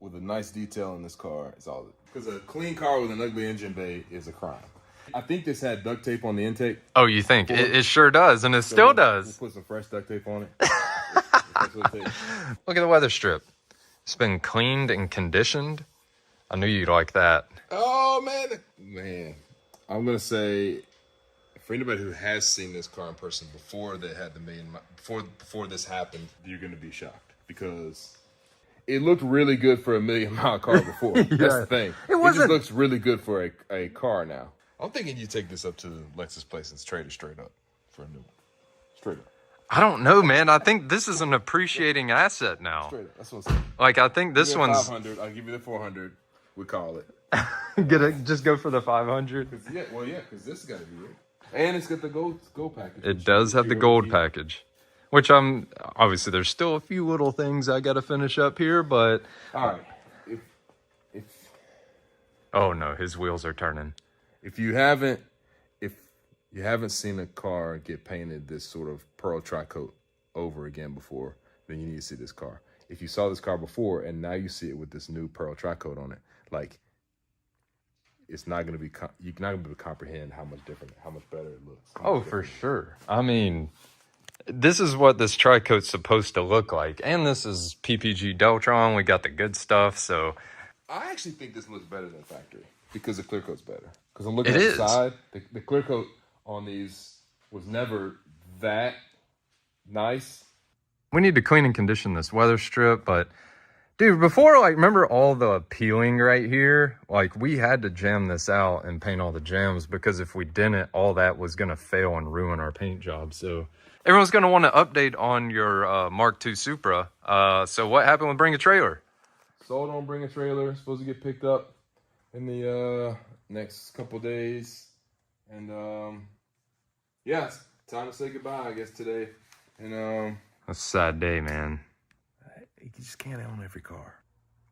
with a nice detail in this car is all. Because a clean car with an ugly engine bay is a crime. I think this had duct tape on the intake. Oh, you think? It sure does, and it still does. We'll put some fresh duct tape on it. Look at the weather strip. It's been cleaned and conditioned. I knew you'd like that. Oh, man. I'm going to say, for anybody who has seen this car in person before they had before this happened, you're going to be shocked. Because it looked really good for a 1 million mile car before. Yeah. That's the thing. It just looks really good for a car now. I'm thinking you take this up to the Lexus place and trade it straight up for a new one. Straight up. I don't know, man. I think this is an appreciating asset now. Straight up. That's what I'm saying. Like, I think this one's... 500. I'll give you the 400. We call it. Just go for the 500. Because this got to be it. And it's got the gold package. It does have the gold package, which I'm obviously there's still a few little things I got to finish up here, but all right. If oh no, his wheels are turning. If you haven't seen a car get painted this sort of pearl tri-coat over again before, then you need to see this car. If you saw this car before and now you see it with this new pearl tri-coat on it, like, it's not going to be, you're not going to be able to comprehend how much better it looks. Oh, for sure. I mean, This is what this tri-coat's supposed to look like. And this is PPG Deltron. We got the good stuff, so. I actually think this looks better than factory because the clear coat's better. Because I'm looking It at is. the side. The clear coat on these was never that nice. We need to clean and condition this weather strip, but dude, before, like, remember all the peeling right here? Like, we had to jam this out and paint all the jams because if we didn't, all that was going to fail and ruin our paint job. So everyone's going to want to update on your Mark II Supra. So what happened with Bring a Trailer? Sold on Bring a Trailer. Supposed to get picked up in the next couple days. And yeah, it's time to say goodbye, I guess, today. And That's a sad day, man. you just can't own every car.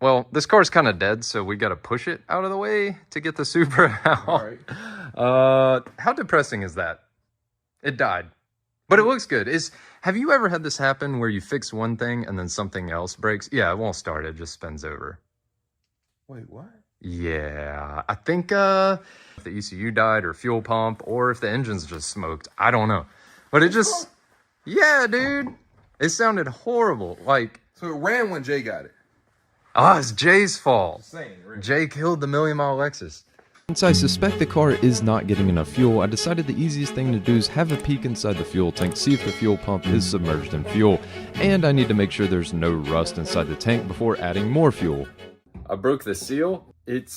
Well, this car's kind of dead, so we got to push it out of the way to get the Supra out. All right. How depressing is that? It died. But it looks good. Have you ever had this happen where you fix one thing and then something else breaks? Yeah, it won't start. It just spins over. Wait, what? Yeah, I think if the ECU died or fuel pump or if the engine's just smoked. I don't know. But it just, yeah, dude. It sounded horrible. Like, so it ran when Jay got it. It's Jay's fault. Jay killed the $1 million Lexus. Since I suspect the car is not getting enough fuel, I decided the easiest thing to do is have a peek inside the fuel tank, see if the fuel pump is submerged in fuel. And I need to make sure there's no rust inside the tank before adding more fuel. I broke the seal. It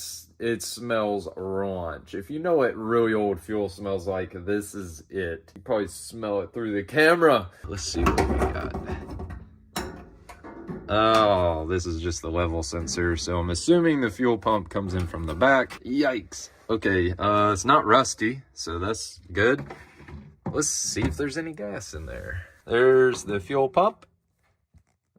smells raunch. If you know what really old fuel smells like, this is it. You probably smell it through the camera. Let's see what we got. Oh, this is just the level sensor, so I'm assuming the fuel pump comes in from the back. Yikes. Okay, it's not rusty, so that's good. Let's see if there's any gas in there. There's the fuel pump,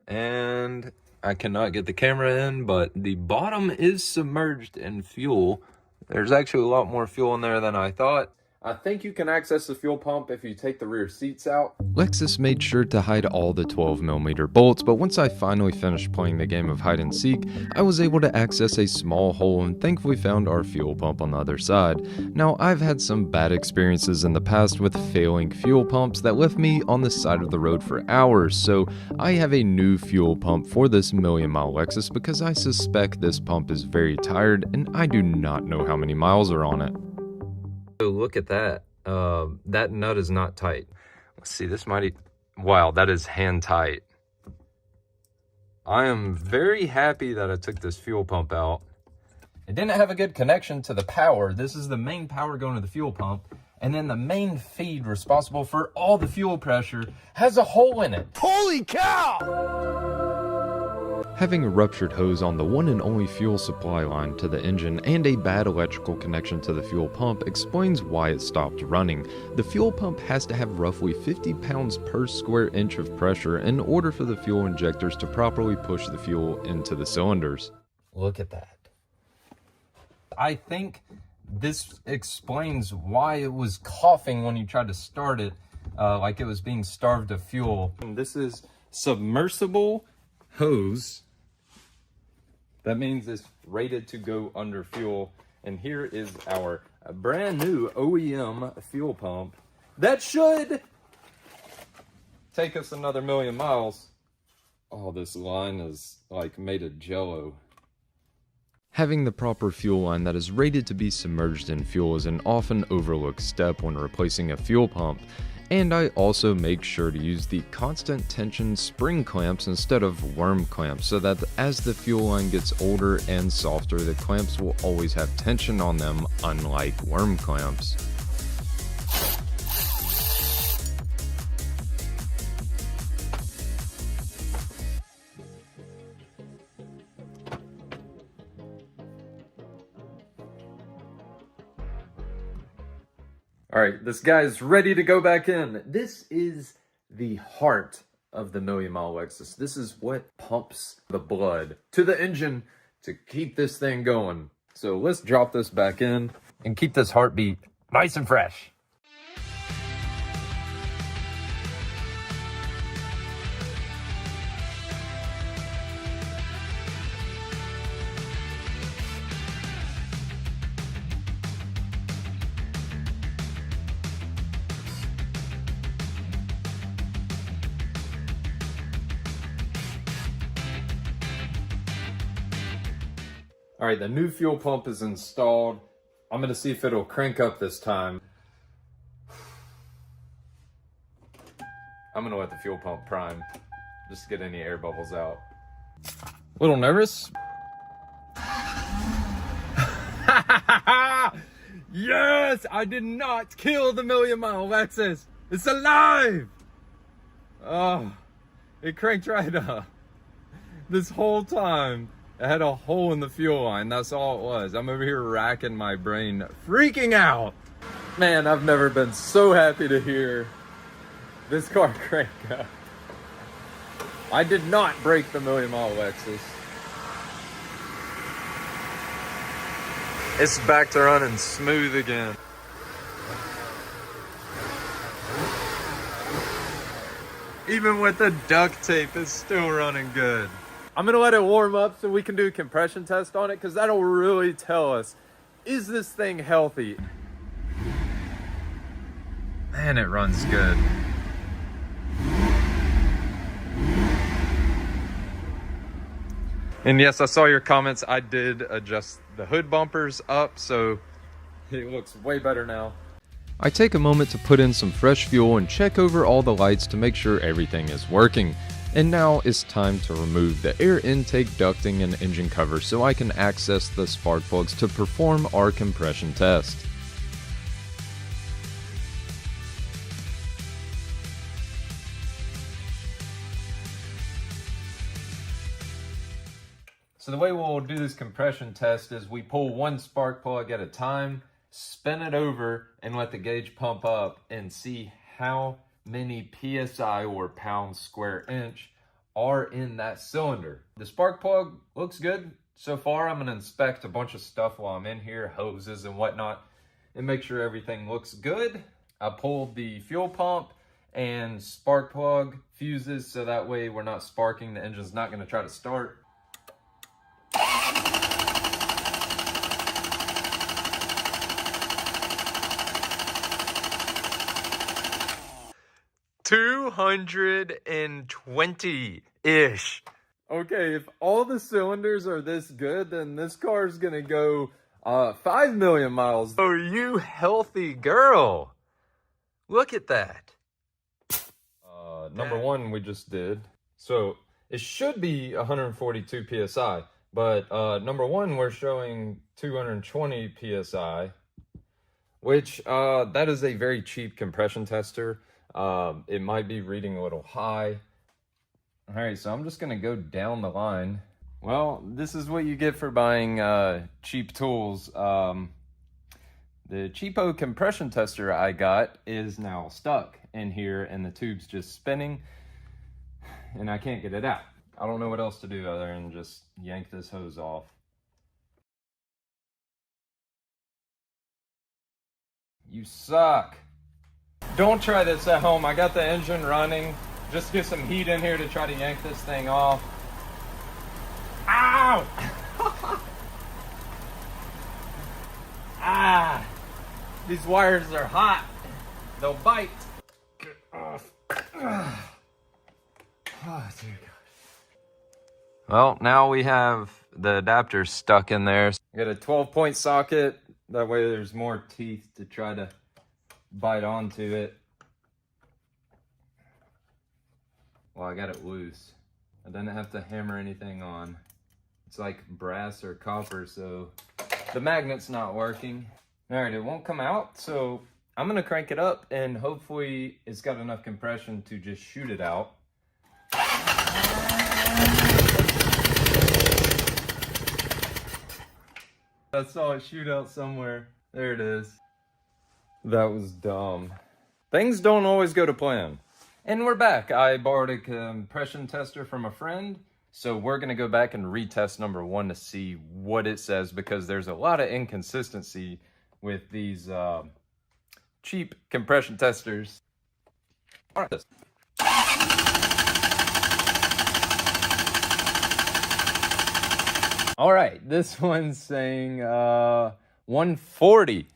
and I cannot get the camera in, but the bottom is submerged in fuel. There's actually a lot more fuel in there than I thought. I think you can access the fuel pump if you take the rear seats out. Lexus made sure to hide all the 12mm bolts, but once I finally finished playing the game of hide and seek, I was able to access a small hole and thankfully found our fuel pump on the other side. Now, I've had some bad experiences in the past with failing fuel pumps that left me on the side of the road for hours, so I have a new fuel pump for this $1 million Lexus because I suspect this pump is very tired and I do not know how many miles are on it. So look at that. That nut is not tight. Let's see, this might... Wow, that is hand tight. I am very happy that I took this fuel pump out. It didn't have a good connection to the power. This is the main power going to the fuel pump. And then the main feed responsible for all the fuel pressure has a hole in it. Holy cow! Having a ruptured hose on the one and only fuel supply line to the engine and a bad electrical connection to the fuel pump explains why it stopped running. The fuel pump has to have roughly 50 pounds per square inch of pressure in order for the fuel injectors to properly push the fuel into the cylinders. Look at that. I think this explains why it was coughing when you tried to start it, like it was being starved of fuel. And this is submersible hose. That means it's rated to go under fuel. And here is our brand new OEM fuel pump that should take us another 1 million miles. Oh, this line is like made of jello. Having the proper fuel line that is rated to be submerged in fuel is an often overlooked step when replacing a fuel pump. And I also make sure to use the constant tension spring clamps instead of worm clamps so that as the fuel line gets older and softer, the clamps will always have tension on them, unlike worm clamps. All right, this guy's ready to go back in. This is the heart of the $1 million Lexus. This is what pumps the blood to the engine to keep this thing going. So let's drop this back in and keep this heartbeat nice and fresh. All right, the new fuel pump is installed. I'm gonna see if it'll crank up this time. I'm gonna let the fuel pump prime, just to get any air bubbles out. Little nervous? Yes! I did not kill the million-mile Lexus! It's alive! Oh, it cranked right up. This whole time, it had a hole in the fuel line. That's all it was. I'm over here racking my brain, freaking out. Man, I've never been so happy to hear this car crank up. I did not break the million-mile Lexus. It's back to running smooth again. Even with the duct tape, it's still running good. I'm gonna let it warm up so we can do a compression test on it, because that'll really tell us, is this thing healthy? Man, it runs good. And yes, I saw your comments. I did adjust the hood bumpers up, so it looks way better now. I take a moment to put in some fresh fuel and check over all the lights to make sure everything is working. And now it's time to remove the air intake ducting and engine cover so I can access the spark plugs to perform our compression test. So the way we'll do this compression test is we pull one spark plug at a time, spin it over, and let the gauge pump up and see how many PSI or pounds square inch are in that cylinder. The spark plug looks good so far. I'm gonna inspect a bunch of stuff while I'm in here, hoses and whatnot, and make sure everything looks good. I pulled the fuel pump and spark plug fuses so that way we're not sparking, the engine's not gonna try to start. $220-ish. Okay, if all the cylinders are this good, then this car is gonna go 5 million miles. Oh, you healthy girl. Look at that. Number one we just did. So it should be 142 PSI, but number one we're showing 220 PSI, which that is a very cheap compression tester. It might be reading a little high. All right, so I'm just gonna go down the line. Well, this is what you get for buying cheap tools. The cheapo compression tester I got is now stuck in here and the tube's just spinning and I can't get it out. I don't know what else to do other than just yank this hose off. You suck. Don't try this at home. I got the engine running. Just get some heat in here to try to yank this thing off. Ow! Ah! These wires are hot. They'll bite. Get off. Oh, dear God. Well, now we have the adapter stuck in there. I got a 12-point socket. That way there's more teeth to try to bite onto it. Well, I got it loose. I didn't have to hammer anything on. It's like brass or copper, so the magnet's not working. All right, it won't come out, so I'm gonna crank it up and hopefully it's got enough compression to just shoot it out. I saw it shoot out somewhere. There it is. That was dumb. Things don't always go to plan. And we're back. I borrowed a compression tester from a friend, so we're gonna go back and retest number one to see what it says, because there's a lot of inconsistency with these cheap compression testers. All right. All right, this one's saying 140.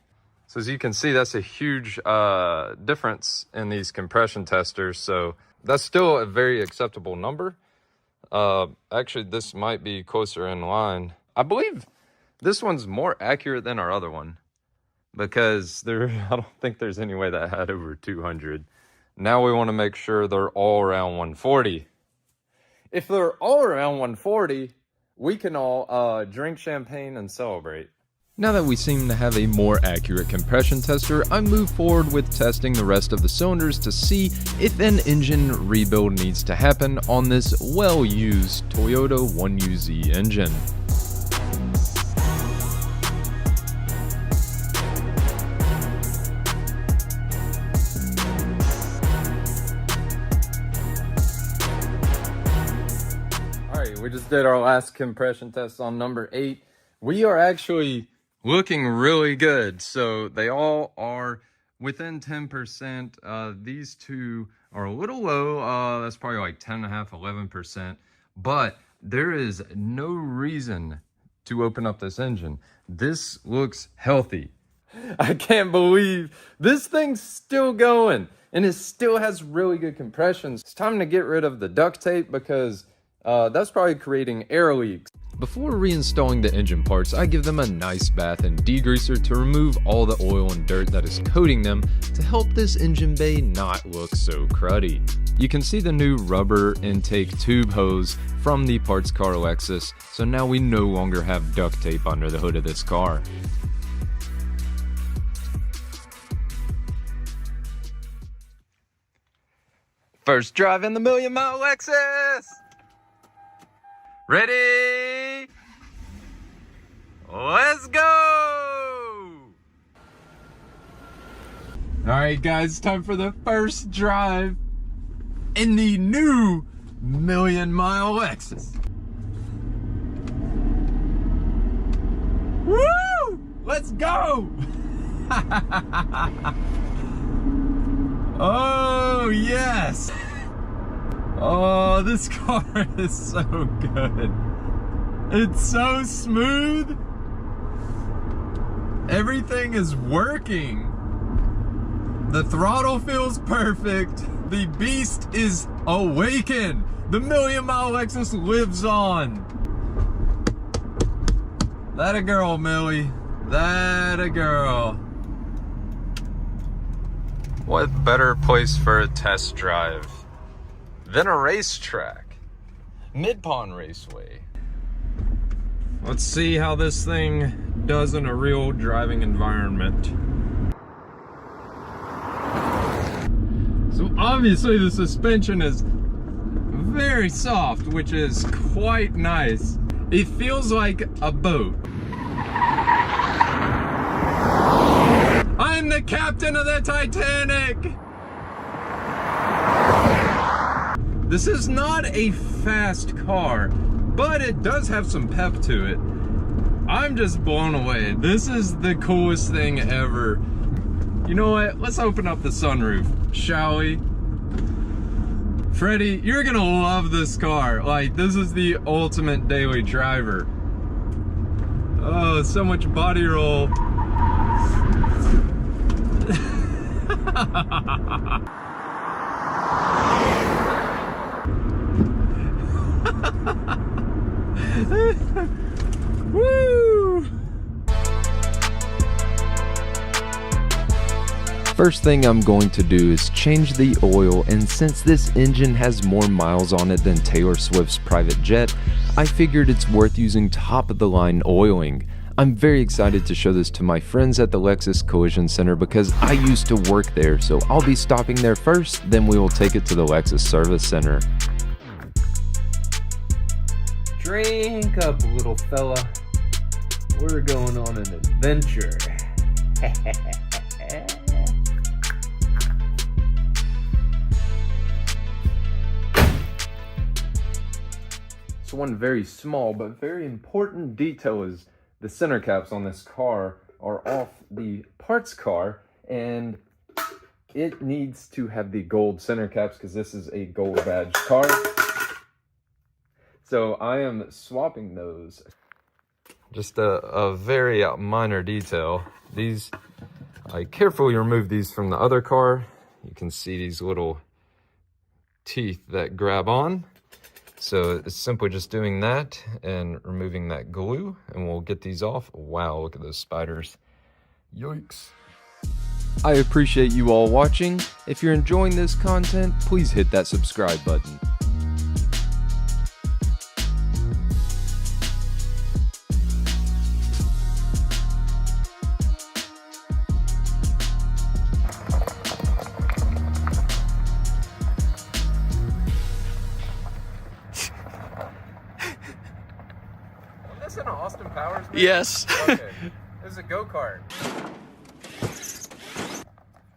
So as you can see, that's a huge difference in these compression testers. So that's still a very acceptable number. Actually, this might be closer in line. I believe This one's more accurate than our other one because I don't think there's any way that had over 200. Now we want to make sure they're all around 140. If they're all around 140, we can all drink champagne and celebrate. Now that we seem to have a more accurate compression tester, I move forward with testing the rest of the cylinders to see if an engine rebuild needs to happen on this well-used Toyota 1UZ engine. Alright, we just did our last compression test on number 8. We are actually looking really good. So they all are within 10%. These two are a little low. That's probably like 10.5, 11%. But there is no reason to open up this engine. This looks healthy. I can't believe this thing's still going. And it still has really good compression. It's time to get rid of the duct tape because that's probably creating air leaks. Before reinstalling the engine parts, I give them a nice bath and degreaser to remove all the oil and dirt that is coating them to help this engine bay not look so cruddy. You can see the new rubber intake tube hose from the parts car Lexus, so now we no longer have duct tape under the hood of this car. First drive in the million-mile Lexus! Ready? Let's go! Alright guys, time for the first drive in the new million-mile Lexus. Woo! Let's go! Oh, yes! Oh, this car is so good. It's so smooth. Everything is working. The throttle feels perfect. The beast is awakened. The million-mile Lexus lives on. That a girl, Millie. That a girl. What better place for a test drive than a racetrack? Mid-Pond Raceway. Let's see how this thing does in a real driving environment. So obviously the suspension is very soft, which is quite nice. It feels like a boat. I'm the captain of the Titanic! This is not a fast car, but it does have some pep to it. I'm just blown away. This is the coolest thing ever. You know what? Let's open up the sunroof, shall we? Freddie, you're gonna love this car. Like, this is the ultimate daily driver. Oh, so much body roll. Woo! First thing I'm going to do is change the oil, and since this engine has more miles on it than Taylor Swift's private jet, I figured it's worth using top of the line oiling. I'm very excited to show this to my friends at the Lexus Collision Center because I used to work there, so I'll be stopping there first, then we will take it to the Lexus Service Center. Drink up, little fella. We're going on an adventure. So one very small but very important detail is the center caps on this car are off the parts car, and it needs to have the gold center caps because this is a gold badge car. So I am swapping those. Just a very minor detail. These, I carefully removed these from the other car. You can see these little teeth that grab on. So it's simply just doing that and removing that glue, and we'll get these off. Wow, look at those spiders. Yikes. I appreciate you all watching. If you're enjoying this content, please hit that subscribe button. Is this an Austin Powers movie? Yes. Okay. This is a go-kart.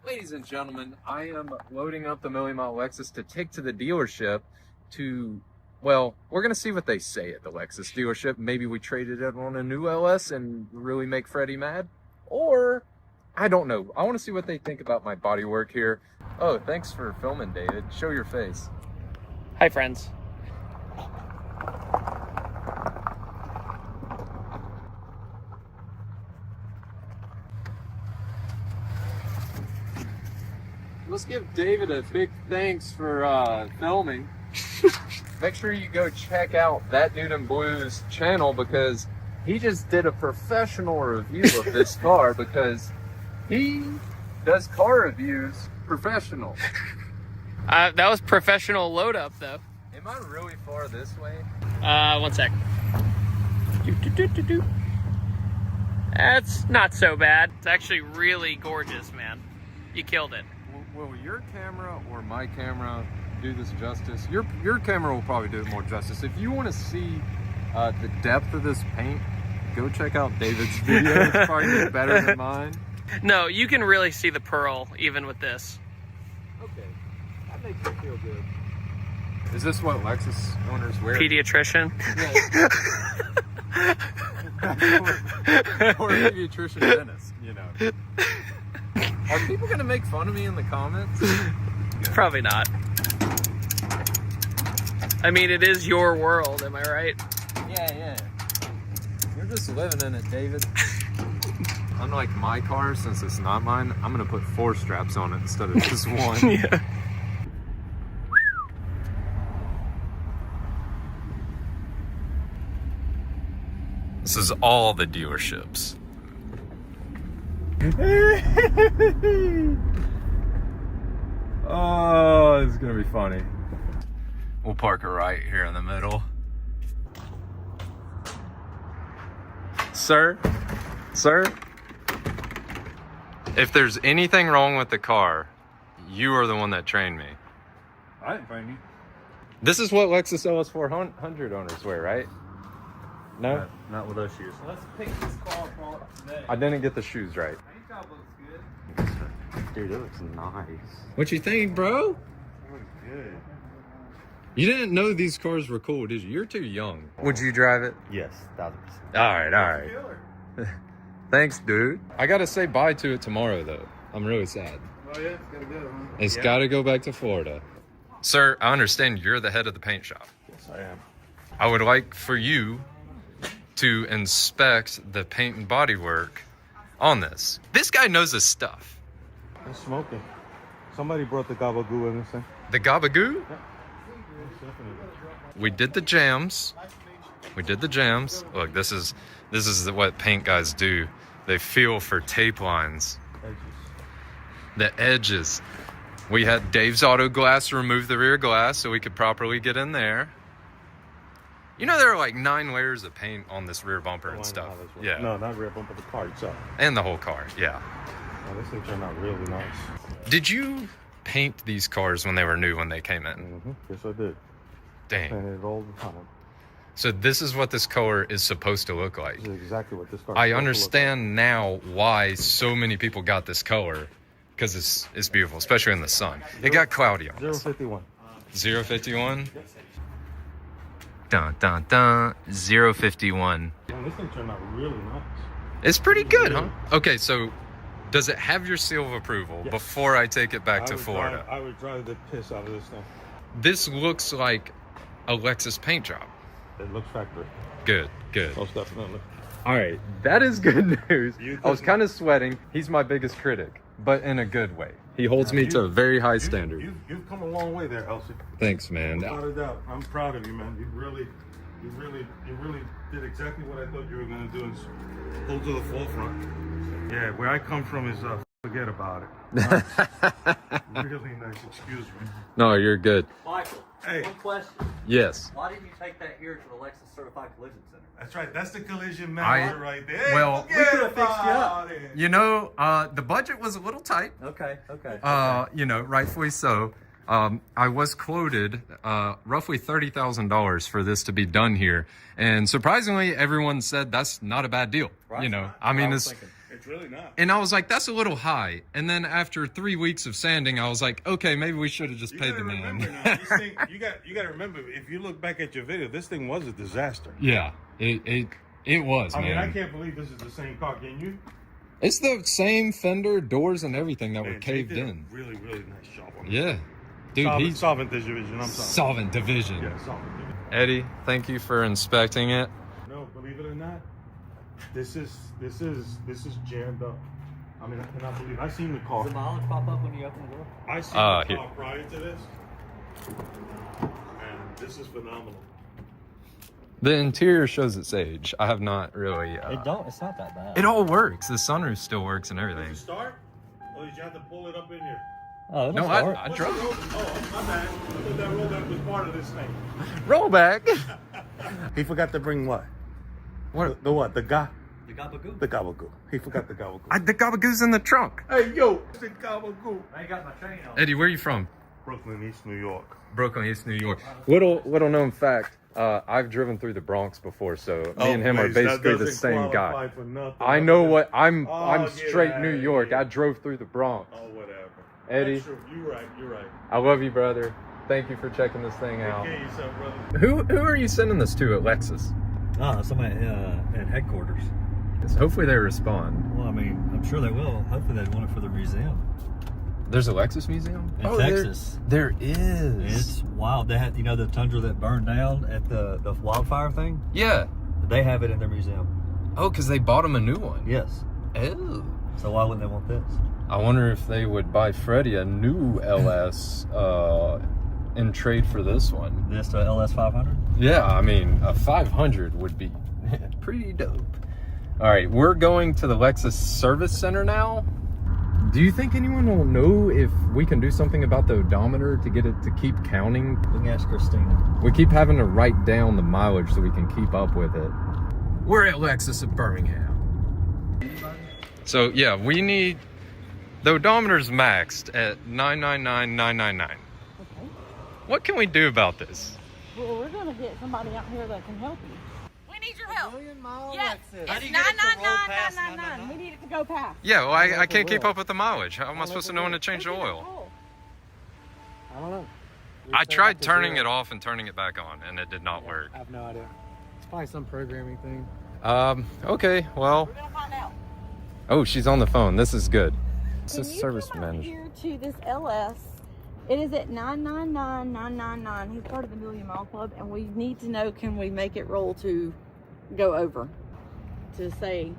Ladies and gentlemen, I am loading up the Million Mile Lexus to take to the dealership to, well, we're going to see what they say at the Lexus dealership. Maybe we traded it on a new LS and really make Freddie mad. Or, I don't know. I want to see what they think about my bodywork here. Oh, thanks for filming, David. Show your face. Hi, friends. Let's give David a big thanks for filming. Make sure you go check out That Dude in Blue's channel, because he just did a professional review of this car, because he does car reviews professional. That was professional load up though. Am I really far this way? 1 sec. That's not so bad. It's actually really gorgeous, man. You killed it. Will your camera or my camera do this justice? Your camera will probably do it more justice. If you want to see the depth of this paint, go check out David's video. It's probably better than mine. No, you can really see the pearl even with this. Okay, that makes me feel good. Is this what Lexus owners wear? Pediatrician. Yeah. Or a pediatrician dentist, you know. Are people gonna make fun of me in the comments? Probably not. I mean, it is your world, am I right? Yeah. You're just living in it, David. Unlike my car, since it's not mine, I'm gonna put 4 straps on it instead of just 1. Yeah. This is all the dealerships. Oh, it's gonna be funny. We'll park it right here in the middle. Sir, if there's anything wrong with the car, you are the one that trained me. I didn't find you. This is what Lexus LS 400 owners wear, right? No? Not with those shoes. Let's pick this car apart today. I didn't get the shoes right. Paint job looks good. Dude, that looks nice. What you think, bro? That looks good. You didn't know these cars were cool, did you? You're too young. Would you drive it? Yes, 1000%. All right. Thanks, dude. I gotta say bye to it tomorrow, though. I'm really sad. Oh yeah, it's gotta go, huh? It's gotta go back to Florida. Sir, I understand you're the head of the paint shop. Yes, I am. I would like for you to inspect the paint and bodywork on this. This guy knows his stuff. It's smoking. Somebody brought the gabagoo in this thing. The gabagoo? Yeah. We did the jams. Look, this is what paint guys do. They feel for tape lines. The edges. We had Dave's Auto Glass remove the rear glass so we could properly get in there. You know, there are like 9 layers of paint on this rear bumper and stuff. Yeah. No, not rear bumper, the car itself. And the whole car, yeah. Oh, this thing turned out really nice. Did you paint these cars when they were new, when they came in? Mm-hmm. Yes, I did. Dang. Painted it all the time. So this is what this color is supposed to look like. This is exactly what this car is I supposed to understand now why so many people got this color, because it's beautiful, especially in the sun. It got cloudy on us. 051. 051? Dun, dun, dun. 051. Man, this thing turned out really nice. It's pretty good, huh? Okay, so does it have your seal of approval Yes. before I take it back to Florida? I would drive the piss out of this thing. This looks like a Lexus paint job. It looks factory. Good. Most definitely. All right, that is good news. I was kind of sweating. He's my biggest critic, but in a good way. He holds me to a very high standard. You've come a long way there, Elsie. Thanks, man. Without a doubt. I'm proud of you, man. You really did exactly what I thought you were going to do and pull to the forefront. Yeah, where I come from is forget about it. Really nice. Excuse me. No, you're good. Michael, hey. one question. Yes. Why didn't you take that here to the Lexus Certified Collision Center? That's right. That's the collision manager right there. Hey, well, we could have fixed you up. You know, the budget was a little tight. Okay. You know, rightfully so. I was quoted roughly $30,000 for this to be done here, and surprisingly, everyone said that's not a bad deal. Right. You know, I mean, it's really not. And I was like, that's a little high. And then after 3 weeks of sanding, I was like, okay, maybe we should have just paid the man. Now, this thing, you got to remember, if you look back at your video, this thing was a disaster. Yeah, it was, man. I mean, I can't believe this is the same car. Can you? It's the same fender doors and everything that were caved in. Really nice job on it. Yeah. Dude, he's solvent division. I'm sorry. Solvent division. Yeah, solvent division. Eddie, thank you for inspecting it. No, believe it or not, this is jammed up. I mean, I cannot believe. I seen the car. Does the mileage pop up when you open the door? I seen the car prior to this, and this is phenomenal. The interior shows its age. I have not really. It's not that bad. It all works. The sunroof still works and everything. Did you start? Or did you have to pull it up in here? Oh, no, I drove. Oh, my bad. I thought that rollback was part of this thing. Rollback? He forgot to bring what? What? The what? The gabagoo? The gabagoo. He forgot the gabagoo. The gabagoo's in the trunk. Hey, yo, the gabagoo. I ain't got my chain on. Eddie, where are you from? Brooklyn, East New York. Brooklyn, East New York. Little known fact. I've driven through the Bronx before, so me and him are basically the same guy. I know what I'm straight New York. I drove through the Bronx. Oh, whatever. Eddie, you're right. I love you, brother. Thank you for checking this thing out. Take care of yourself, brother. Who are you sending this to at Lexus? Somebody at headquarters. So hopefully they respond. Well, I mean, I'm sure they will. Hopefully they want it for the museum. There's a Lexus museum? In Texas. There is. It's wild. They had, the tundra that burned down at the wildfire thing? Yeah. They have it in their museum. Oh, because they bought him a new one? Yes. Oh. So why wouldn't they want this? I wonder if they would buy Freddie a new LS in trade for this one. This LS 500? Yeah, I mean, a 500 would be pretty dope. All right, we're going to the Lexus Service Center now. Do you think anyone will know if we can do something about the odometer to get it to keep counting? We can ask Christina. We keep having to write down the mileage so we can keep up with it. We're at Lexus of Birmingham. So yeah, we need, the odometer's maxed at 999,999. Okay. What can we do about this? Well, we're gonna get somebody out here that can help you. We need your help. Yes, it's 999,999. We need it to go past. Yeah, well, I can't keep up with the mileage. How am I supposed to know when to change the oil? I don't know. I tried turning it off and turning it back on, and it did not work. I have no idea. It's probably some programming thing. Okay, well. We're gonna find out. Oh, she's on the phone. This is good. It's a Can you service come out manager. here to this LS? It is at 999,999. He's part of the Million Mile Club, and we need to know, can we make it roll to go over to say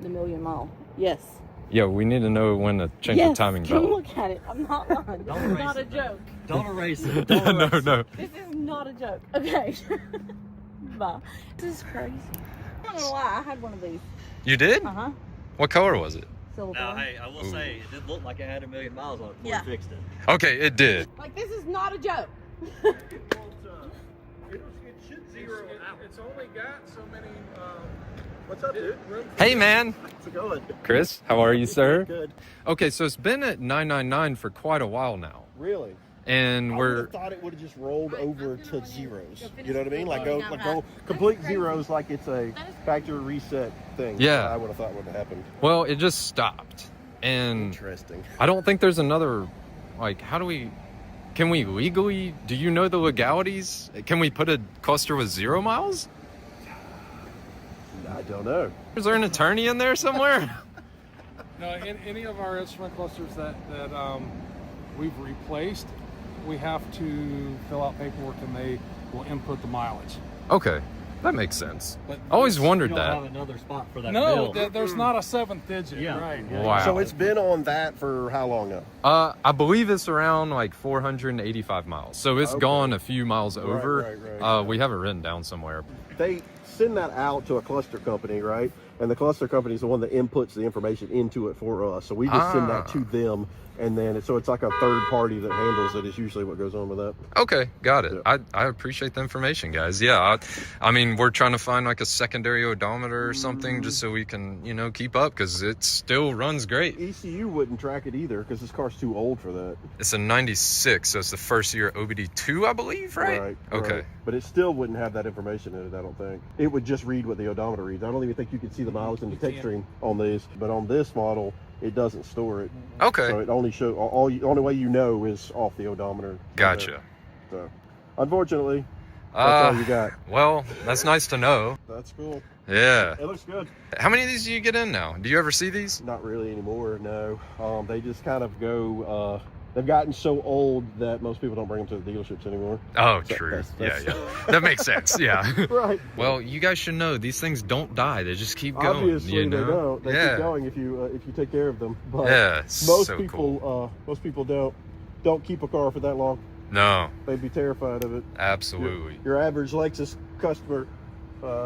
the Million Mile? Yes. Yeah, we need to know when to change the timing Come belt. look at it. I'm not lying. This is not a joke. Don't erase it. No. This is not a joke. Okay. Bye. This is crazy. I'm not gonna lie. I had one of these. You did? Uh-huh. What color was it? Silver. Now, hey, I will say, it did look like it had 1,000,000 miles on it before we fixed it. Okay, it did. Like, this is not a joke. It's only got so many. What's up, dude? Hey, man. How's it going? Chris, how are you, sir? Good. Okay, so it's been at 999 for quite a while now. Really? And I would we're have thought it would have just rolled over to zeros. You know what I mean? Like go complete zeros, like it's a factory reset thing. Yeah. I would have thought would have happened. Well, it just stopped. And Interesting. I don't think there's another, like, can we legally, do you know the legalities? Can we put a cluster with 0 miles? I don't know. Is there an attorney in there somewhere? No, in any of our instrument clusters that we've replaced, we have to fill out paperwork and they will input the mileage. Okay. That makes sense. But I always you wondered don't that. have another spot for that No, bill. there's not a 7th digit. Yeah. Right. Wow. So it's been on that for how long now? I believe it's around like 485 miles. So it's Okay. gone a few miles over. right. We have it written down somewhere. They send that out to a cluster company, right? And the cluster company is the one that inputs the information into it for us. So we just send that to them, and then it's like a third party that handles it is usually what goes on with that. Okay, got it. I appreciate the information, guys. Yeah, I mean, we're trying to find like a secondary odometer or something just so we can, you know, keep up because it still runs great. ECU wouldn't track it either because this car's too old for that. It's a 96, so it's the first year OBD2, I believe, right? Okay. Right. But it still wouldn't have that information in it, I don't think. It would just read what the odometer reads. I don't even think you could see the mileage in the text stream on these, but on this model, it doesn't store it. Okay. So it only shows, only way you know is off the odometer. Gotcha. So, unfortunately, that's all you got. Well, that's nice to know. That's cool. Yeah. It looks good. How many of these do you get in now? Do you ever see these? Not really anymore, no. They just kind of go, they've gotten so old that most people don't bring them to the dealerships anymore. Oh, So true. that's- Yeah. That makes sense. Yeah. Right. Well, you guys should know these things don't die. They just keep going. Obviously, you know? they don't. They yeah. keep going if you take care of them. But Yeah, most so people, most people don't keep a car for that long. No. They'd be terrified of it. Absolutely. Your average Lexus customer,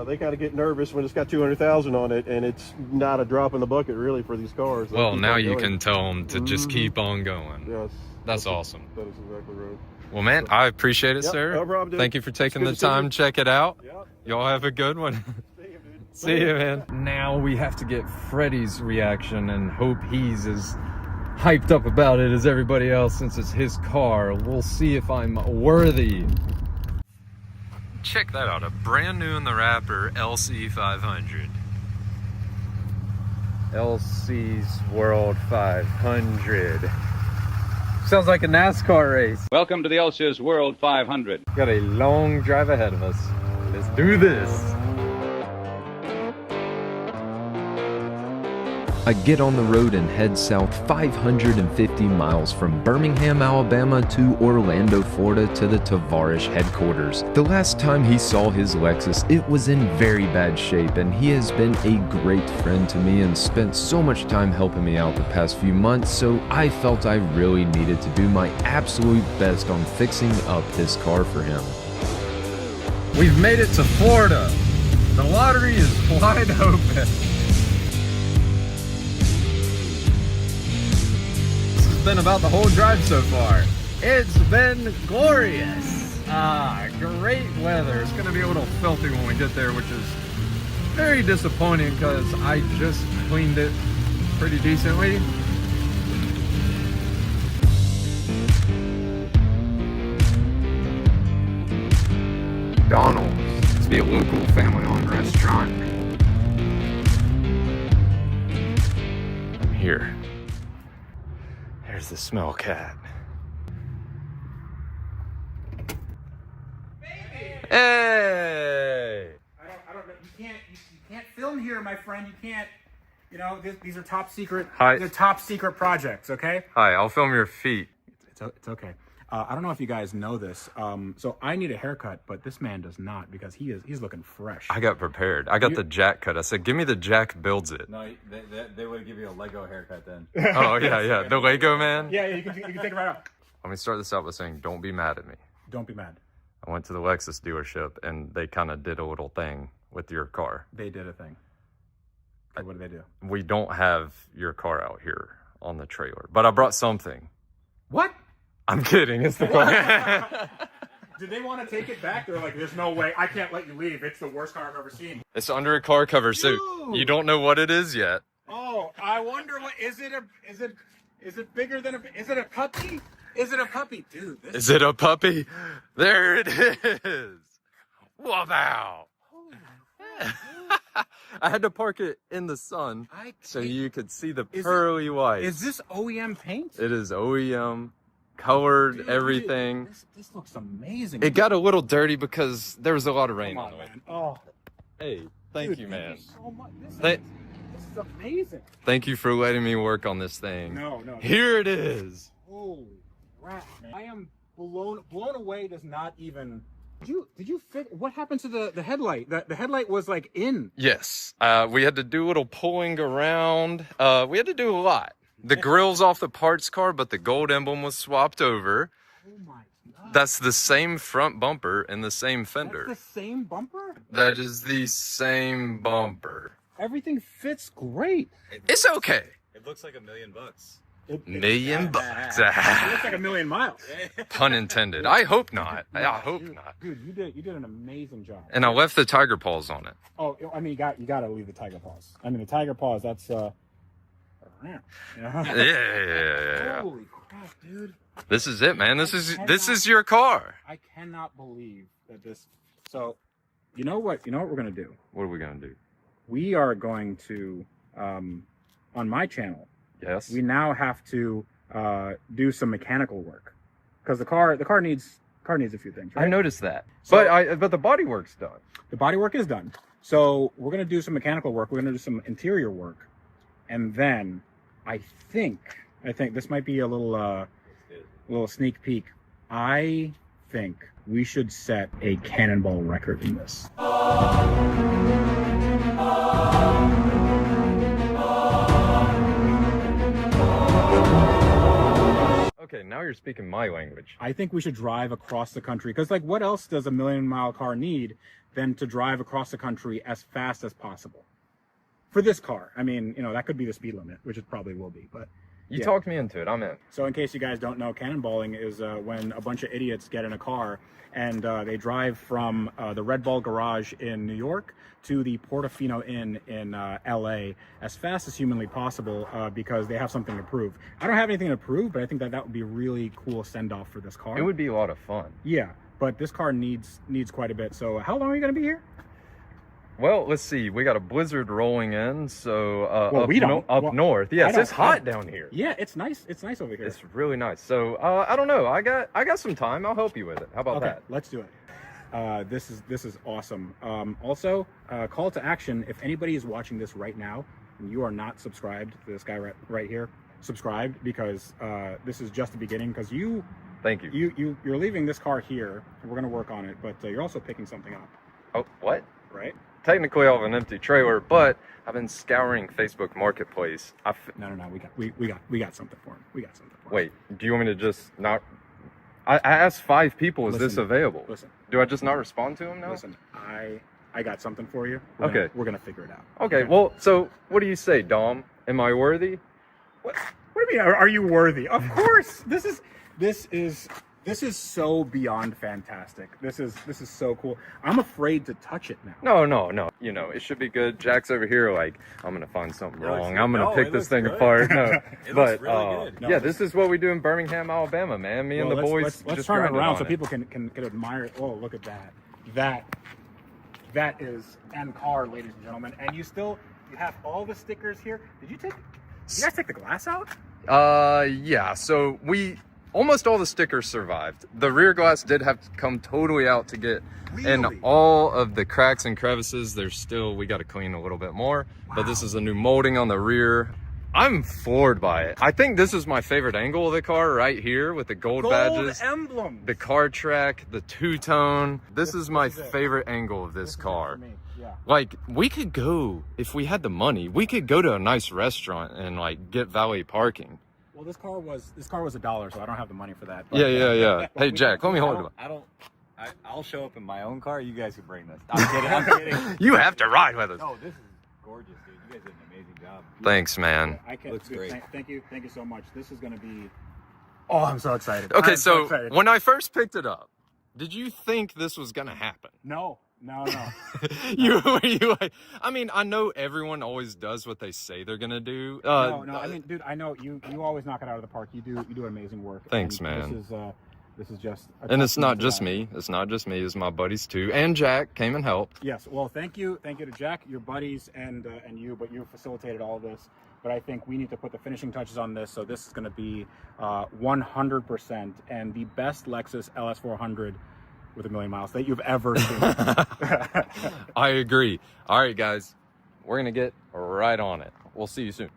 they kind of get nervous when it's got 200,000 on it, and it's not a drop in the bucket really for these cars. They'll Well, keep now on you going. can tell them to just keep on going. Yes. That's awesome. That is exactly right. Well, man, I appreciate it, Yep, sir. no problem, dude. Thank you for taking the It's good to see time you. to check it out. Yep. Y'all have a good one. See you, man. Now we have to get Freddie's reaction and hope he's as hyped up about it as everybody else since it's his car. We'll see if I'm worthy. Check that out, a brand new in the wrapper LC 500. LC's World 500. Sounds like a NASCAR race. Welcome to the LC's World 500. Got a long drive ahead of us. Let's do this. I get on the road and head south 550 miles from Birmingham, Alabama to Orlando, Florida to the Tavarish headquarters. The last time he saw his Lexus, it was in very bad shape, and he has been a great friend to me and spent so much time helping me out the past few months, so I felt I really needed to do my absolute best on fixing up this car for him. We've made it to Florida. The lottery is wide open. Been about the whole drive so far. It's been glorious. Great weather. It's gonna be a little filthy when we get there, which is very disappointing because I just cleaned it pretty decently. McDonald's. Must be a local family-owned restaurant. I'm here. There's the smell cat. Hey! I don't know. You can't film here, my friend. You can't. You know, these are top secret. Hi. They're top secret projects. Okay. Hi, I'll film your feet. It's okay. I don't know if you guys know this. So I need a haircut, but this man does not because he's looking fresh. I got prepared. I got the Jack cut. I said, give me the Jack builds it. No, they would give you a Lego haircut then. Oh, yeah. The Lego man? Yeah, you can take it right off. Let me start this out by saying, don't be mad at me. Don't be mad. I went to the Lexus dealership, and they kind of did a little thing with your car. They did a thing. Okay, what did they do? We don't have your car out here on the trailer, but I brought something. What? I'm kidding. It's the car. Did they want to take it back? They're like, there's no way. I can't let you leave. It's the worst car I've ever seen. It's under a car cover, so you don't know what it is yet. Oh, I wonder what is it bigger than is it a puppy? Is it a puppy? Dude, Is it a puppy? There it is. Wow. I had to park it in the sun so you could see the pearly white. Is this OEM paint? It is OEM, colored, everything. This looks amazing. It got a little dirty because there was a lot of rain Come on on, it. man. Oh, Hey, thank you, man. so much. Thank- This is amazing. Thank you for letting me work on this thing. No. Here it is. Holy crap, man. I am blown away does not even Did you fit? What happened to the headlight? The headlight was like in. Yes. We had to do a little pulling around. We had to do a lot. The grill's off the parts car, but the gold emblem was swapped over. Oh my God. That's the same front bumper and the same fender. That's the same bumper? That is the same bumper. Everything fits great. It's okay. It looks like $1 million. $1 bucks. It looks like 1,000,000 miles. Pun intended. I hope not. I hope not. Dude, you did an amazing job. And I left the tiger paws on it. Oh, I mean, you got to leave the tiger paws. I mean, the tiger paws. That's Yeah. Holy crap, dude. This is it, man. This is your car. I cannot believe that this. So, you know what we're gonna do? What are we gonna do? We are going to, on my channel. Yes. We now have to do some mechanical work because the car needs a few things. Right? I noticed that, So, but the body work's done. The body work is done. So we're gonna do some mechanical work. We're gonna do some interior work, and then I think this might be a little sneak peek. I think we should set a cannonball record in this. Okay, now you're speaking my language. I think we should drive across the country because, like, what else does a 1,000,000-mile car need than to drive across the country as fast as possible? For this car, I mean, that could be the speed limit, which it probably will be, but You talked me into it. I'm in. So in case you guys don't know, cannonballing is when a bunch of idiots get in a car and they drive from the Red Ball Garage in New York to the Portofino Inn in LA as fast as humanly possible because they have something to prove. I don't have anything to prove, but I think that would be a really cool send-off for this car. It would be a lot of fun. Yeah, but this car needs quite a bit. So how long are you going to be here? Well, let's see. We got a blizzard rolling in, so well, up north. Yes, it's hot down here. Yeah, it's nice. It's nice over here. It's really nice. So I don't know. I got some time. I'll help you with it. How about that? Let's do it. This is awesome. Also, call to action. If anybody is watching this right now and you are not subscribed to this guy right here, subscribe because this is just the beginning. Because thank you. You're leaving this car here, and we're gonna work on it. But you're also picking something up. Oh, what? Right. Technically, I have an empty trailer, but I've been scouring Facebook Marketplace. No. We got something for him. We got something for him. Wait, do you want me to just not? I asked 5 people. Is this available? Listen. Do I just not respond to him now? Listen, I got something for you. We're gonna figure it out. Okay. Well, so what do you say, Dom? Am I worthy? What do you mean? Are you worthy? Of course. This is so beyond fantastic. This is so cool. I'm afraid to touch it now. No. It should be good. Jack's over here like, I'm going to find something wrong. I'm going to pick this thing apart. No, it looks really good. Yeah, this is what we do in Birmingham, Alabama, man. Me and the boys let's just turn it grind around on so it. people can admire. Oh, look at that. That is NCAR, ladies and gentlemen. And you have all the stickers here. Did you guys take the glass out? Yeah. So almost all the stickers survived. The rear glass did have to come totally out to get in all of the cracks and crevices. We got to clean a little bit more. Wow. But this is a new molding on the rear. I'm floored by it. I think this is my favorite angle of the car right here with the gold badges. Emblem. The car track, the two-tone. This is my favorite angle of this car. Yeah. Like, we could go, if we had the money, we could go to a nice restaurant and like get valet parking. Well, this car was $1, so I don't have the money for that. But, yeah. Hey, Jack, let me hold it. I'll show up in my own car. You guys can bring this. I'm kidding. You have to ride with us. No, this is gorgeous, dude. You guys did an amazing job. Thanks, man. Looks great. Thank you so much. This is going to be... Oh, I'm so excited. Okay, so when I first picked it up, did you think this was going to happen? No. You like, I mean, I know everyone always does what they say they're gonna do. No. I mean, dude, I know you always knock it out of the park. You do amazing work. Thanks, man. This is just. And it's not just me. It's not just me. It's my buddies too, and Jack came and helped. Yes. Well, thank you to Jack, your buddies, and you. But you facilitated all of this. But I think we need to put the finishing touches on this. So this is going to be 100% and the best Lexus LS 400. With 1,000,000 miles that you've ever seen. I agree. All right, guys, we're gonna get right on it. We'll see you soon.